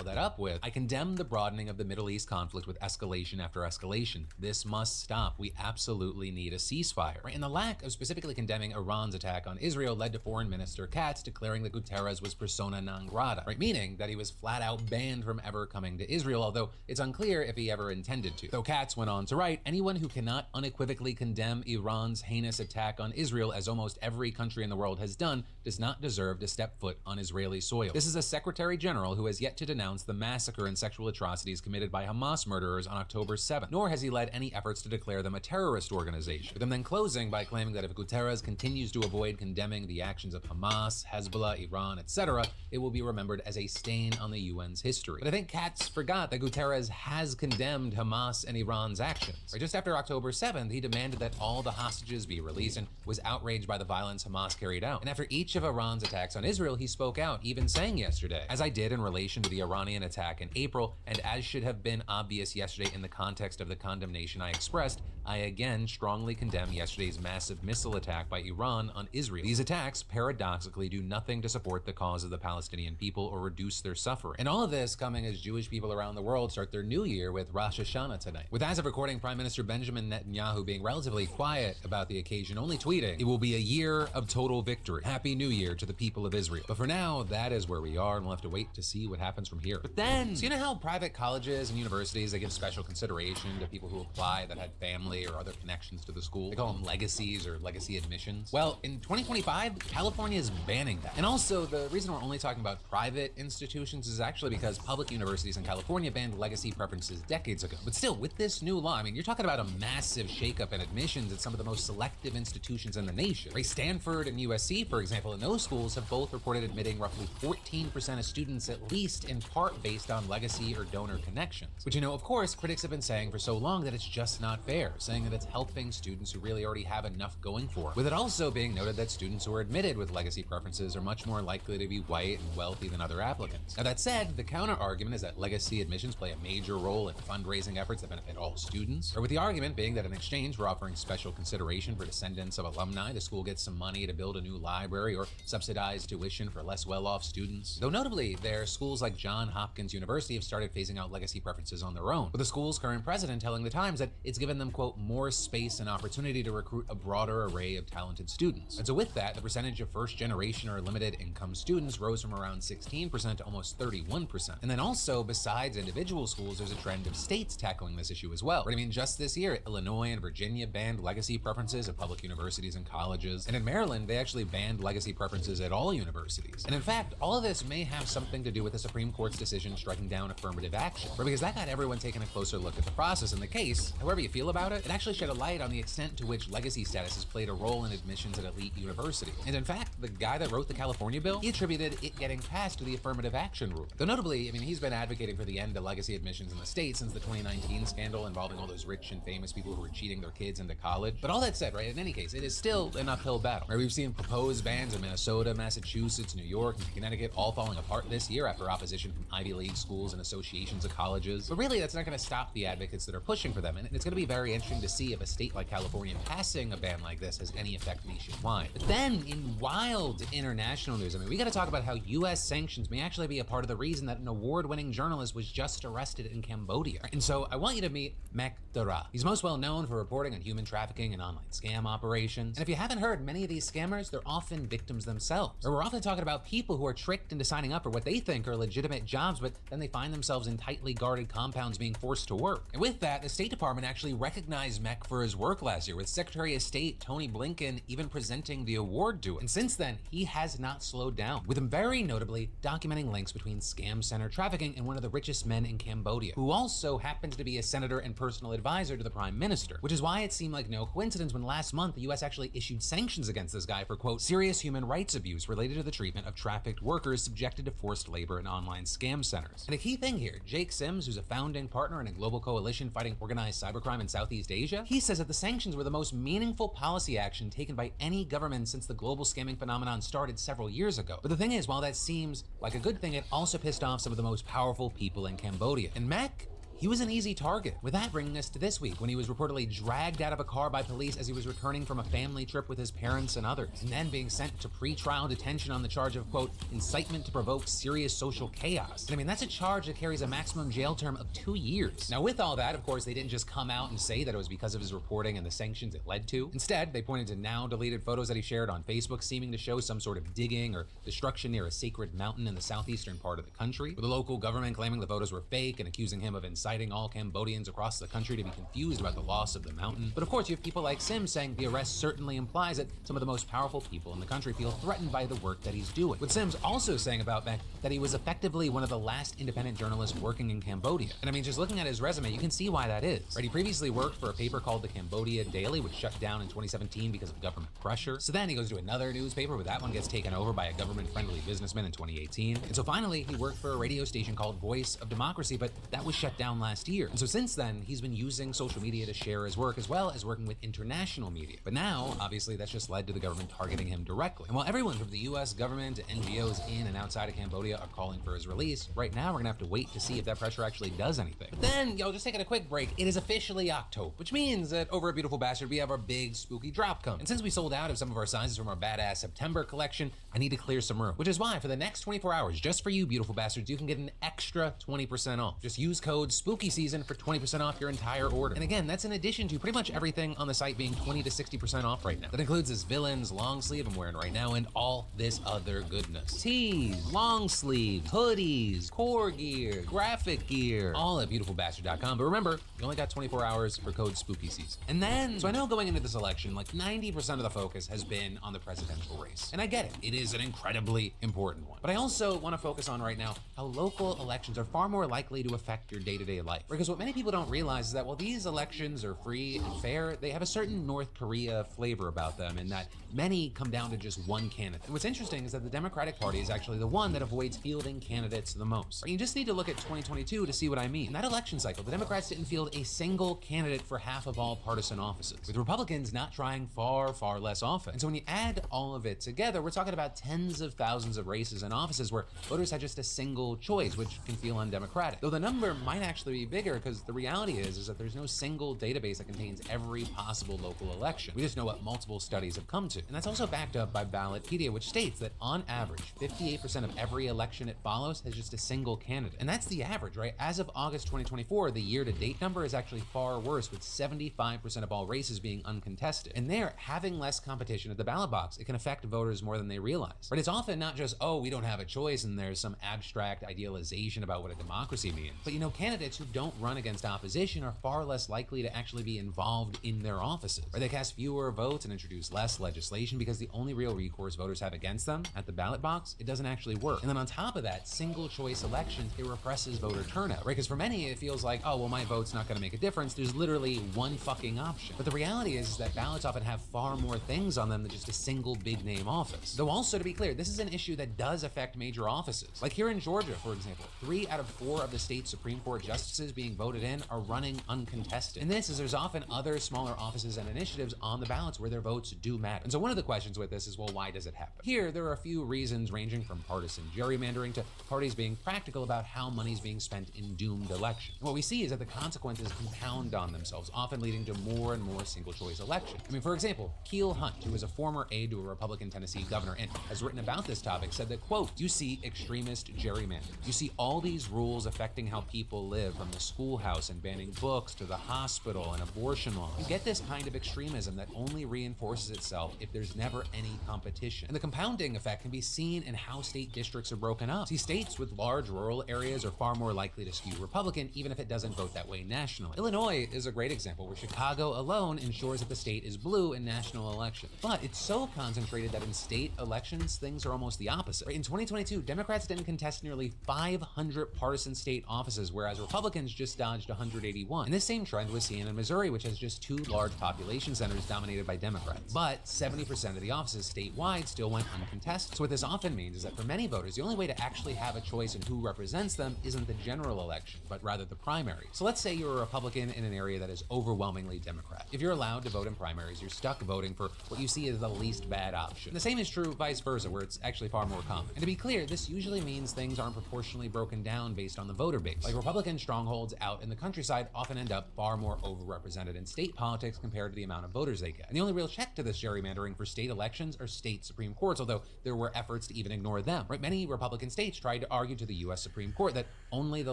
Speaker 4: Followed that up with, I condemn the broadening of the Middle East conflict with escalation after escalation. This must stop. We absolutely need a ceasefire. Right? And the lack of specifically condemning Iran's attack on Israel led to Foreign Minister Katz declaring that Guterres was persona non grata, right? Meaning that he was flat out banned from ever coming to Israel, although it's unclear if he ever intended to. Though Katz went on to write, anyone who cannot unequivocally condemn Iran's heinous attack on Israel, as almost every country in the world has done, does not deserve to step foot on Israeli soil. This is a Secretary General who has yet to denounce the massacre and sexual atrocities committed by Hamas murderers on October 7th, nor has he led any efforts to declare them a terrorist organization, with him then closing by claiming that if Guterres continues to avoid condemning the actions of Hamas, Hezbollah, Iran, etc., it will be remembered as a stain on the UN's history. But I think Katz forgot that Guterres has condemned Hamas and Iran's actions. Right, just after October 7th, he demanded that all the hostages be released and was outraged by the violence Hamas carried out. And after each of Iran's attacks on Israel, he spoke out, even saying yesterday, as I did in relation to the Iranian attack in April, and as should have been obvious yesterday in the context of the condemnation I expressed, I again strongly condemn yesterday's massive missile attack by Iran on Israel. These attacks, paradoxically, do nothing to support the cause of the Palestinian people or reduce their suffering. And all of this coming as Jewish people around the world start their new year with Rosh Hashanah tonight. With, as of recording, Prime Minister Benjamin Netanyahu being relatively quiet about the occasion, only tweeting, "It will be a year of total victory. Happy New Year to the people of Israel." But for now, that is where we are, and we'll have to wait to see what happens from here. But then, so you know how private colleges and universities, they give special consideration to people who apply that had family or other connections to the school? They call them legacies or legacy admissions. Well, in 2025, California is banning that. And also, the reason we're only talking about private institutions is actually because public universities in California banned legacy preferences decades ago. But still, with this new law, I mean, you're talking about a massive shakeup in admissions at some of the most selective institutions in the nation. Right? Stanford and USC, for example, in those schools have both reported admitting roughly 14% of students, at least in part based on legacy or donor connections. Which, you know, of course, critics have been saying for so long that it's just not fair, saying that it's helping students who really already have enough going for them. With it also being noted that students who are admitted with legacy preferences are much more likely to be white and wealthy than other applicants. Now that said, the counter argument is that legacy admissions play a major role in fundraising efforts that benefit all students, or with the argument being that in exchange for offering special consideration for descendants of alumni, the school gets some money to build a new library or subsidize tuition for less well-off students. Though notably, there are schools like Johns Hopkins University have started phasing out legacy preferences on their own, with the school's current president telling the Times that it's given them, quote, more space and opportunity to recruit a broader array of talented students. And so with that, the percentage of first-generation or limited income students rose from around 16% to almost 31%. And then also, besides individual schools, there's a trend of states tackling this issue as well. But I mean, just this year, Illinois and Virginia banned legacy preferences at public universities and colleges. And in Maryland, they actually banned legacy preferences at all universities. And in fact, all of this may have something to do with the Supreme Court's decision striking down affirmative action, because that got everyone taking a closer look at the process in the case. However you feel about it, it actually shed a light on the extent to which legacy status has played a role in admissions at elite universities. And in fact, the guy that wrote the California bill, he attributed it getting passed to the affirmative action rule. Though notably, I mean, he's been advocating for the end of legacy admissions in the state since the 2019 scandal involving all those rich and famous people who were cheating their kids into college. But all that said, right, in any case, it is still an uphill battle. Right, we've seen proposed bans in Minnesota, Massachusetts, New York, and Connecticut all falling apart this year after opposition from Ivy League schools and associations of colleges. But really, that's not going to stop the advocates that are pushing for them, and it's going to be very interesting to see if a state like California passing a ban like this has any effect nationwide. But then, in wild international news, I mean, we got to talk about how U.S. sanctions may actually be a part of the reason that an award-winning journalist was just arrested in Cambodia. And so I want you to meet Mek Dara. He's most well known for reporting on human trafficking and online scam operations. And if you haven't heard, many of these scammers, they're often victims themselves. Or we're often talking about people who are tricked into signing up for what they think are legitimate jobs, but then they find themselves in tightly guarded compounds being forced to work. And with that, the State Department actually recognized Mek for his work last year, with Secretary of State Tony Blinken even presenting the award to him. And since then, he has not slowed down, with him very notably documenting links between scam center trafficking and one of the richest men in Cambodia, who also happens to be a senator and personal advisor to the Prime Minister, which is why it seemed like no coincidence when last month the US actually issued sanctions against this guy for, quote, serious human rights abuse related to the treatment of trafficked workers subjected to forced labor in online scam centers. And a key thing here, Jake Sims, who's a founding partner in a global coalition fighting organized cybercrime in Southeast Asia, he says that the sanctions were the most meaningful policy action taken by any government since the global scamming phenomenon started several years ago. But the thing is, while that seems like a good thing, it also pissed off some of the most powerful people in Cambodia. And Mek, he was an easy target. With that bringing us to this week, when he was reportedly dragged out of a car by police as he was returning from a family trip with his parents and others, and then being sent to pre-trial detention on the charge of, quote, incitement to provoke serious social chaos. And I mean, that's a charge that carries a maximum jail term of 2 years. Now, with all that, of course, they didn't just come out and say that it was because of his reporting and the sanctions it led to. Instead, they pointed to now deleted photos that he shared on Facebook seeming to show some sort of digging or destruction near a sacred mountain in the southeastern part of the country, with the local government claiming the photos were fake and accusing him of inciting all Cambodians across the country to be confused about the loss of the mountain. But of course, you have people like Sims saying the arrest certainly implies that some of the most powerful people in the country feel threatened by the work that he's doing. With Sims also saying about Beck that he was effectively one of the last independent journalists working in Cambodia. And I mean, just looking at his resume, you can see why that is. Right? He previously worked for a paper called the Cambodia Daily, which shut down in 2017 because of government pressure. So then he goes to another newspaper, but that one gets taken over by a government-friendly businessman in 2018. And so finally, he worked for a radio station called Voice of Democracy, but that was shut down last year. And so since then, he's been using social media to share his work as well as working with international media. But now, obviously, that's just led to the government targeting him directly. And while everyone from the US government to NGOs in and outside of Cambodia are calling for his release, right now we're gonna have to wait to see if that pressure actually does anything. But then, just taking a quick break, it is officially October, which means that over at Beautiful Bastard, we have our big spooky drop coming. And since we sold out of some of our sizes from our badass September collection, I need to clear some room, which is why for the next 24 hours, just for you beautiful bastards, you can get an extra 20% off. Just use code SPOOKYSEASON for 20% off your entire order. And again, that's in addition to pretty much everything on the site being 20 to 60% off right now. That includes this Villains long sleeve I'm wearing right now and all this other goodness. Tees, long sleeves, hoodies, core gear, graphic gear, all at beautifulbastard.com. But remember, you only got 24 hours for code SPOOKYSEASON. And then, so I know going into this election, like 90% of the focus has been on the presidential race. And I get it, it is an incredibly important one. But I also want to focus on right now how local elections are far more likely to affect your day-to-day life. Because what many people don't realize is that while these elections are free and fair, they have a certain North Korea flavor about them, and that many come down to just one candidate. And what's interesting is that the Democratic Party is actually the one that avoids fielding candidates the most. You just need to look at 2022 to see what I mean. In that election cycle, the Democrats didn't field a single candidate for half of all partisan offices, with Republicans not trying far, far less often. And so when you add all of it together, we're talking about tens of thousands of races and offices where voters had just a single choice, which can feel undemocratic. Though the number might actually be bigger, because the reality is that there's no single database that contains every possible local election. We just know what multiple studies have come to. And that's also backed up by Ballotpedia, which states that on average, 58% of every election it follows has just a single candidate. And that's the average, right? As of August 2024, the year-to-date number is actually far worse, with 75% of all races being uncontested. And there, having less competition at the ballot box, it can affect voters more than they realize. Right? It's often not just, oh, we don't have a choice and there's some abstract idealization about what a democracy means. But candidates who don't run against opposition are far less likely to actually be involved in their offices. Or they cast fewer votes and introduce less legislation because the only real recourse voters have against them at the ballot box, it doesn't actually work. And then on top of that, single choice elections, it represses voter turnout, right? Because for many, it feels like, oh, well, my vote's not gonna make a difference. There's literally one fucking option. But the reality is that ballots often have far more things on them than just a single big name office. Though also, to be clear, this is an issue that does affect major offices. Like here in Georgia, for example, 3 out of 4 of the state's Supreme Court justices being voted in are running uncontested. And this is there's often other smaller offices and initiatives on the ballots where their votes do matter. And so one of the questions with this is, well, why does it happen? Here, there are a few reasons ranging from partisan gerrymandering to parties being practical about how money's being spent in doomed elections. And what we see is that the consequences compound on themselves, often leading to more and more single choice elections. I mean, for example, Keel Hunt, who is a former aide to a Republican Tennessee governor and has written about this topic, said that, quote, you see extremist gerrymandering. You see all these rules affecting how people live, from the schoolhouse and banning books to the hospital and abortion laws. You get this kind of extremism that only reinforces itself if there's never any competition. And the compounding effect can be seen in how state districts are broken up. See, states with large rural areas are far more likely to skew Republican, even if it doesn't vote that way nationally. Illinois is a great example, where Chicago alone ensures that the state is blue in national elections. But it's so concentrated that in state elections, things are almost the opposite. In 2022, Democrats didn't contest nearly 500 partisan state offices, whereas Republicans just dodged 181. And this same trend was seen in Missouri, which has just 2 large population centers dominated by Democrats. But 70% of the offices statewide still went uncontested. So what this often means is that for many voters, the only way to actually have a choice in who represents them isn't the general election, but rather the primary. So let's say you're a Republican in an area that is overwhelmingly Democrat. If you're allowed to vote in primaries, you're stuck voting for what you see as the least bad option. The same is true vice versa, where it's actually far more common. And to be clear, this usually means things aren't proportionally broken down based on the voter base. Like Republicans strongholds out in the countryside often end up far more overrepresented in state politics compared to the amount of voters they get. And the only real check to this gerrymandering for state elections are state Supreme Courts, although there were efforts to even ignore them. Right? Many Republican states tried to argue to the US Supreme Court that only the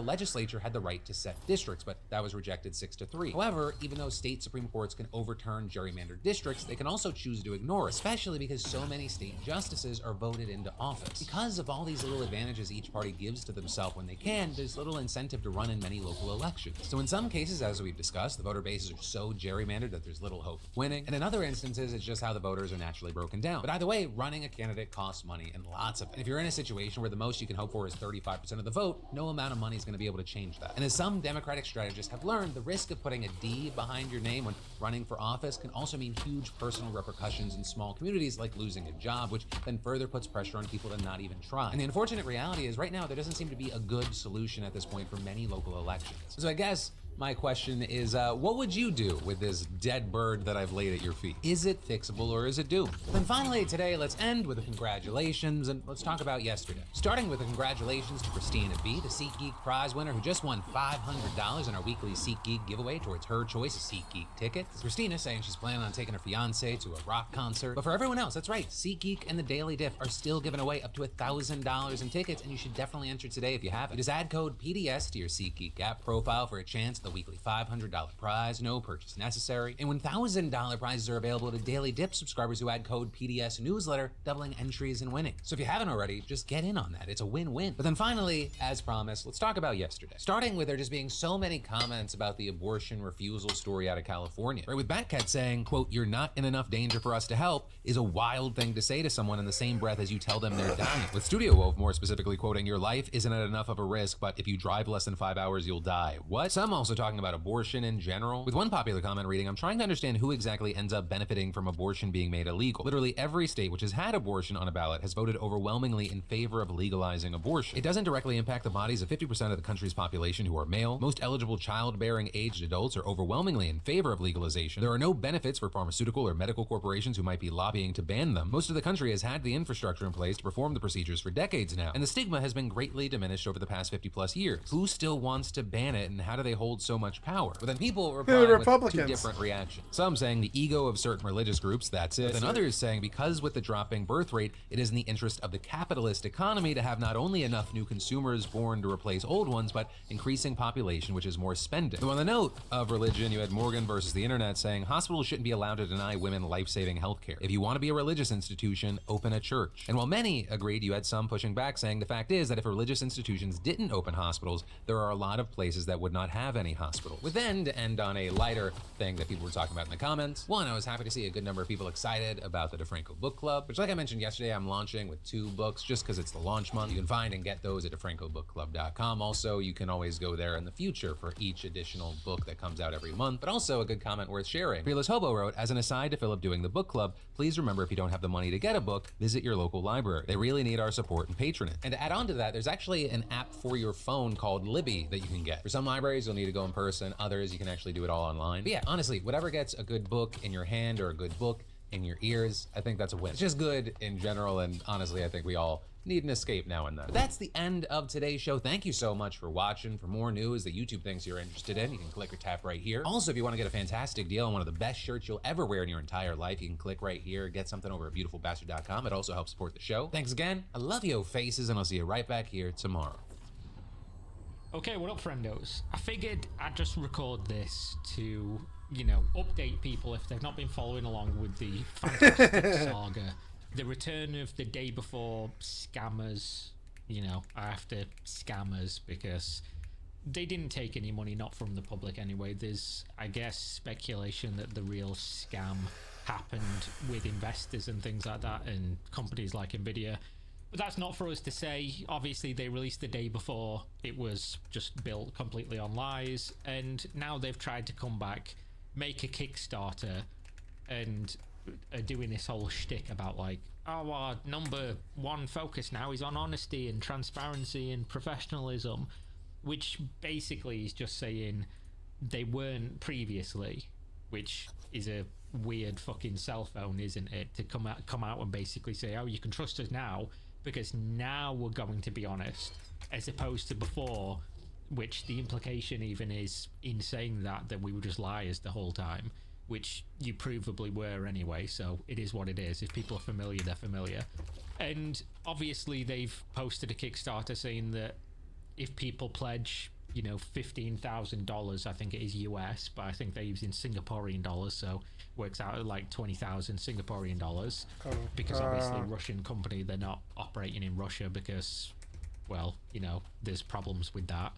Speaker 4: legislature had the right to set districts, but that was rejected 6-3. However, even though state Supreme Courts can overturn gerrymandered districts, they can also choose to ignore it, especially because so many state justices are voted into office. Because of all these little advantages each party gives to themselves when they can, there's little incentive to run in many local elections. So in some cases, as we've discussed, the voter bases are so gerrymandered that there's little hope of winning, and in other instances, it's just how the voters are naturally broken down. But either way, running a candidate costs money, and lots of it. And if you're in a situation where the most you can hope for is 35% of the vote, no amount of money is going to be able to change that. And as some Democratic strategists have learned, the risk of putting a D behind your name when running for office can also mean huge personal repercussions in small communities, like losing a job, which then further puts pressure on people to not even try. And the unfortunate reality is right now there doesn't seem to be a good solution at this point for many local elections. So I guess my question is, what would you do with this dead bird that I've laid at your feet? Is it fixable or is it doomed? Then finally today, let's end with a congratulations and let's talk about yesterday. Starting with a congratulations to Christina B, the SeatGeek prize winner who just won $500 in our weekly SeatGeek giveaway towards her choice of SeatGeek tickets. Christina saying she's planning on taking her fiance to a rock concert. But for everyone else, that's right, SeatGeek and the Daily Diff are still giving away up to $1,000 in tickets, and you should definitely enter today if you haven't. Just add code PDS to your SeatGeek app profile for a chance at the weekly $500 prize, no purchase necessary. And $1,000 prizes are available to Daily Dip subscribers who add code PDS newsletter, doubling entries and winning. So if you haven't already, just get in on that. It's a win-win. But then finally, as promised, let's talk about yesterday. Starting with there just being so many comments about the abortion refusal story out of California. Right, with Batcat saying, quote, "You're not in enough danger for us to help," is a wild thing to say to someone in the same breath as you tell them they're dying. With Studio Wolf more specifically quoting, "Your life isn't at enough of a risk, but if you drive less than 5 hours, you'll die." What? Some also talking about abortion in general, with one popular comment reading, "I'm trying to understand who exactly ends up benefiting from abortion being made illegal. Literally every state which has had abortion on a ballot has voted overwhelmingly in favor of legalizing abortion. It doesn't directly impact the bodies of 50% of the country's population who are male. Most eligible childbearing aged adults are overwhelmingly in favor of legalization. There are no benefits for pharmaceutical or medical corporations who might be lobbying to ban them. Most of the country has had the infrastructure in place to perform the procedures for decades now, and the stigma has been greatly diminished over the past 50+ years. Who still wants to ban it, and how do they hold so much power?" But then people reply with two different reactions. Some saying the ego of certain religious groups, that's it. Then others saying because with the dropping birth rate, it is in the interest of the capitalist economy to have not only enough new consumers born to replace old ones, but increasing population, which is more spending. So on the note of religion, you had Morgan versus the internet saying hospitals shouldn't be allowed to deny women life-saving healthcare. If you want to be a religious institution, open a church. And while many agreed, you had some pushing back saying the fact is that if religious institutions didn't open hospitals, there are a lot of places that would not have any hospitals. With then to end on a lighter thing that people were talking about in the comments. One, I was happy to see a good number of people excited about the DeFranco Book Club, which like I mentioned yesterday, I'm launching with 2 books just because it's the launch month. You can find and get those at DeFrancoBookClub.com. Also, you can always go there in the future for each additional book that comes out every month, but also a good comment worth sharing. Fearless Hobo wrote, "As an aside to Philip doing the book club, please remember if you don't have the money to get a book, visit your local library. They really need our support and patronage." And to add on to that, there's actually an app for your phone called Libby that you can get. For some libraries, you'll need to go in person. Others, you can actually do it all online. But yeah, honestly, whatever gets a good book in your hand or a good book in your ears, I think that's a win. It's just good in general, and honestly, I think we all need an escape now and then. But that's the end of today's show. Thank you so much for watching. For more news that YouTube thinks you're interested in, you can click or tap right here. Also, if you want to get a fantastic deal on one of the best shirts you'll ever wear in your entire life, you can click right here, get something over at beautifulbastard.com. It also helps support the show. Thanks again. I love yo faces, and I'll see you right back here tomorrow.
Speaker 11: Okay, what up, friendos? I figured I'd just record this to, you know, update people if they've not been following along with the fantastic saga. The return of the day before scammers, you know, are after scammers because they didn't take any money, not from the public anyway. There's, I guess, speculation that the real scam happened with investors and things like that and companies like Nvidia. But that's not for us to say. Obviously, they released the day before. It was just built completely on lies. And now they've tried to come back, make a Kickstarter, and are doing this whole shtick about like, oh, our number one focus now is on honesty and transparency and professionalism, which basically is just saying they weren't previously, which is a weird fucking cell phone, isn't it? To come out and basically say, oh, you can trust us now because now we're going to be honest, as opposed to before which the implication even is in saying that we were just liars the whole time, which you provably were anyway, so it is what it is. If people are familiar, they're familiar. And obviously they've posted a Kickstarter saying that if people pledge, you know, $15,000, I think it is US, but I think they're using Singaporean dollars, so works out at like 20,000 Singaporean dollars. Because obviously Russian company, they're not operating in Russia because, well, you know, there's problems with that.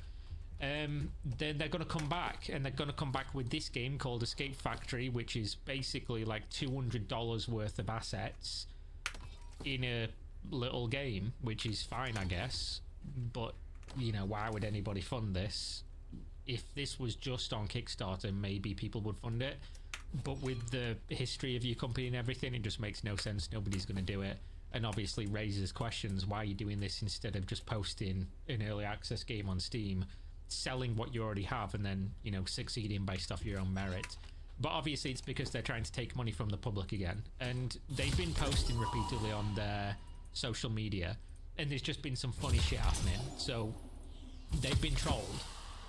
Speaker 11: Then they're going to come back, and they're going to come back with this game called Escape Factory, which is basically like $200 worth of assets in a little game, which is fine, I guess. But, you know, why would anybody fund this? If this was just on Kickstarter, maybe people would fund it. But with the history of your company and everything, it just makes no sense. Nobody's going to do it. And obviously raises questions. Why are you doing this instead of just posting an early access game on Steam, selling what you already have, and then, you know, succeeding based off your own merit? But obviously it's because they're trying to take money from the public again. And they've been posting repeatedly on their social media, and there's just been some funny shit happening. So they've been trolled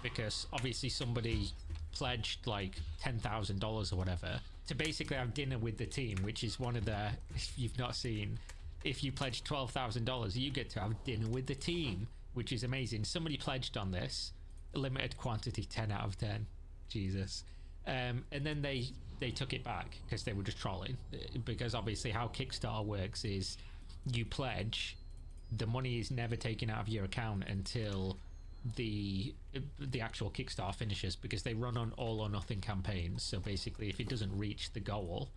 Speaker 11: because obviously somebody pledged like $10,000 or whatever to basically have dinner with the team, which is one of their, if you've not seen, if you pledge $12,000, you get to have dinner with the team, which is amazing. Somebody pledged on this, limited quantity, 10 out of 10. Jesus. And then they took it back because they were just trolling. Because obviously how Kickstarter works is you pledge, the money is never taken out of your account until the actual Kickstarter finishes, because they run on all or nothing campaigns. So basically if it doesn't reach the goal,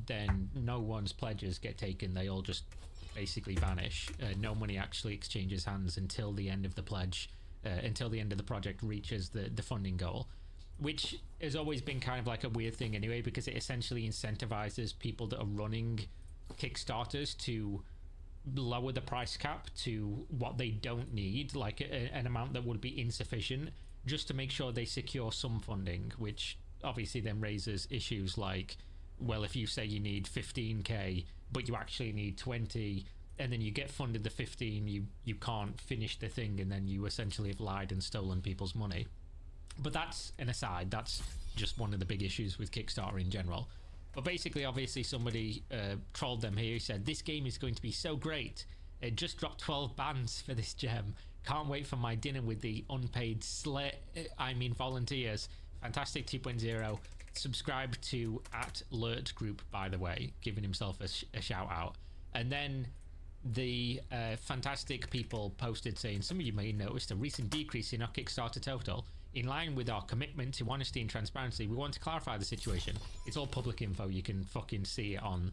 Speaker 11: then no one's pledges get taken. They all just basically vanish. No money actually exchanges hands until the end of the pledge, until the end of the project reaches the funding goal, which has always been kind of like a weird thing anyway, because it essentially incentivizes people that are running Kickstarters to lower the price cap to what they don't need, like an amount that would be insufficient, just to make sure they secure some funding, which obviously then raises issues like, well, if you say you need 15k but you actually need 20, and then you get funded the 15, you can't finish the thing, and then you essentially have lied and stolen people's money. But that's an aside. That's just one of the big issues with Kickstarter in general. But basically, obviously, somebody trolled them here. He said, this game is going to be so great. It just dropped 12 bans for this gem. Can't wait for my dinner with the unpaid volunteers. Fantastic 2.0. Subscribe to @Lurt Group, by the way, giving himself a shout out. And then the fantastic people posted saying, some of you may have noticed a recent decrease in our Kickstarter total. In line with our commitment to honesty and transparency, we want to clarify the situation. It's all public info. You can fucking see it on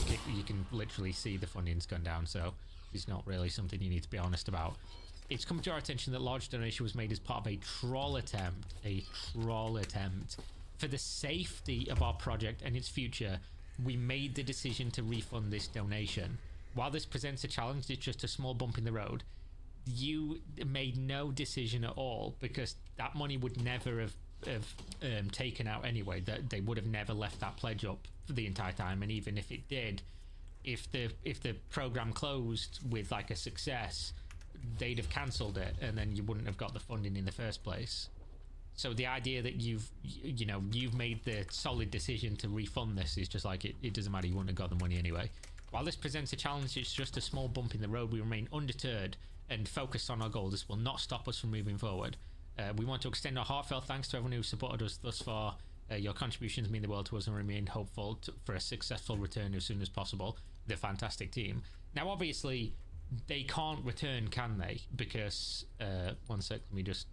Speaker 11: Kick. You can literally see the funding's gone down, so it's not really something you need to be honest about. It's come to our attention that large donation was made as part of a troll attempt. For the safety of our project and its future, we made the decision to refund this donation. While this presents a challenge, it's just a small bump in the road. You made no decision at all, because that money would never have taken out anyway. That they would have never left that pledge up for the entire time. And even if it did, if the program closed with like a success, they'd have cancelled it, and then you wouldn't have got the funding in the first place. So the idea that you've made the solid decision to refund this is just like, it doesn't matter. You wouldn't have got the money anyway. While this presents a challenge, it's just a small bump in the road. We remain undeterred and focused on our goal. This will not stop us from moving forward. We want to extend our heartfelt thanks to everyone who supported us thus far. Your contributions mean the world to us, and remain hopeful for a successful return as soon as possible. The fantastic team. Now, obviously, they can't return, can they? Because, one sec, let me just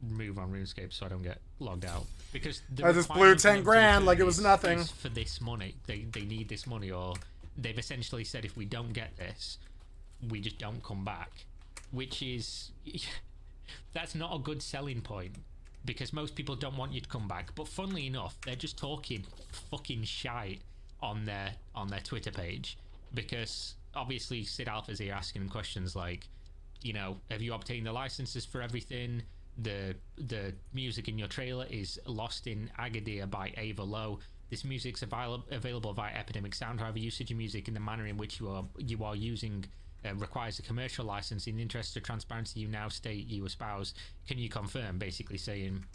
Speaker 11: move on RuneScape so I don't get logged out. Because
Speaker 1: I just blew 10 grand like it was nothing.
Speaker 11: For this money. They need this money, or they've essentially said, if we don't get this, we just don't come back. Which is, that's not a good selling point, because most people don't want you to come back. But funnily enough, they're just talking fucking shite on their Twitter page, because obviously Sid Alpha's here asking them questions like, you know, have you obtained the licenses for everything? The music in your trailer is Lost in Agadir by Ava Lowe. This music's available via Epidemic Sound. However, usage of music in the manner in which you are using requires a commercial license. In the interest of transparency, you now state you espouse. Can you confirm? Basically saying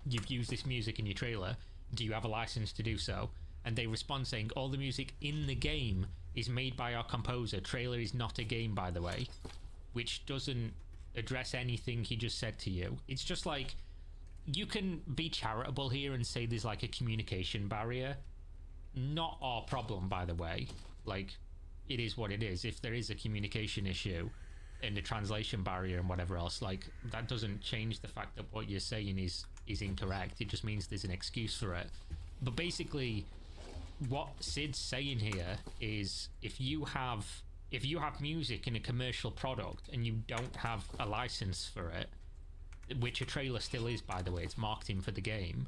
Speaker 11: you've used this music in your trailer. Do you have a license to do so? And they respond saying all the music in the game is made by our composer. Trailer is not a game, by the way, which doesn't address anything he just said to you. It's just like, you can be charitable here and say there's like a communication barrier. Not our problem, by the way. Like, it is what it is. If there is a communication issue and a translation barrier and whatever else, like, that doesn't change the fact that what you're saying is incorrect. It just means there's an excuse for it. But basically, what Sid's saying here is if you have music in a commercial product and you don't have a license for it, which a trailer still is, by the way, it's marketing for the game,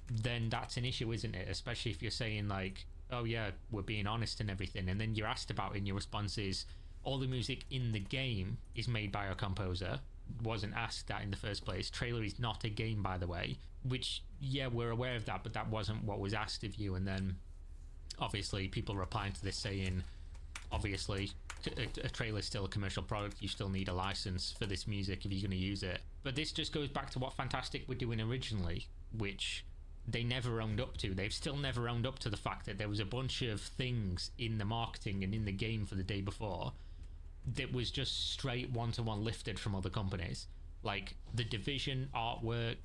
Speaker 11: then that's an issue, isn't it? Especially if you're saying like, oh yeah, we're being honest and everything, and then you're asked about it and your response is all the music in the game is made by a composer. Wasn't asked that in the first place. Trailer is not a game, by the way, which, yeah, we're aware of that, but that wasn't what was asked of you. And then obviously people replying to this saying, obviously a trailer is still a commercial product, you still need a license for this music if you're going to use it. But this just goes back to what Fantastic were doing originally, which they never owned up to. They've still never owned up to the fact that there was a bunch of things in the marketing and in the game for the day before that was just straight one-to-one lifted from other companies, like the Division artwork,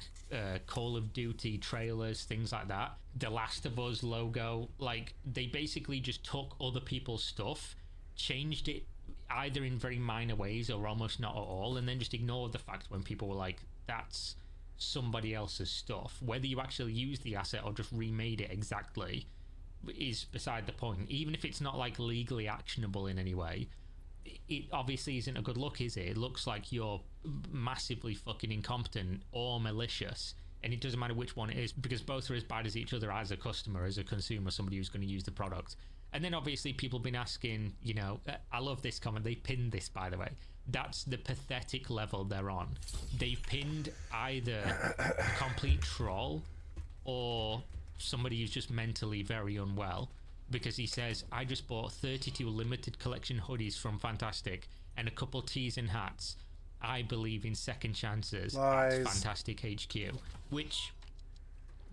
Speaker 11: Call of Duty trailers, things like that, the Last of Us logo. Like, they basically just took other people's stuff, changed it either in very minor ways or almost not at all, and then just ignored the fact when people were like, that's somebody else's stuff. Whether you actually used the asset or just remade it exactly is beside the point. Even if it's not like legally actionable in any way, it obviously isn't a good look, is it? It looks like you're massively fucking incompetent or malicious, and it doesn't matter which one it is, because both are as bad as each other as a customer, as a consumer, somebody who's going to use the product. And then obviously people have been asking, you know, I love this comment, they pinned this, by the way. That's the pathetic level they're on. They've pinned either a complete troll or somebody who's just mentally very unwell, because he says, I just bought 32 limited collection hoodies from Fantastic and a couple tees and hats. I believe in second chances.
Speaker 1: Lies.
Speaker 11: At Fantastic HQ, which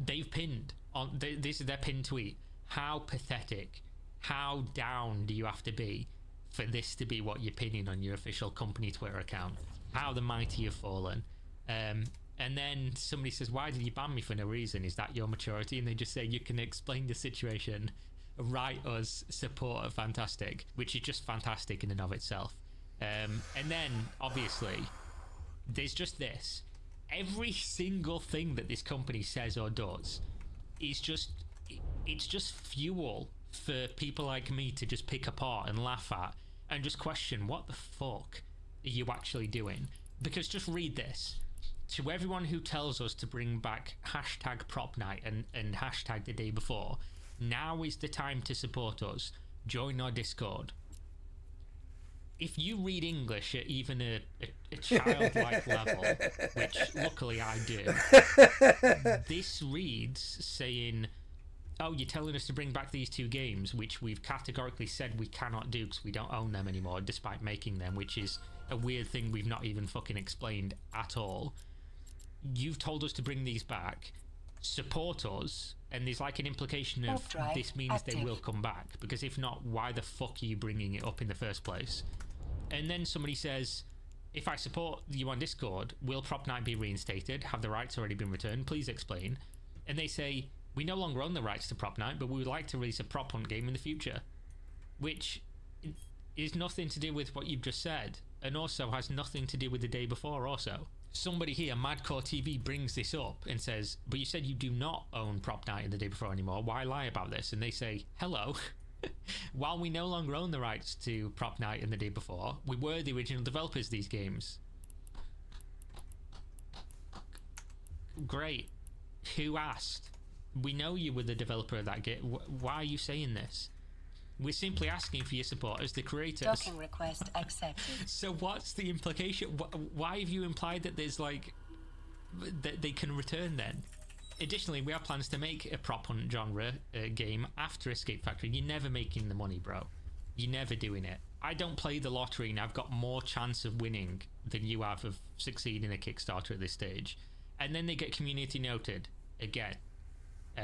Speaker 11: they've pinned on. This is their pinned tweet. How pathetic, how down do you have to be for this to be what you're pinning on your official company Twitter account? How the mighty have fallen. And then somebody says, why did you ban me for no reason? Is that your maturity? And they just say, you can explain the situation, write us, support at Fantastic, which is just fantastic in and of itself. And then obviously there's just this. Every single thing that this company says or does is just, it's just fuel for people like me to just pick apart and laugh at and just question, what the fuck are you actually doing? Because just read this. To everyone who tells us to bring back hashtag prop night and hashtag the day before, now is the time to support us. Join our Discord. If you read English at even a childlike level, which luckily I do, this reads saying, oh, you're telling us to bring back these two games, which we've categorically said we cannot do because we don't own them anymore, despite making them, which is a weird thing we've not even fucking explained at all. You've told us to bring these back, support us, and there's like an implication of this means active. They will come back, because if not, why the fuck are you bringing it up in the first place? And then somebody says, if I support you on Discord, will Prop Night be reinstated? Have the rights already been returned? Please explain. And they say, we no longer own the rights to Prop Night, but we would like to release a Prop Hunt game in the future. Which is nothing to do with what you've just said, and also has nothing to do with the day before also. Somebody here, Madcore TV, brings this up and says, but you said you do not own Prop Night and the day before anymore. Why lie about this? And they say, hello. While we no longer own the rights to Prop Night and the day before, we were the original developers of these games. Great. Who asked? We know you were the developer of that game. Why are you saying this? We're simply asking for your support as the creators.
Speaker 3: Docking request accepted.
Speaker 11: So what's the implication? Why have you implied that there's like that they can return then? Additionally, we have plans to make a prop hunt genre game after Escape Factory. You're never making the money, bro. You're never doing it. I don't play the lottery and I've got more chance of winning than you have of succeeding a Kickstarter at this stage. And then they get community noted again.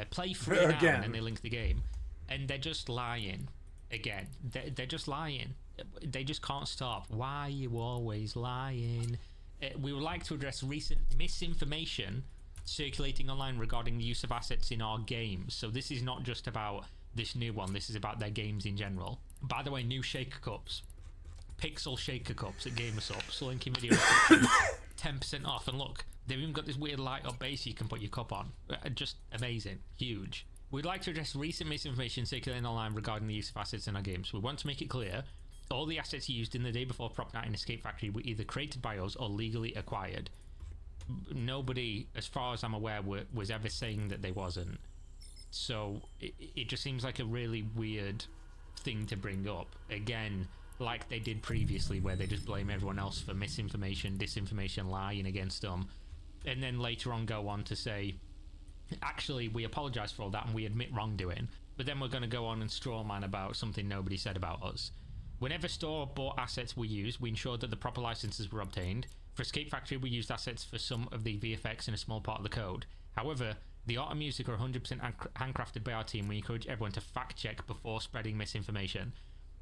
Speaker 11: Play free now, and then they link the game. And they're just lying again. They're just lying. They just can't stop. Why are you always lying? We would like to address recent misinformation circulating online regarding the use of assets in our games. So this is not just about this new one, this is about their games in general. By the way, new shaker cups, pixel shaker cups at GamerSups, link in video description, 10% off. And look, they've even got this weird light up base you can put your cup on. Just amazing, huge. We'd like to address recent misinformation circulating online regarding the use of assets in our games. We want to make it clear all the assets used in the day before Prop 9 in Escape Factory were either created by us or legally acquired. Nobody, as far as I'm aware, was ever saying that they wasn't. So it just seems like a really weird thing to bring up. Again, like they did previously, where they just blame everyone else for misinformation, disinformation, lying against them. And then later on go on to say, actually, we apologize for all that and we admit wrongdoing. But then we're going to go on and strawman about something nobody said about us. Whenever store-bought assets were used, we ensured that the proper licenses were obtained. For Escape Factory, we used assets for some of the VFX and a small part of the code. However, the art and music are 100% handcrafted by our team. We encourage everyone to fact-check before spreading misinformation.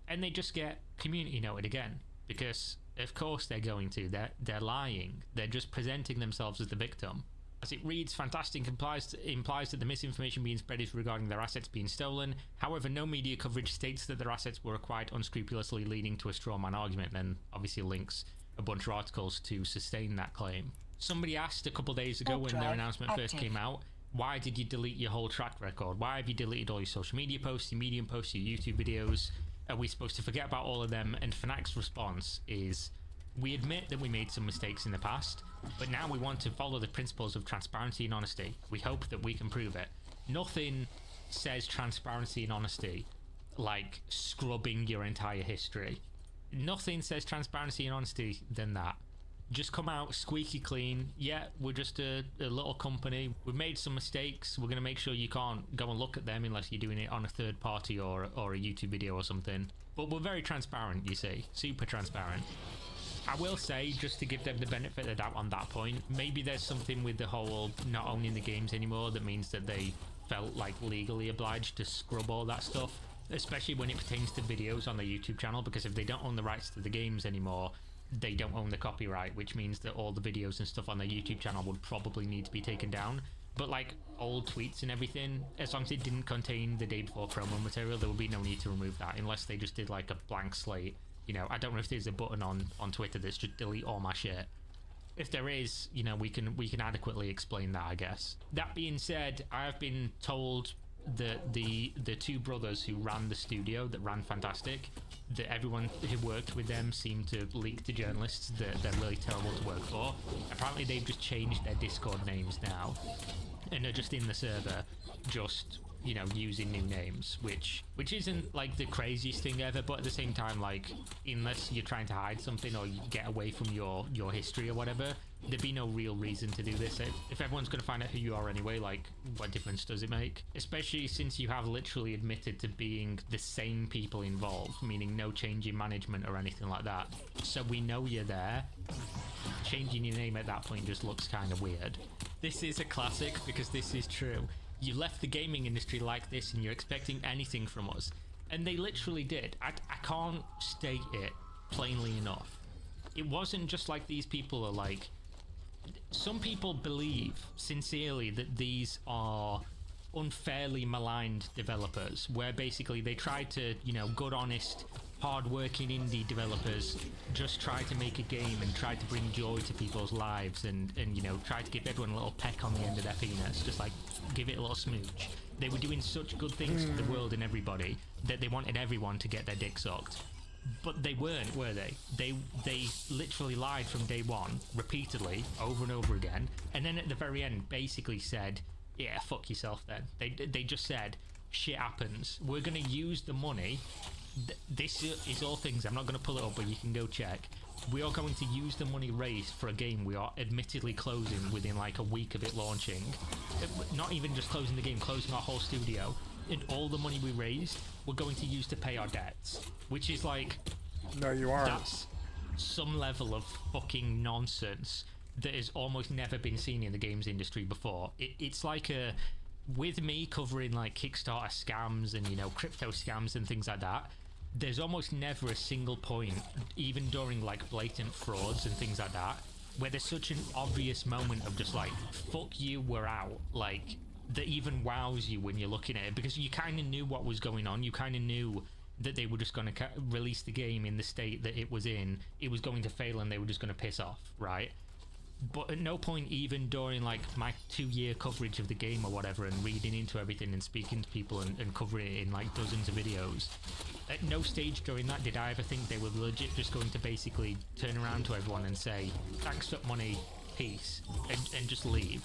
Speaker 11: And they just get community noted again. Because, of course they're going to. They're lying. They're just presenting themselves as the victim. As it reads, Fantastic implies that the misinformation being spread is regarding their assets being stolen. However, no media coverage states that their assets were acquired unscrupulously, leading to a straw man argument, and obviously links a bunch of articles to sustain that claim. Somebody asked a couple days ago when their announcement first came out, why did you delete your whole track record? Why have you deleted all your social media posts, your Medium posts, your YouTube videos? Are we supposed to forget about all of them? And Fanac's response is, we admit that we made some mistakes in the past, but now we want to follow the principles of transparency and honesty. We hope that we can prove it. Nothing says transparency and honesty like scrubbing your entire history. Nothing says transparency and honesty than that. Just come out squeaky clean. Yeah, we're just a little company. We've made some mistakes. We're going to make sure you can't go and look at them unless you're doing it on a third party or a YouTube video or something. But we're very transparent, you see. Super transparent. I will say, just to give them the benefit of the doubt on that point, maybe there's something with the whole not owning the games anymore that means that they felt like legally obliged to scrub all that stuff, especially when it pertains to videos on their YouTube channel, because if they don't own the rights to the games anymore, they don't own the copyright, which means that all the videos and stuff on their YouTube channel would probably need to be taken down. But like old tweets and everything, as long as it didn't contain the day before promo material, there would be no need to remove that, unless they just did like a blank slate. You know, I don't know if there's a button on Twitter that's just delete all my shit. If there is, you know, we can adequately explain that, I guess. That being said, I have been told that the two brothers who ran the studio that ran Fantastic, that everyone who worked with them seemed to leak to journalists that they're really terrible to work for. Apparently they've just changed their Discord names now and are just in the server, just, you know, using new names, which isn't like the craziest thing ever, but at the same time, like, unless you're trying to hide something or you get away from your history or whatever, there'd be no real reason to do this. If everyone's going to find out who you are anyway, like, what difference does it make? Especially since you have literally admitted to being the same people involved, meaning no change in management or anything like that. So we know you're there. Changing your name at that point just looks kind of weird. This is a classic because this is true. You left the gaming industry like this and you're expecting anything from us. And they literally did. I can't state it plainly enough. It wasn't just like these people are like... Some people believe sincerely that these are unfairly maligned developers, where basically they try to, you know, good, honest, hard-working indie developers just try to make a game and try to bring joy to people's lives and you know, try to give everyone a little peck on the end of their penis, just like give it a little smooch. They were doing such good things for the world and everybody that they wanted everyone to get their dick sucked. But they weren't, were they? They literally lied from day one, repeatedly, over and over again, and then at the very end basically said, yeah, fuck yourself then. They just said, shit happens. We're going to use the money. This is all things. I'm not going to pull it up, but you can go check. We are going to use the money raised for a game we are admittedly closing within like a week of it launching. Not even just closing the game, closing our whole studio. and all the money we raised, we're going to use to pay our debts. Which is like...
Speaker 1: No, you aren't.
Speaker 11: That's some level of fucking nonsense that has almost never been seen in the games industry before. It's like a... With me covering like Kickstarter scams and, you know, crypto scams and things like that, there's almost never a single point, even during like blatant frauds and things like that, where there's such an obvious moment of just like, fuck you, we're out, like, that even wows you when you're looking at it, because you kind of knew what was going on. You kind of knew that they were just going to release the game in the state that it was in, it was going to fail, and they were just going to piss off, right? But at no point, even during like my 2-year coverage of the game or whatever, and reading into everything and speaking to people and covering it in like dozens of videos, at no stage during that did I ever think they were legit just going to basically turn around to everyone and say, thanks for money, peace, and just leave.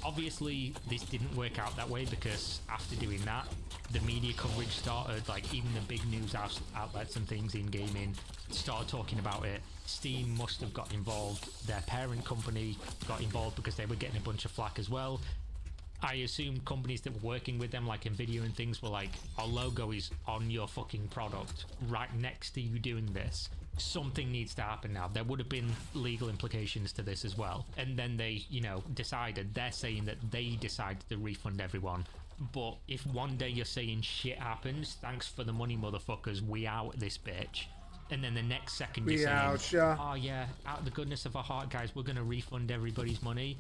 Speaker 11: Obviously, this didn't work out that way, because after doing that, the media coverage started, like even the big news outlets and things in gaming started talking about it. Steam must have got involved, their parent company got involved because they were getting a bunch of flack as well. I assume companies that were working with them, like Nvidia and things, were like, our logo is on your fucking product, right next to you doing this. Something needs to happen now. There would have been legal implications to this as well. And then they, you know, they're saying that they decided to refund everyone. But if one day you're saying shit happens, thanks for the money, motherfuckers, we out this bitch. And then the next second you're saying, oh yeah, out of the goodness of our heart, guys, we're going to refund everybody's money.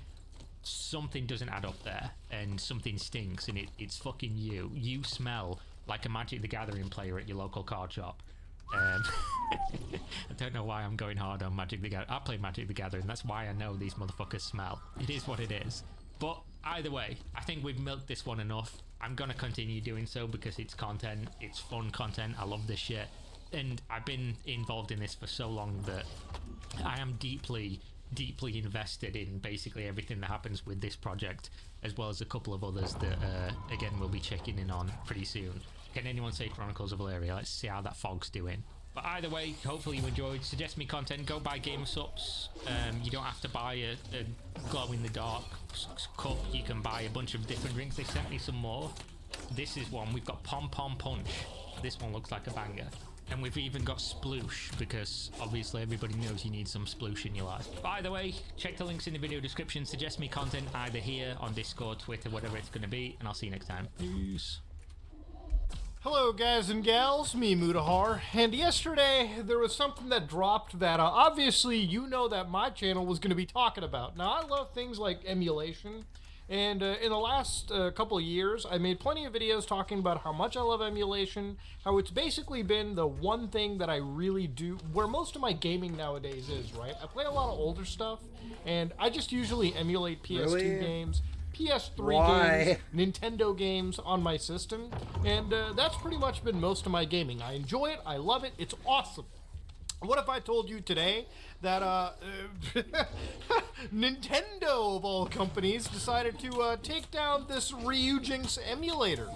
Speaker 11: Something doesn't add up there, and something stinks, and it's fucking you. You smell like a Magic the Gathering player at your local card shop. I don't know why I'm going hard on Magic the Gathering. I play Magic the Gathering, that's why I know these motherfuckers smell. It is what it is. But either way, I think we've milked this one enough. I'm going to continue doing so because it's content, it's fun content, I love this shit. And I've been involved in this for so long that I am deeply invested in basically everything that happens with this project, as well as a couple of others that, again, we'll be checking in on pretty soon. Can anyone say Chronicles of Valeria? Let's see how that fog's doing. But either way, hopefully you enjoyed. Suggest me content, go buy Game Sups. You don't have to buy a glow-in-the-dark cup. You can buy a bunch of different drinks. They sent me some more. This is one. We've got Pom Pom Punch. This one looks like a banger. And we've even got sploosh, because obviously everybody knows you need some sploosh in your life. But either way, check the links in the video description. Suggest me content either here, on Discord, Twitter, whatever it's going to be. And I'll see you next time. Peace.
Speaker 12: Hello guys and gals, me Mudahar, and yesterday there was something that dropped that obviously you know that my channel was going to be talking about. Now I love things like emulation, and in the last couple of years I made plenty of videos talking about how much I love emulation, how it's basically been the one thing that I really do, where most of my gaming nowadays is, right? I play a lot of older stuff, and I just usually emulate PS2 games, PS3 games, Nintendo games on my system, and that's pretty much been most of my gaming. I enjoy it, I love it, it's awesome. What if I told you today that Nintendo, of all companies, decided to take down this Ryujinx emulator?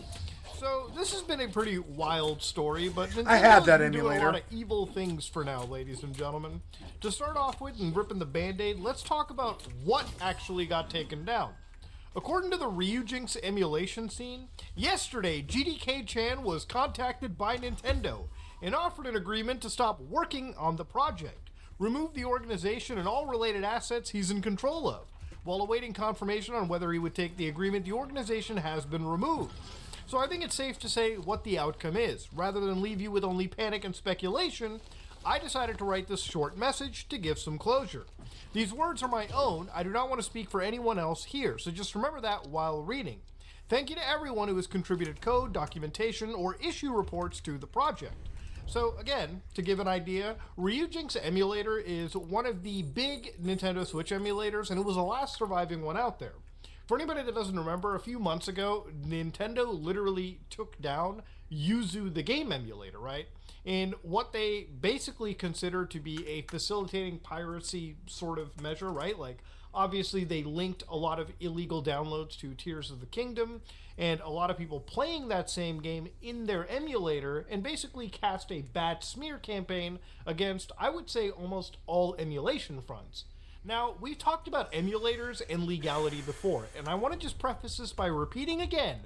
Speaker 12: So this has been a pretty wild story, but Nintendo's
Speaker 1: I have that
Speaker 12: been doing
Speaker 1: emulator.
Speaker 12: a lot of evil things for now, ladies and gentlemen. To start off with and ripping the band-aid, let's talk about what actually got taken down. According to the Ryujinx emulation scene, yesterday GDK-chan was contacted by Nintendo and offered an agreement to stop working on the project, remove the organization and all related assets he's in control of. While awaiting confirmation on whether he would take the agreement, the organization has been removed. So I think it's safe to say what the outcome is. Rather than leave you with only panic and speculation, I decided to write this short message to give some closure. These words are my own. I do not want to speak for anyone else here, so just remember that while reading. Thank you to everyone who has contributed code, documentation, or issue reports to the project. So again, to give an idea, Ryujinx emulator is one of the big Nintendo Switch emulators, and it was the last surviving one out there. For anybody that doesn't remember, a few months ago, Nintendo literally took down Yuzu the game emulator, right? In what they basically consider to be a facilitating piracy sort of measure, right? Like, obviously they linked a lot of illegal downloads to Tears of the Kingdom, and a lot of people playing that same game in their emulator, and basically cast a bad smear campaign against, I would say, almost all emulation fronts. Now, we've talked about emulators and legality before, and I want to just preface this by repeating again,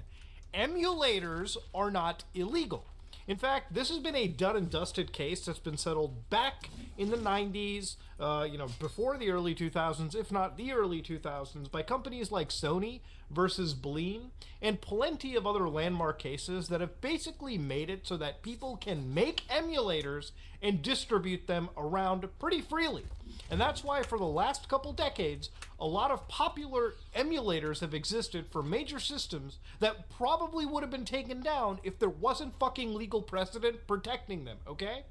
Speaker 12: emulators are not illegal. In fact, this has been a done and dusted case that's been settled back in the 90s, before the early 2000s, if not the early 2000s, by companies like Sony versus Bleen, and plenty of other landmark cases that have basically made it so that people can make emulators and distribute them around pretty freely. And that's why for the last couple decades, a lot of popular emulators have existed for major systems that probably would have been taken down if there wasn't fucking legal precedent protecting them, okay?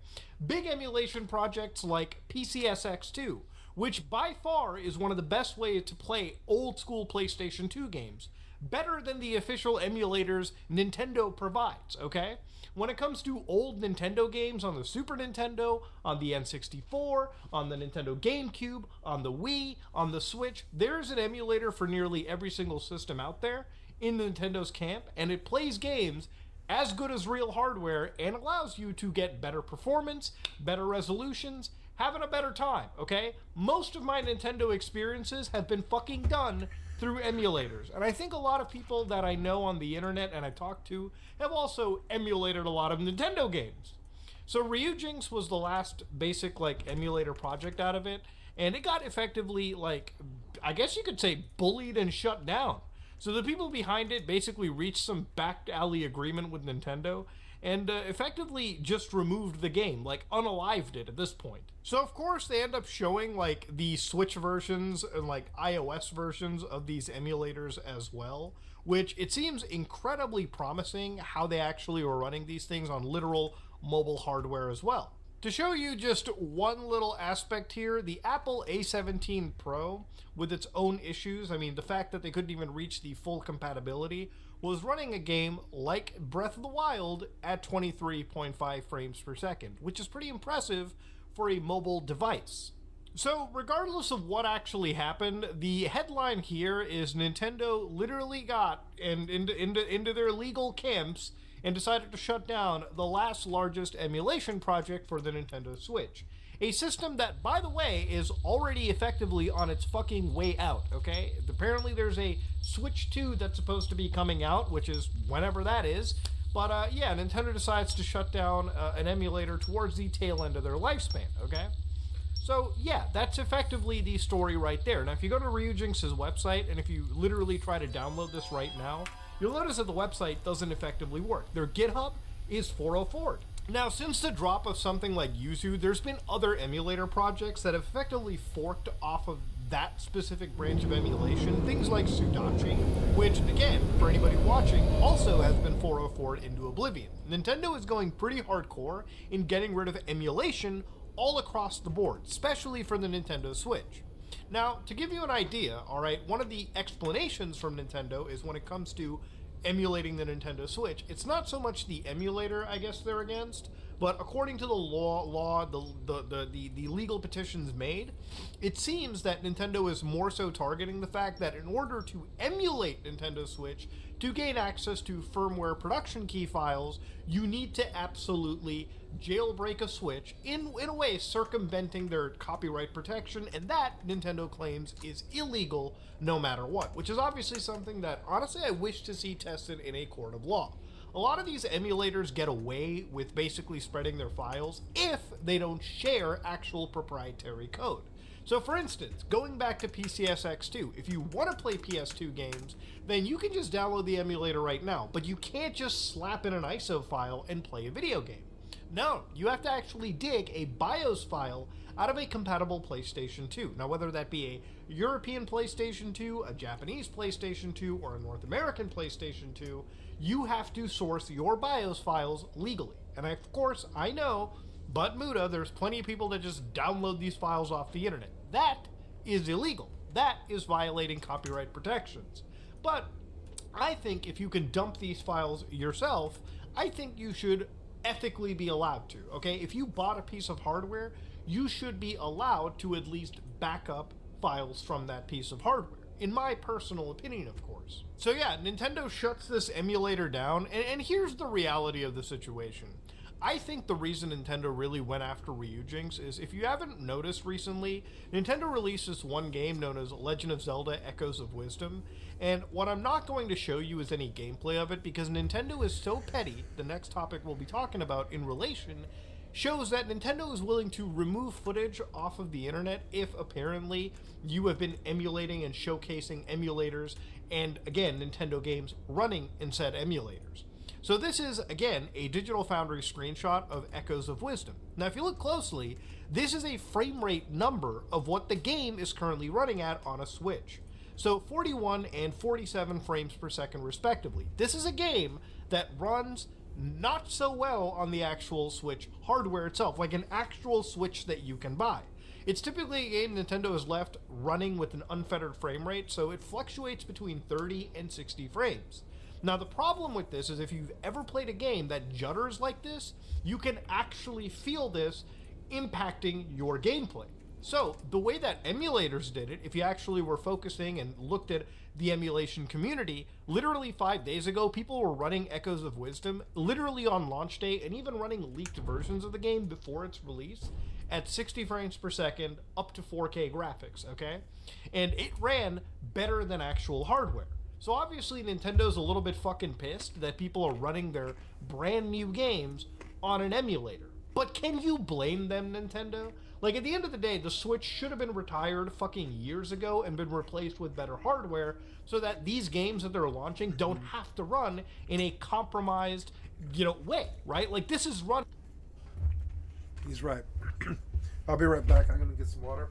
Speaker 12: Big emulation projects like PCSX2, which by far is one of the best ways to play old school PlayStation 2 games. Better than the official emulators Nintendo provides, okay? When it comes to old Nintendo games on the Super Nintendo, on the N64, on the Nintendo GameCube, on the Wii, on the Switch, there's an emulator for nearly every single system out there in Nintendo's camp, and it plays games as good as real hardware and allows you to get better performance, better resolutions, having a better time, okay? Most of my Nintendo experiences have been fucking done through emulators. And I think a lot of people that I know on the internet and I talk to have also emulated a lot of Nintendo games. So Ryujinx was the last basic emulator project out of it, and it got effectively I guess you could say bullied and shut down. So the people behind it basically reached some back alley agreement with Nintendo and effectively just removed the game, unalived it at this point. So of course they end up showing the Switch versions and iOS versions of these emulators as well, which it seems incredibly promising how they actually were running these things on literal mobile hardware as well. To show you just one little aspect here, the Apple A17 Pro, with its own issues, the fact that they couldn't even reach the full compatibility, was running a game like Breath of the Wild at 23.5 frames per second, which is pretty impressive for a mobile device. So regardless of what actually happened, the headline here is Nintendo literally got into their legal camps and decided to shut down the last largest emulation project for the Nintendo Switch. A system that, by the way, is already effectively on its fucking way out, okay? Apparently there's a Switch 2 that's supposed to be coming out, which is whenever that is. But Nintendo decides to shut down an emulator towards the tail end of their lifespan, okay? So yeah, that's effectively the story right there. Now if you go to Ryujinx's website, and if you literally try to download this right now, you'll notice that the website doesn't effectively work. Their GitHub is 404'd. Now, since the drop of something like Yuzu, there's been other emulator projects that have effectively forked off of that specific branch of emulation, things like Sudachi, which, again, for anybody watching, also has been 404'd into oblivion. Nintendo is going pretty hardcore in getting rid of emulation all across the board, especially for the Nintendo Switch. Now, to give you an idea, alright, one of the explanations from Nintendo is when it comes to emulating the Nintendo Switch, it's not so much the emulator, I guess, they're against, but according to the legal petitions made, it seems that Nintendo is more so targeting the fact that in order to emulate Nintendo Switch, to gain access to firmware production key files, you need to absolutely jailbreak a Switch, in a way circumventing their copyright protection, and that, Nintendo claims, is illegal no matter what, which is obviously something that, honestly, I wish to see tested in a court of law. A lot of these emulators get away with basically spreading their files if they don't share actual proprietary code. So for instance, going back to PCSX2, if you want to play PS2 games, then you can just download the emulator right now, but you can't just slap in an ISO file and play a video game. No, you have to actually dig a BIOS file out of a compatible PlayStation 2. Now, whether that be a European PlayStation 2, a Japanese PlayStation 2, or a North American PlayStation 2, you have to source your BIOS files legally. And of course, I know, but Muda, there's plenty of people that just download these files off the internet. That is illegal. That is violating copyright protections. But I think if you can dump these files yourself, I think you should ethically be allowed to, okay? If you bought a piece of hardware, you should be allowed to at least back up files from that piece of hardware. In my personal opinion, of course. So yeah, Nintendo shuts this emulator down, and here's the reality of the situation. I think the reason Nintendo really went after Ryujinx is, if you haven't noticed recently, Nintendo released this one game known as Legend of Zelda Echoes of Wisdom, and what I'm not going to show you is any gameplay of it because Nintendo is so petty, the next topic we'll be talking about in relation, shows that Nintendo is willing to remove footage off of the internet if apparently you have been emulating and showcasing emulators and, again, Nintendo games running in said emulators. So this is, again, a Digital Foundry screenshot of Echoes of Wisdom. Now, if you look closely, this is a frame rate number of what the game is currently running at on a Switch. So 41 and 47 frames per second, respectively. This is a game that runs not so well on the actual Switch hardware itself, like an actual Switch that you can buy. It's typically a game Nintendo has left running with an unfettered frame rate, so it fluctuates between 30 and 60 frames. Now, the problem with this is if you've ever played a game that judders like this, you can actually feel this impacting your gameplay. So, the way that emulators did it, if you actually were focusing and looked at the emulation community, literally 5 days ago, people were running Echoes of Wisdom, literally on launch day, and even running leaked versions of the game before its release, at 60 frames per second, up to 4K graphics, okay? And it ran better than actual hardware. So obviously Nintendo's a little bit fucking pissed that people are running their brand new games on an emulator. But can you blame them, Nintendo? Like, at the end of the day, the Switch should have been retired fucking years ago and been replaced with better hardware so that these games that they're launching don't have to run in a compromised, way, right? Like, this is run...
Speaker 1: He's right. I'll be right back. I'm going to get some water.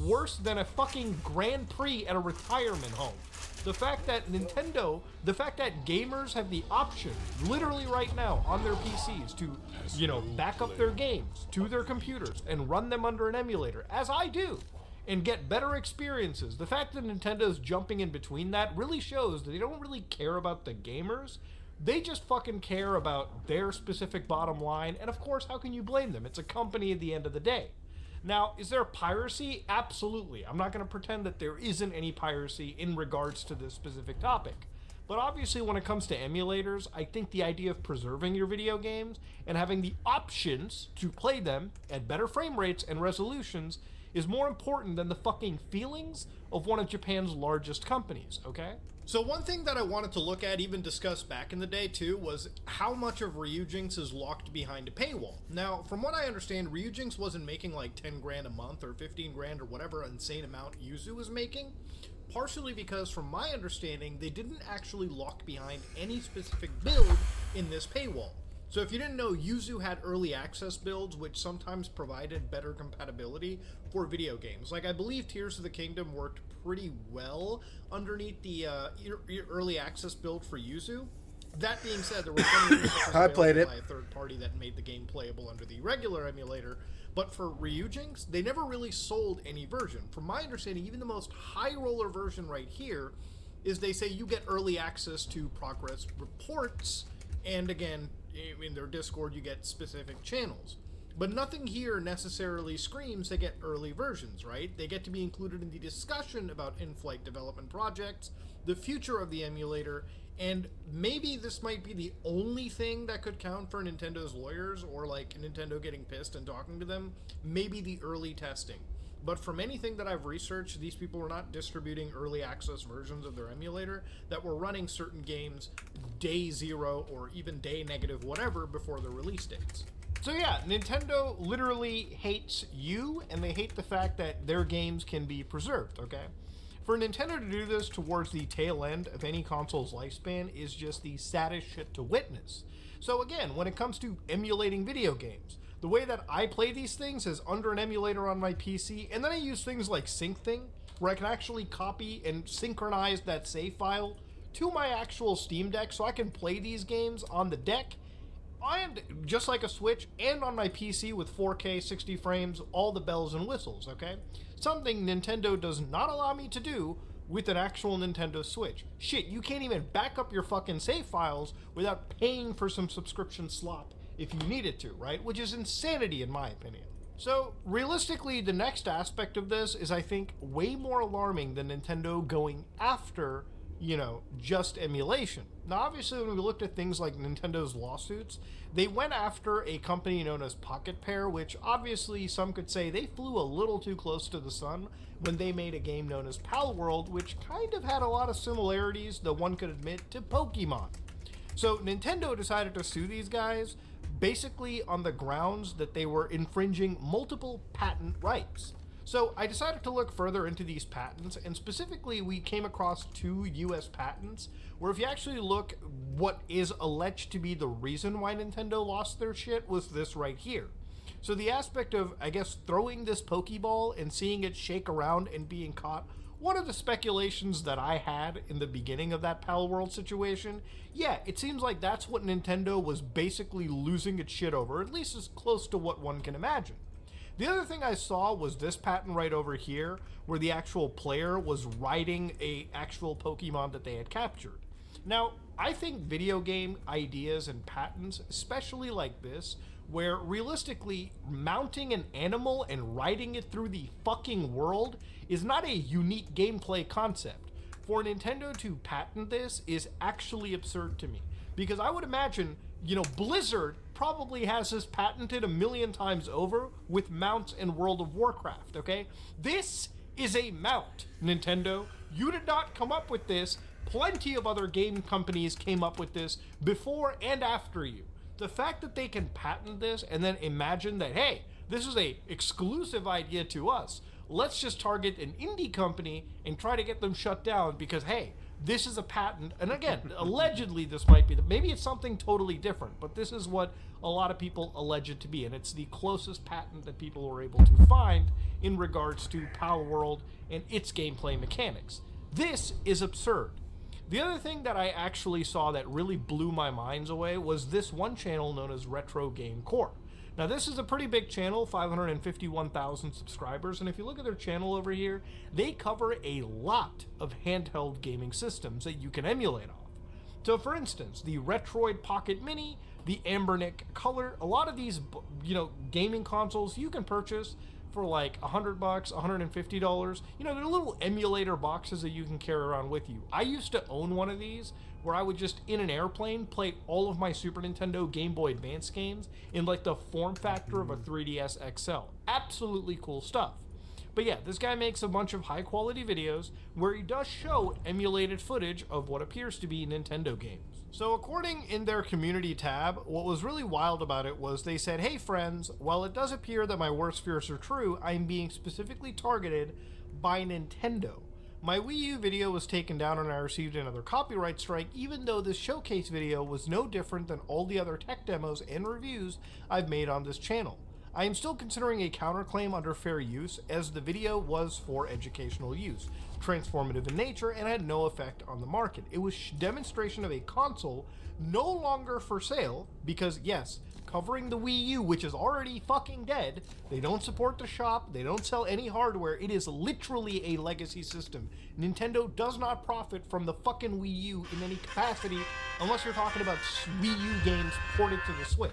Speaker 1: Worse than a fucking Grand Prix at a retirement home. The fact that gamers have the option, literally right now, on their PCs to, back up their games to their computers and run them under an emulator, as I do, and get better experiences. The fact that Nintendo's jumping in between that really shows that they don't really care about the gamers. They just fucking care about their specific bottom line, and of course, how can you blame them? It's a company at the end of the day. Now, is there piracy? Absolutely. I'm not going to pretend that there isn't any piracy in regards to this specific topic. But obviously, when it comes to emulators, I think the idea of preserving your video games and having the options to play them at better frame rates and resolutions is more important than the fucking feelings of one of Japan's largest companies, okay? So one thing that I wanted to look at, even discuss back in the day too, was how much of Ryujinx is locked behind a paywall. Now, from what I understand, Ryujinx wasn't making like 10 grand a month or 15 grand or whatever insane amount Yuzu was making, partially because from my understanding, they didn't actually lock behind any specific build in this paywall. So if you didn't know, Yuzu had early access builds, which sometimes provided better compatibility for video games. Like, I believe Tears of the Kingdom worked pretty well underneath the early access build for Yuzu. That being said, there was I played it
Speaker 12: by a third party that made the game playable under the regular emulator. But for Ryujinx, they never really sold any version. From my understanding, even the most high roller version right here is they say you get early access to progress reports, and again, in their Discord, you get specific channels. But nothing here necessarily screams they get early versions, right? They get to be included in the discussion about in-flight development projects, the future of the emulator, and maybe this might be the only thing that could count for Nintendo's lawyers, or like Nintendo getting pissed and talking to them, maybe the early testing. But from anything that I've researched, these people were not distributing early access versions of their emulator that were running certain games day zero or even day negative whatever before their release dates. So yeah, Nintendo literally hates you, and they hate the fact that their games can be preserved, okay? For Nintendo to do this towards the tail end of any console's lifespan is just the saddest shit to witness. So again, when it comes to emulating video games, the way that I play these things is under an emulator on my PC, and then I use things like SyncThing. where I can actually copy and synchronize that save file to my actual Steam Deck so I can play these games on the deck and just like a Switch and on my PC with 4K 60 frames, all the bells and whistles, okay? Something Nintendo does not allow me to do with an actual Nintendo Switch. Shit, you can't even back up your fucking save files without paying for some subscription slop if you needed to, right? Which is insanity in my opinion. So, realistically, the next aspect of this is, I think, way more alarming than Nintendo going after, you know, just emulation. Now, obviously, when we looked at things like Nintendo's lawsuits, they went after a company known as Pocket Pair, which obviously some could say they flew a little too close to the sun when they made a game known as Pal World, which kind of had a lot of similarities, though one could admit, to Pokemon. So Nintendo decided to sue these guys basically on the grounds that they were infringing multiple patent rights. So I decided to look further into these patents, and specifically we came across 2 US patents where if you actually look, what is alleged to be the reason why Nintendo lost their shit was this right here. So the aspect of, I guess, throwing this Pokeball and seeing it shake around and being caught, one of the speculations that I had in the beginning of that Pal World situation, yeah, it seems like that's what Nintendo was basically losing its shit over, at least as close to what one can imagine. The other thing I saw was this patent right over here, where the actual player was riding a actual Pokemon that they had captured. Now, I think video game ideas and patents, especially like this, where realistically mounting an animal and riding it through the fucking world is not a unique gameplay concept. For Nintendo to patent this is actually absurd to me, because I would imagine, you know, Blizzard probably has this patented 1,000,000 times over with mounts in World of Warcraft, okay? This is a mount, Nintendo. You did not come up with this. Plenty of other game companies came up with this before and after you. The fact that they can patent this and then imagine that, hey, this is a exclusive idea to us. Let's just target an indie company and try to get them shut down because, hey, this is a patent. And again, allegedly this might be, maybe it's something totally different, but this is what a lot of people allege it to be. And it's the closest patent that people were able to find in regards to Pal World and its gameplay mechanics. This is absurd. The other thing that I actually saw that really blew my minds away was this one channel known as Retro Game Core. Now this is a pretty big channel, 551,000 subscribers, and if you look at their channel over here, they cover a lot of handheld gaming systems that you can emulate off. So for instance, the Retroid Pocket Mini, the Ambernic Color, a lot of these, you know, gaming consoles you can purchase for like $100, $150. You know, they're little emulator boxes that you can carry around with you. I used to own one of these where I would just, in an airplane, play all of my Super Nintendo Game Boy Advance games in like the form factor of a 3DS XL. Absolutely cool stuff. But yeah, this guy makes a bunch of high quality videos where he does show emulated footage of what appears to be Nintendo games. So according in their community tab, what was really wild about it was they said, hey friends, while it does appear that my worst fears are true, I'm being specifically targeted by Nintendo. My Wii U video was taken down and I received another copyright strike, even though this showcase video was no different than all the other tech demos and reviews I've made on this channel. I am still considering a counterclaim under fair use, as the video was for educational use, transformative in nature, and had no effect on the market. It was demonstration of a console no longer for sale, because yes, covering the Wii U, which is already fucking dead, they don't support the shop, they don't sell any hardware, it is literally a legacy system. Nintendo does not profit from the fucking Wii U in any capacity, unless you're talking about Wii U games ported to the Switch.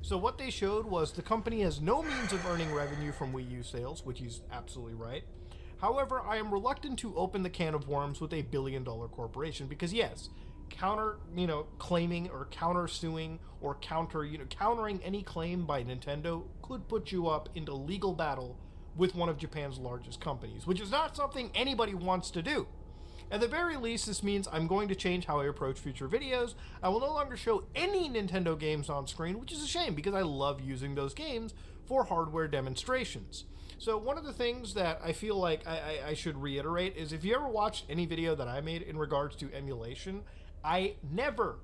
Speaker 12: So what they showed was the company has no means of earning revenue from Wii U sales, which he's absolutely right. However, I am reluctant to open the can of worms with a billion-dollar corporation because yes, claiming or counter-suing or countering any claim by Nintendo could put you up into legal battle with one of Japan's largest companies, which is not something anybody wants to do. At the very least, this means I'm going to change how I approach future videos. I will no longer show any Nintendo games on screen, which is a shame because I love using those games for hardware demonstrations. So one of the things that I feel like I should reiterate is if you ever watched any video that I made in regards to emulation, I never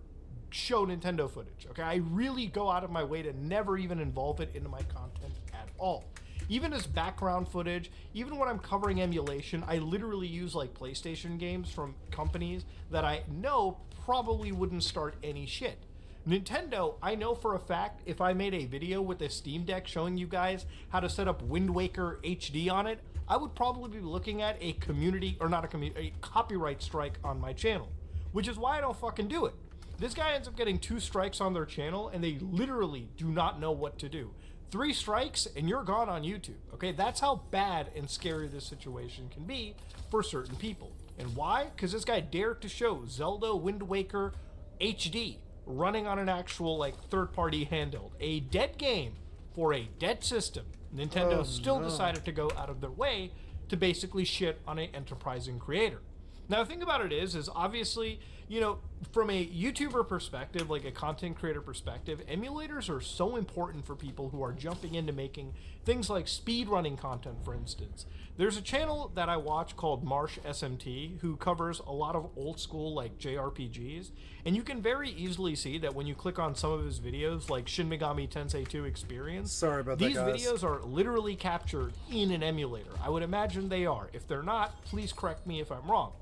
Speaker 12: show Nintendo footage, okay? I really go out of my way to never even involve it into my content at all. even as background footage, even when I'm covering emulation, I literally use like PlayStation games from companies that I know probably wouldn't start any shit. Nintendo, I know for a fact, if I made a video with a Steam Deck showing you guys how to set up Wind Waker HD on it, I would probably be looking at a a copyright strike on my channel, which is why I don't fucking do it. This guy ends up getting 2 strikes on their channel, and they literally do not know what to do. 3 strikes, and you're gone on YouTube, okay? That's how bad and scary this situation can be for certain people. And why? Because this guy dared to show Zelda Wind Waker HD running on an actual, like, third-party handheld. A dead game for a dead system. Nintendo still decided to go out of their way to basically shit on an enterprising creator. Now, the thing about it is obviously, you know, from a YouTuber perspective, like a content creator perspective, emulators are so important for people who are jumping into making things like speedrunning content, for instance. There's a channel that I watch called Marsh SMT who covers a lot of old school like JRPGs, and you can very easily see that when you click on some of his videos like Shin Megami Tensei 2 Experience,
Speaker 1: sorry about
Speaker 12: these
Speaker 1: that, guys.
Speaker 12: videos are literally captured in an emulator. I would imagine they are. If they're not, please correct me if I'm wrong.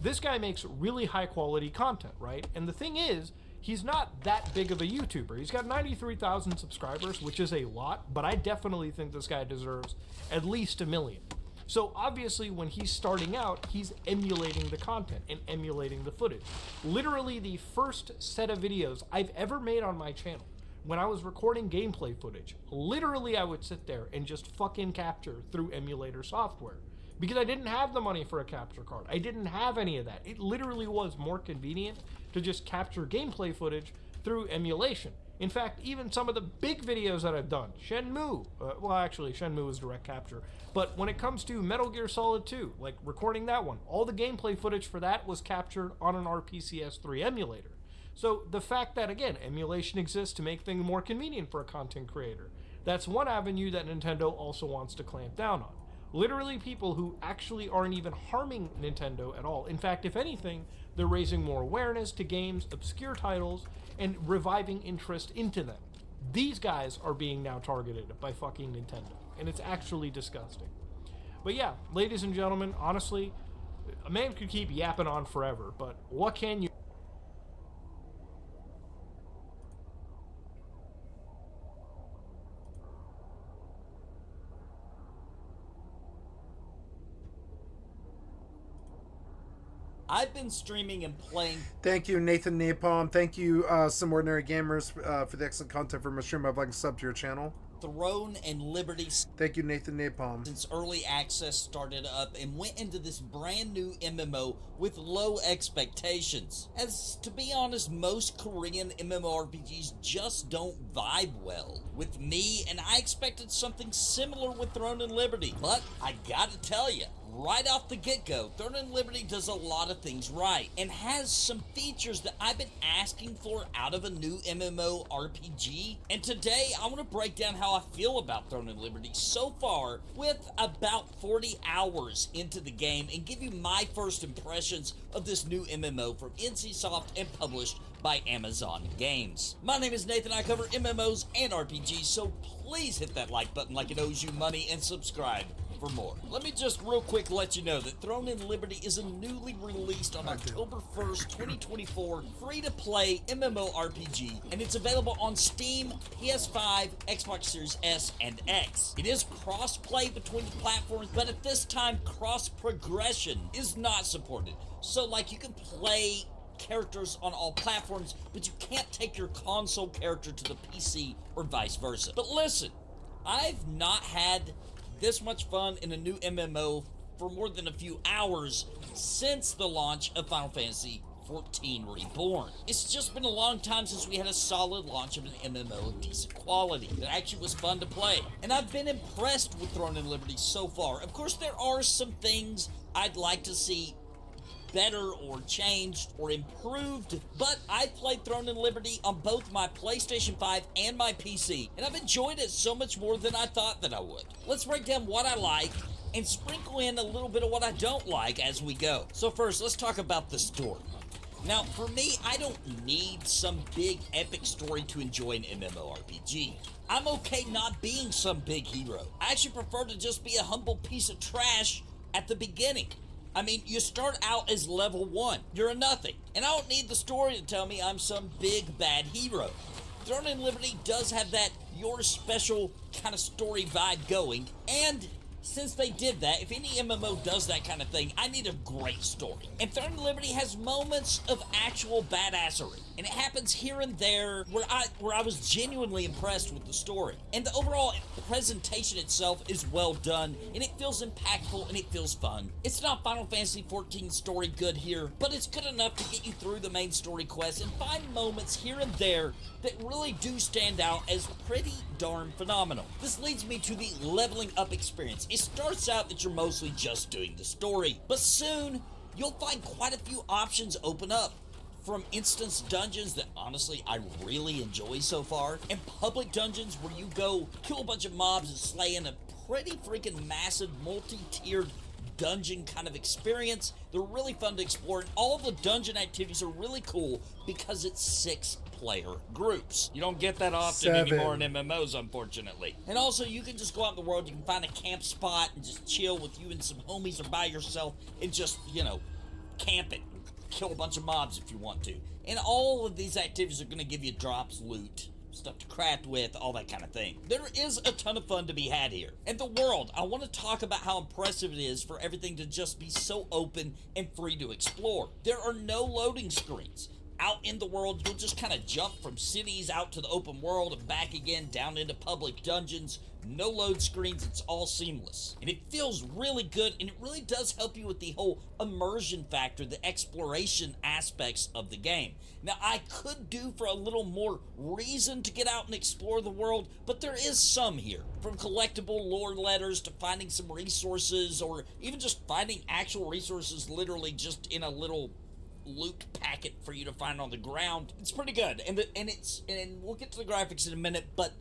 Speaker 12: This guy makes really high quality content, right? And the thing is, he's not that big of a YouTuber. He's got 93,000 subscribers, which is a lot, but I definitely think this guy deserves at least 1 million. So obviously when he's starting out, he's emulating the content and emulating the footage. Literally the first set of videos I've ever made on my channel, when I was recording gameplay footage, literally I would sit there and just fucking capture through emulator software. Because I didn't have the money for a capture card. I didn't have any of that. It literally was more convenient to just capture gameplay footage through emulation. In fact, even some of the big videos that I've done, Shenmue, well actually Shenmue was direct capture, but when it comes to Metal Gear Solid 2, like recording that one, all the gameplay footage for that was captured on an RPCS3 emulator. So the fact that, again, emulation exists to make things more convenient for a content creator, that's one avenue that Nintendo also wants to clamp down on. Literally people who actually aren't even harming Nintendo at all. In fact, if anything, they're raising more awareness to games, obscure titles, and reviving interest into them. These guys are being now targeted by fucking Nintendo, and it's actually disgusting. But yeah, ladies and gentlemen, honestly, a man could keep yapping on forever, but what can you...
Speaker 13: I've been streaming and playing.
Speaker 1: Thank you, Nathan Napalm. Thank you, Some Ordinary Gamers, for the excellent content from my stream. I'd like to sub to your channel.
Speaker 13: Throne and Liberty.
Speaker 1: Thank you, Nathan Napalm.
Speaker 13: Since early access started up and went into this brand new MMO with low expectations. As to be honest, most Korean MMORPGs just don't vibe well with me, and I expected something similar with Throne and Liberty. But I gotta tell you, right off the get-go, Throne and Liberty does a lot of things right and has some features that I've been asking for out of a new MMO RPG. And today I want to break down how I feel about Throne and Liberty so far with about 40 hours into the game and give you my first impressions of this new MMO from NCSoft and published by Amazon Games. My name is Nathan. I cover MMOs and RPGs, so please hit that like button like it owes you money and subscribe for more. Let me just real quick let you know that Throne and Liberty is a newly released on October 1st, 2024 free-to-play MMORPG, and it's available on Steam, PS5, Xbox Series S, and X. It is cross-play between the platforms, but at this time, cross-progression is not supported. So, like, you can play characters on all platforms, but you can't take your console character to the PC or vice versa. But listen, I've not had this much fun in a new MMO for more than a few hours since the launch of Final Fantasy XIV Reborn. It's just been a long time since we had a solid launch of an MMO of decent quality that actually was fun to play. And I've been impressed with Throne and Liberty so far. Of course, there are some things I'd like to see better or changed or improved, but I've played Throne and Liberty on both my PlayStation 5 and my PC, and I've enjoyed it so much more than I thought that I would. Let's break down what I like and sprinkle in a little bit of what I don't like as we go. So first, let's talk about the story. Now, for me, I don't need some big epic story to enjoy an MMORPG. I'm okay not being some big hero. I actually prefer to just be a humble piece of trash at the beginning. I mean, you start out as level 1. You're a nothing. And I don't need the story to tell me I'm some big bad hero. Throne and Liberty does have that your special kind of story vibe going, and since they did that, if any MMO does that kind of thing, I need a great story. And Throne and Liberty has moments of actual badassery, and it happens here and there where I was genuinely impressed with the story. And the overall presentation itself is well done, and it feels impactful, and it feels fun. It's not Final Fantasy XIV story good here, but it's good enough to get you through the main story quest and find moments here and there that really do stand out as pretty darn phenomenal. This leads me to the leveling up experience. It starts out that you're mostly just doing the story, but soon you'll find quite a few options open up. From instance dungeons that honestly I really enjoy so far, and public dungeons where you go kill a bunch of mobs and slay in a pretty freaking massive multi-tiered dungeon kind of experience. They're really fun to explore, and all of the dungeon activities are really cool because it's 6-player groups. You don't get that often anymore in MMOs, unfortunately. And also, you can just go out in the world, you can find a camp spot and just chill with you and some homies or by yourself and just, you know, camp it. Kill a bunch of mobs if you want to. And all of these activities are going to give you drops, loot, stuff to craft with, all that kind of thing. There is a ton of fun to be had here. And the world, I want to talk about how impressive it is for everything to just be so open and free to explore. There are no loading screens. Out in the world, you'll just kind of jump from cities out to the open world and back again down into public dungeons. No load screens, it's all seamless. And it feels really good, and it really does help you with the whole immersion factor, the exploration aspects of the game. Now, I could do for a little more reason to get out and explore the world, but there is some here. From collectible lore letters to finding some resources, or even just finding actual resources literally just in a little loot packet for you to find on the ground. It's pretty good, and we'll get to the graphics in a minute, but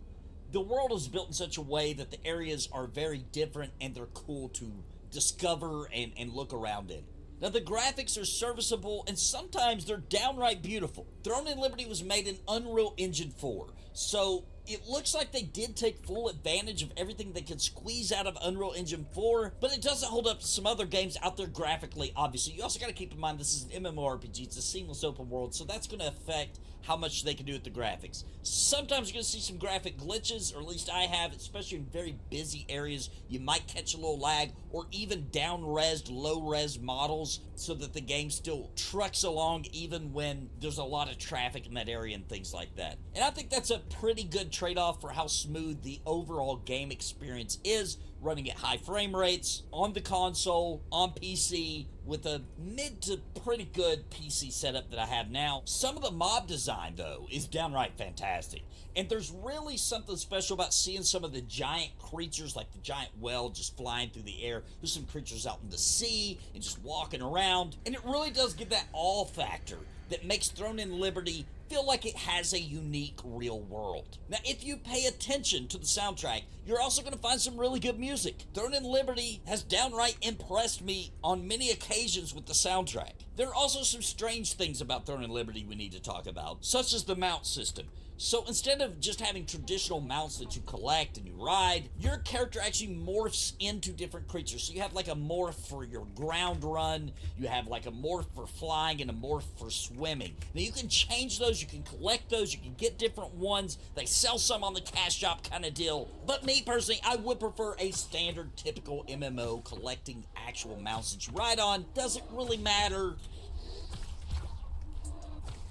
Speaker 13: the world is built in such a way that the areas are very different and they're cool to discover and look around in. Now, the graphics are serviceable and sometimes they're downright beautiful. Throne and Liberty was made in Unreal Engine 4, so it looks like they did take full advantage of everything they could squeeze out of Unreal Engine 4, but it doesn't hold up to some other games out there graphically, obviously. You also got to keep in mind this is an MMORPG, it's a seamless open world, so that's going to affect how much they can do with the graphics. Sometimes you're going to see some graphic glitches, or at least I have, especially in very busy areas. You might catch a little lag, or even down-resed, low-res models, so that the game still trucks along even when there's a lot of traffic in that area and things like that. And I think that's a pretty good trade-off for how smooth the overall game experience is, running at high frame rates, on the console, on PC, with a mid to pretty good PC setup that I have now. Some of the mob design, though, is downright fantastic. And there's really something special about seeing some of the giant creatures, like the giant whale just flying through the air. There's some creatures out in the sea and just walking around. And it really does give that awe factor that makes Throne and Liberty feel like it has a unique real world. Now, if you pay attention to the soundtrack, you're also going to find some really good music. Throne and Liberty has downright impressed me on many occasions with the soundtrack. There are also some strange things about Throne and Liberty we need to talk about, such as the mount system. So instead of just having traditional mounts that you collect and you ride, your character actually morphs into different creatures. So you have like a morph for your ground run, you have like a morph for flying, and a morph for swimming. Now you can change those, you can collect those, you can get different ones. They sell some on the cash shop kind of deal. But me personally, I would prefer a standard typical MMO collecting actual mounts that you ride on. Doesn't really matter.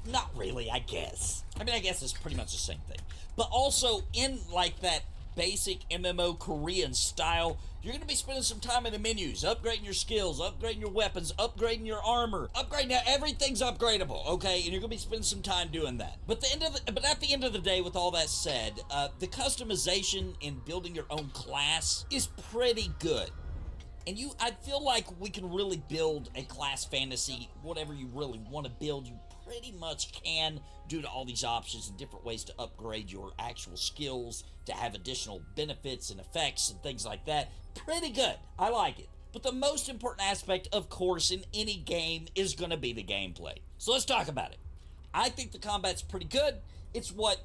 Speaker 13: Not really, I guess. I mean, I guess it's pretty much the same thing. But also, in like that basic MMO Korean style, you're going to be spending some time in the menus, upgrading your skills, upgrading your weapons, upgrading your armor, upgrading, everything's upgradable, okay? And you're going to be spending some time doing that. But at the end of the day, with all that said, the customization in building your own class is pretty good. And I feel like we can really build a class fantasy, whatever you really want to build, you pretty much can due to all these options and different ways to upgrade your actual skills, to have additional benefits and effects and things like that. Pretty good. I like it. But the most important aspect, of course, in any game is going to be the gameplay. So let's talk about it. I think the combat's pretty good. It's what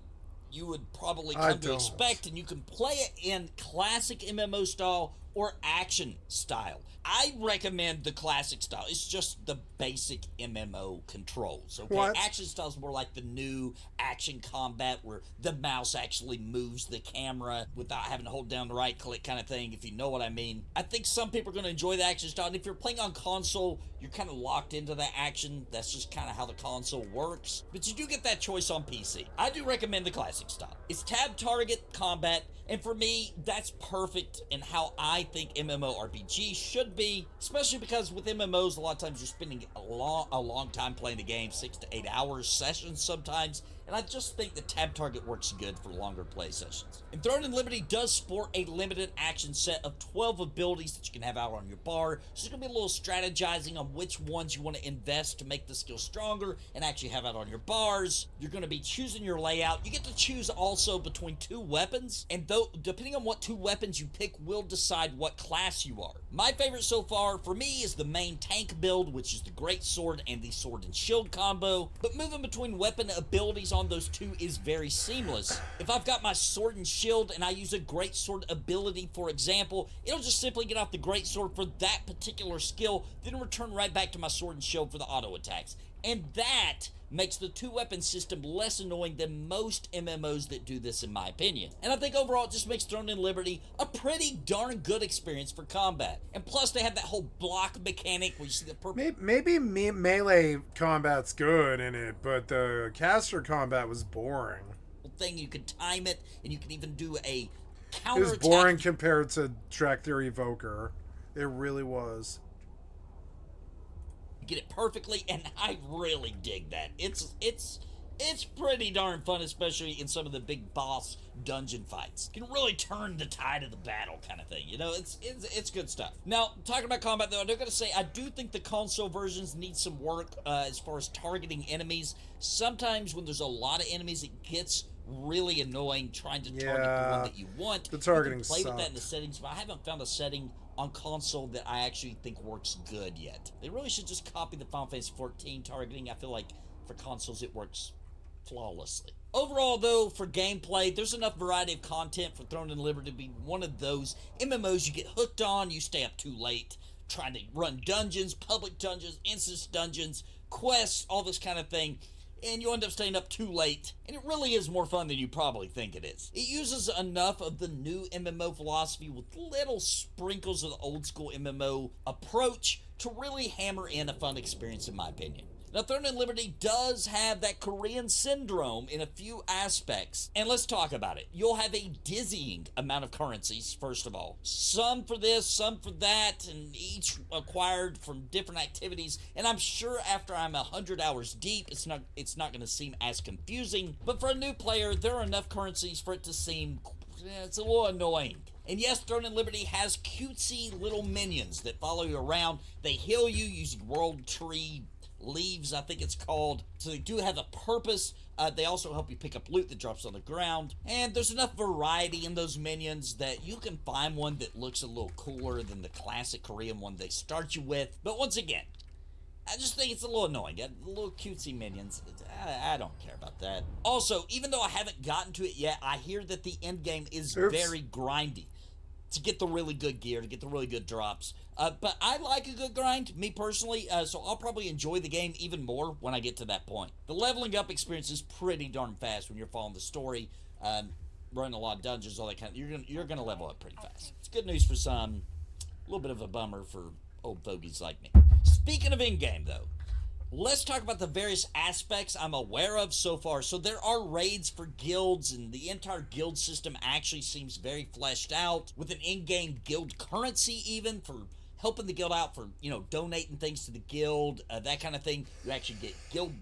Speaker 13: you would probably come to expect, and you can play it in classic MMO style or action style. I recommend the classic style. It's just the basic MMO controls. Okay,
Speaker 1: What?
Speaker 13: Action style is more like the new action combat where the mouse actually moves the camera without having to hold down the right click kind of thing, if you know what I mean. I think some people are going to enjoy the action style, and if you're playing on console, you're kind of locked into that action. That's just kind of how the console works. But you do get that choice on PC. I do recommend the classic style. It's tab target combat, and for me, that's perfect in how I think MMORPG should be, especially because with MMOs, a lot of times you're spending a long time playing the game, 6 to 8 hours sessions sometimes, and I just think the tab target works good for longer play sessions. And Throne and Liberty does sport a limited action set of 12 abilities that you can have out on your bar, so there's going to be a little strategizing on which ones you want to invest to make the skill stronger and actually have out on your bars. You're going to be choosing your layout. You get to choose also between 2 weapons, and though depending on what 2 weapons you pick will decide what class you are. My favorite so far for me is the main tank build, which is the great sword and the sword and shield combo, but moving between weapon abilities on those 2 is very seamless. If I've got my sword and shield and I use a great sword ability, for example, it'll just simply get off the great sword for that particular skill, then return right back to my sword and shield for the auto attacks. And that makes the 2-weapon system less annoying than most MMOs that do this, in my opinion. And I think overall it just makes Throne and Liberty a pretty darn good experience for combat. And plus they have that whole block mechanic where you see the purple...
Speaker 1: Maybe melee combat's good in it, but the caster combat was boring.
Speaker 13: ...thing, you can time it, and you can even do a
Speaker 1: It
Speaker 13: counter
Speaker 1: was boring compared to Track Theory Evoker. It really was.
Speaker 13: Get it perfectly, and I really dig that. It's pretty darn fun, especially in some of the big boss dungeon fights. You can really turn the tide of the battle kind of thing. You know, it's good stuff. Now, talking about combat though, I'm going to say I do think the console versions need some work as far as targeting enemies. Sometimes when there's a lot of enemies, it gets really annoying trying to target the one that you want.
Speaker 1: The targeting
Speaker 13: you can play
Speaker 1: sucked.
Speaker 13: with that in the settings, but I haven't found a setting on console that I actually think works good yet. They really should just copy the Final Fantasy XIV targeting. I feel like for consoles it works flawlessly. Overall though, for gameplay, there's enough variety of content for Throne and Liberty to be one of those MMOs you get hooked on, you stay up too late trying to run dungeons, public dungeons, instance dungeons, quests, all this kind of thing, and you end up staying up too late, and it really is more fun than you probably think it is. It uses enough of the new MMO philosophy with little sprinkles of the old school MMO approach to really hammer in a fun experience, in my opinion. Now, Throne and Liberty does have that Korean syndrome in a few aspects, and let's talk about it. You'll have a dizzying amount of currencies, first of all. Some for this, some for that, and each acquired from different activities, and I'm sure after I'm 100 hours deep, it's not going to seem as confusing, but for a new player, there are enough currencies for it to seem, it's a little annoying. And yes, Throne and Liberty has cutesy little minions that follow you around. They heal you using World Tree leaves, I think it's called. So they do have a purpose. They also help you pick up loot that drops on the ground. And there's enough variety in those minions that you can find one that looks a little cooler than the classic Korean one they start you with. But once again, I just think it's a little annoying. The little cutesy minions, I don't care about that. Also, even though I haven't gotten to it yet, I hear that the end game is very grindy to get the really good gear, to get the really good drops. But I like a good grind, me personally, so I'll probably enjoy the game even more when I get to that point. The leveling up experience is pretty darn fast when you're following the story, running a lot of dungeons, all that kind of, you're gonna level up pretty fast. It's good news for some, a little bit of a bummer for old fogies like me. Speaking of in-game, though, let's talk about the various aspects I'm aware of so far. So there are raids for guilds, and the entire guild system actually seems very fleshed out, with an in-game guild currency even for helping the guild out, for, you know, donating things to the guild, that kind of thing. You actually get guild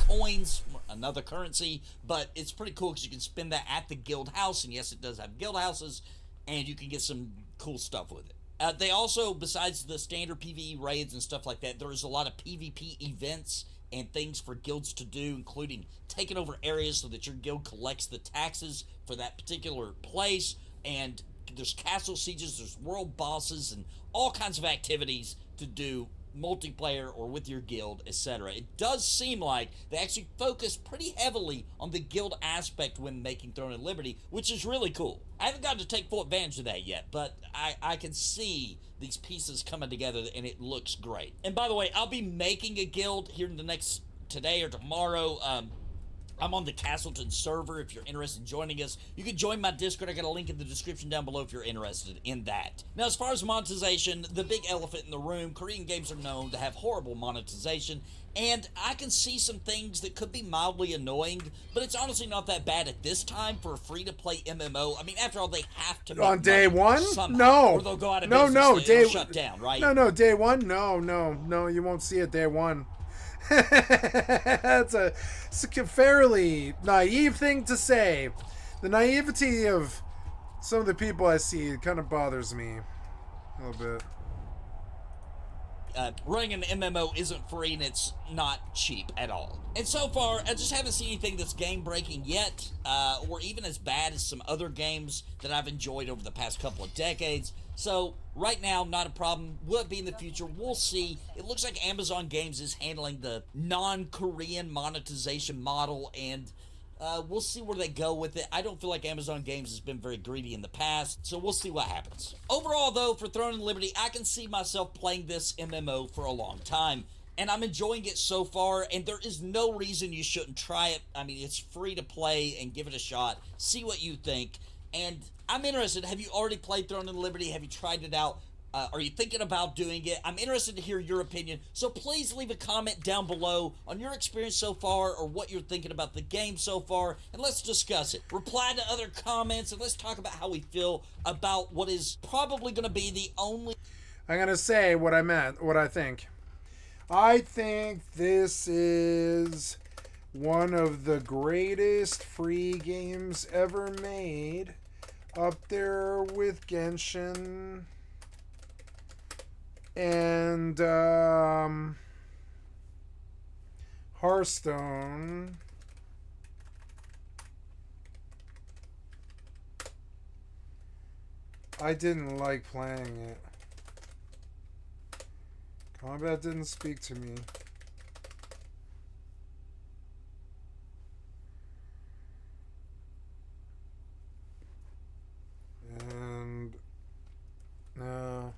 Speaker 13: coins, another currency, but it's pretty cool because you can spend that at the guild house, and yes, it does have guild houses, and you can get some cool stuff with it. They also, besides the standard PvE raids and stuff like that, there's a lot of PvP events and things for guilds to do, including taking over areas so that your guild collects the taxes for that particular place, and there's castle sieges, there's world bosses, and all kinds of activities to do multiplayer or with your guild, etc. It does seem like they actually focus pretty heavily on the guild aspect when making Throne and Liberty, which is really cool. I haven't gotten to take full advantage of that yet, but I can see these pieces coming together and it looks great. And by the way, I'll be making a guild here in the next today or tomorrow. I'm on the Castleton server. If you're interested in joining us, you can join my Discord. I got a link in the description down below if you're interested in that. Now, as far as monetization, the big elephant in the room, Korean games are known to have horrible monetization, and I can see some things that could be mildly annoying, but it's honestly not that bad at this time for a free-to-play MMO. I mean, after all, they have to make
Speaker 1: on day
Speaker 13: money
Speaker 1: one?
Speaker 13: somehow,
Speaker 1: No.
Speaker 13: or they'll go out of
Speaker 1: No,
Speaker 13: business.
Speaker 1: no,
Speaker 13: They'll shut down, right?
Speaker 1: No, day one? No, you won't see it day one. That's a fairly naive thing to say. The naivety of some of the people I see kind of bothers me a little bit.
Speaker 13: Running an MMO isn't free and it's not cheap at all. And so far, I just haven't seen anything that's game-breaking yet, or even as bad as some other games that I've enjoyed over the past couple of decades. So, right now, not a problem. Will it be in the future? We'll see. It looks like Amazon Games is handling the non-Korean monetization model, and we'll see where they go with it. I don't feel like Amazon Games has been very greedy in the past, so we'll see what happens. Overall, though, for Throne and Liberty, I can see myself playing this MMO for a long time, and I'm enjoying it so far, and there is no reason you shouldn't try it. I mean, it's free to play, and give it a shot. See what you think, and I'm interested. Have you already played Throne and Liberty? Have you tried it out? Are you thinking about doing it? I'm interested to hear your opinion, so please leave a comment down below on your experience so far or what you're thinking about the game so far, and let's discuss it. Reply to other comments, and let's talk about how we feel about what is probably going to be the only...
Speaker 1: I'm going to say what I think. I think this is one of the greatest free games ever made, up there with Genshin and Hearthstone. I didn't like playing it. Combat didn't speak to me. And no.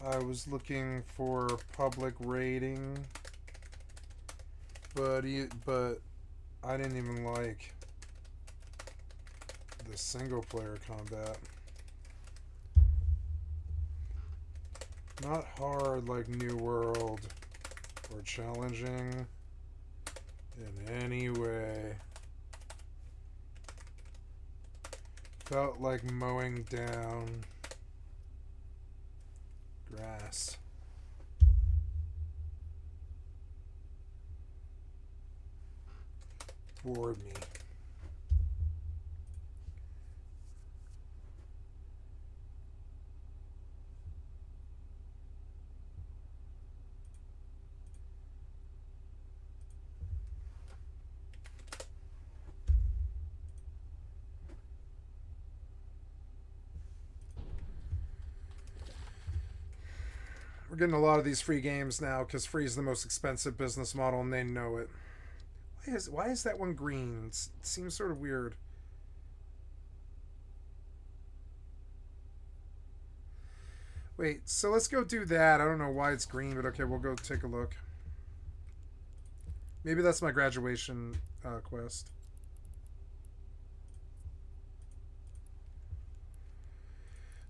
Speaker 1: I was looking for public rating, but I didn't even like the single player combat. Not hard like New World or challenging in any way. Felt like mowing down grass. Bored me. We're getting a lot of these free games now because free is the most expensive business model and they know it. Why is that one green? It seems sort of weird. Wait, so let's go do that. I don't know why it's green, but okay, we'll go take a look. Maybe that's my graduation quest.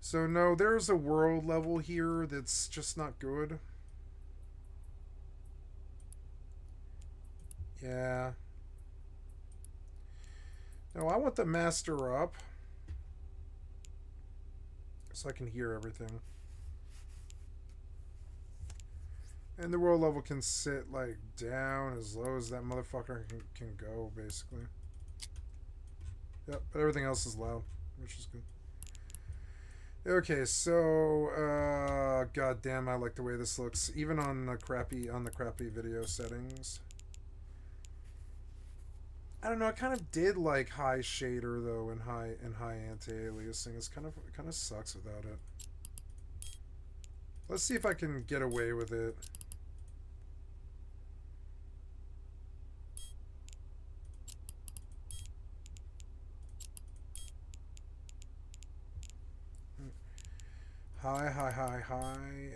Speaker 1: So no, there's a world level here that's just not good. Yeah. No, I want the master up so I can hear everything. And the world level can sit like down as low as that motherfucker can go, basically. Yep, but everything else is loud, which is good. Okay, so god damn, I like the way this looks, even on the crappy video settings. I don't know. I kind of did like high shader though, and high anti-aliasing. It kind of sucks without it. Let's see if I can get away with it. High,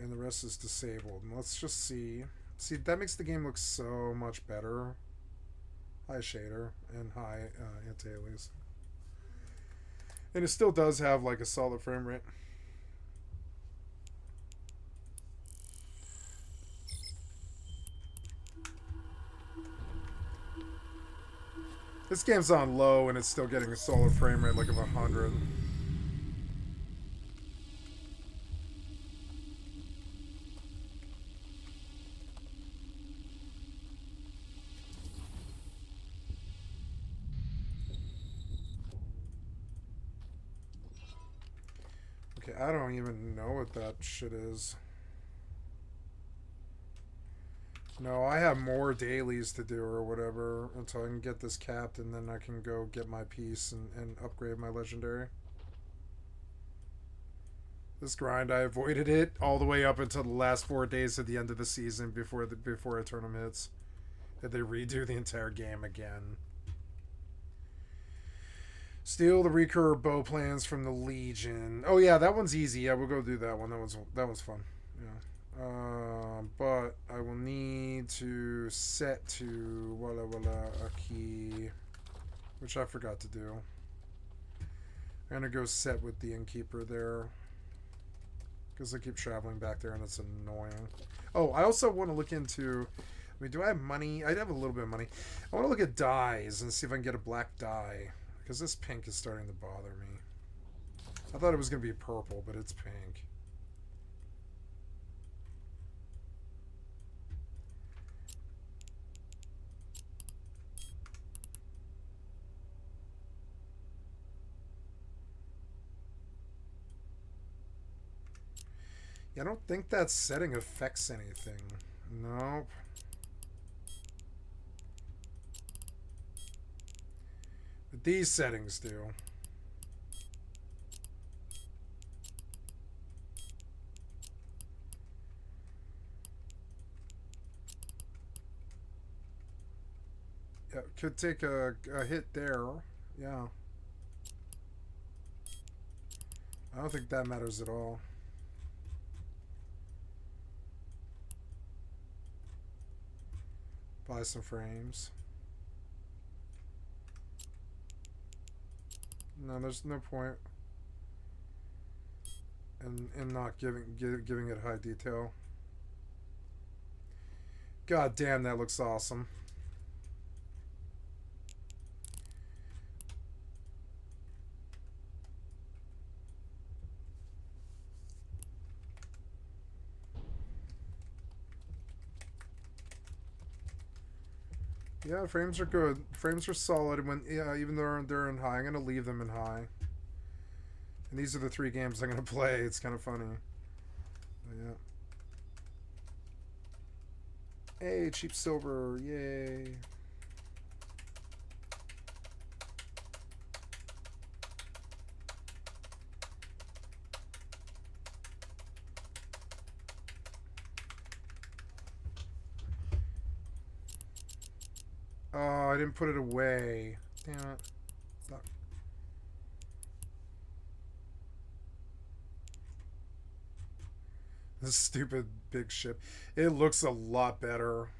Speaker 1: and the rest is disabled. And let's just see. See, that makes the game look so much better. High shader and high anti-aliasing. And it still does have like a solid frame rate. This game's on low and it's still getting a solid frame rate like of 100. Okay, I don't even know what that shit is. No, I have more dailies to do or whatever until I can get this capped, and then I can go get my piece and upgrade my legendary. This grind, I avoided it all the way up until the last 4 days at the end of the season before a tournament hits. That they redo the entire game again. Steal the recur bow plans from the Legion. Oh yeah, that one's easy. Yeah, we'll go do that one. That was fun. Yeah. But I will need to set to a key, which I forgot to do. I'm gonna go set with the innkeeper there because I keep traveling back there and it's annoying. Oh, I also want to look into. I mean, do I have money? I have a little bit of money. I want to look at dyes and see if I can get a black dye because this pink is starting to bother me. I thought it was gonna be purple, but it's pink. I don't think that setting affects anything. Nope. But these settings do. Yeah, could take a hit there. Yeah. I don't think that matters at all. Buy some frames. No, there's no point in not giving it high detail. God damn, that looks awesome. Yeah, frames are good. Frames are solid when even though they're in high. I'm gonna leave them in high. And these are the 3 games I'm gonna play. It's kind of funny. But yeah. Hey, cheap silver! Yay! Oh, I didn't put it away. Damn it. Stop. This stupid big ship. It looks a lot better.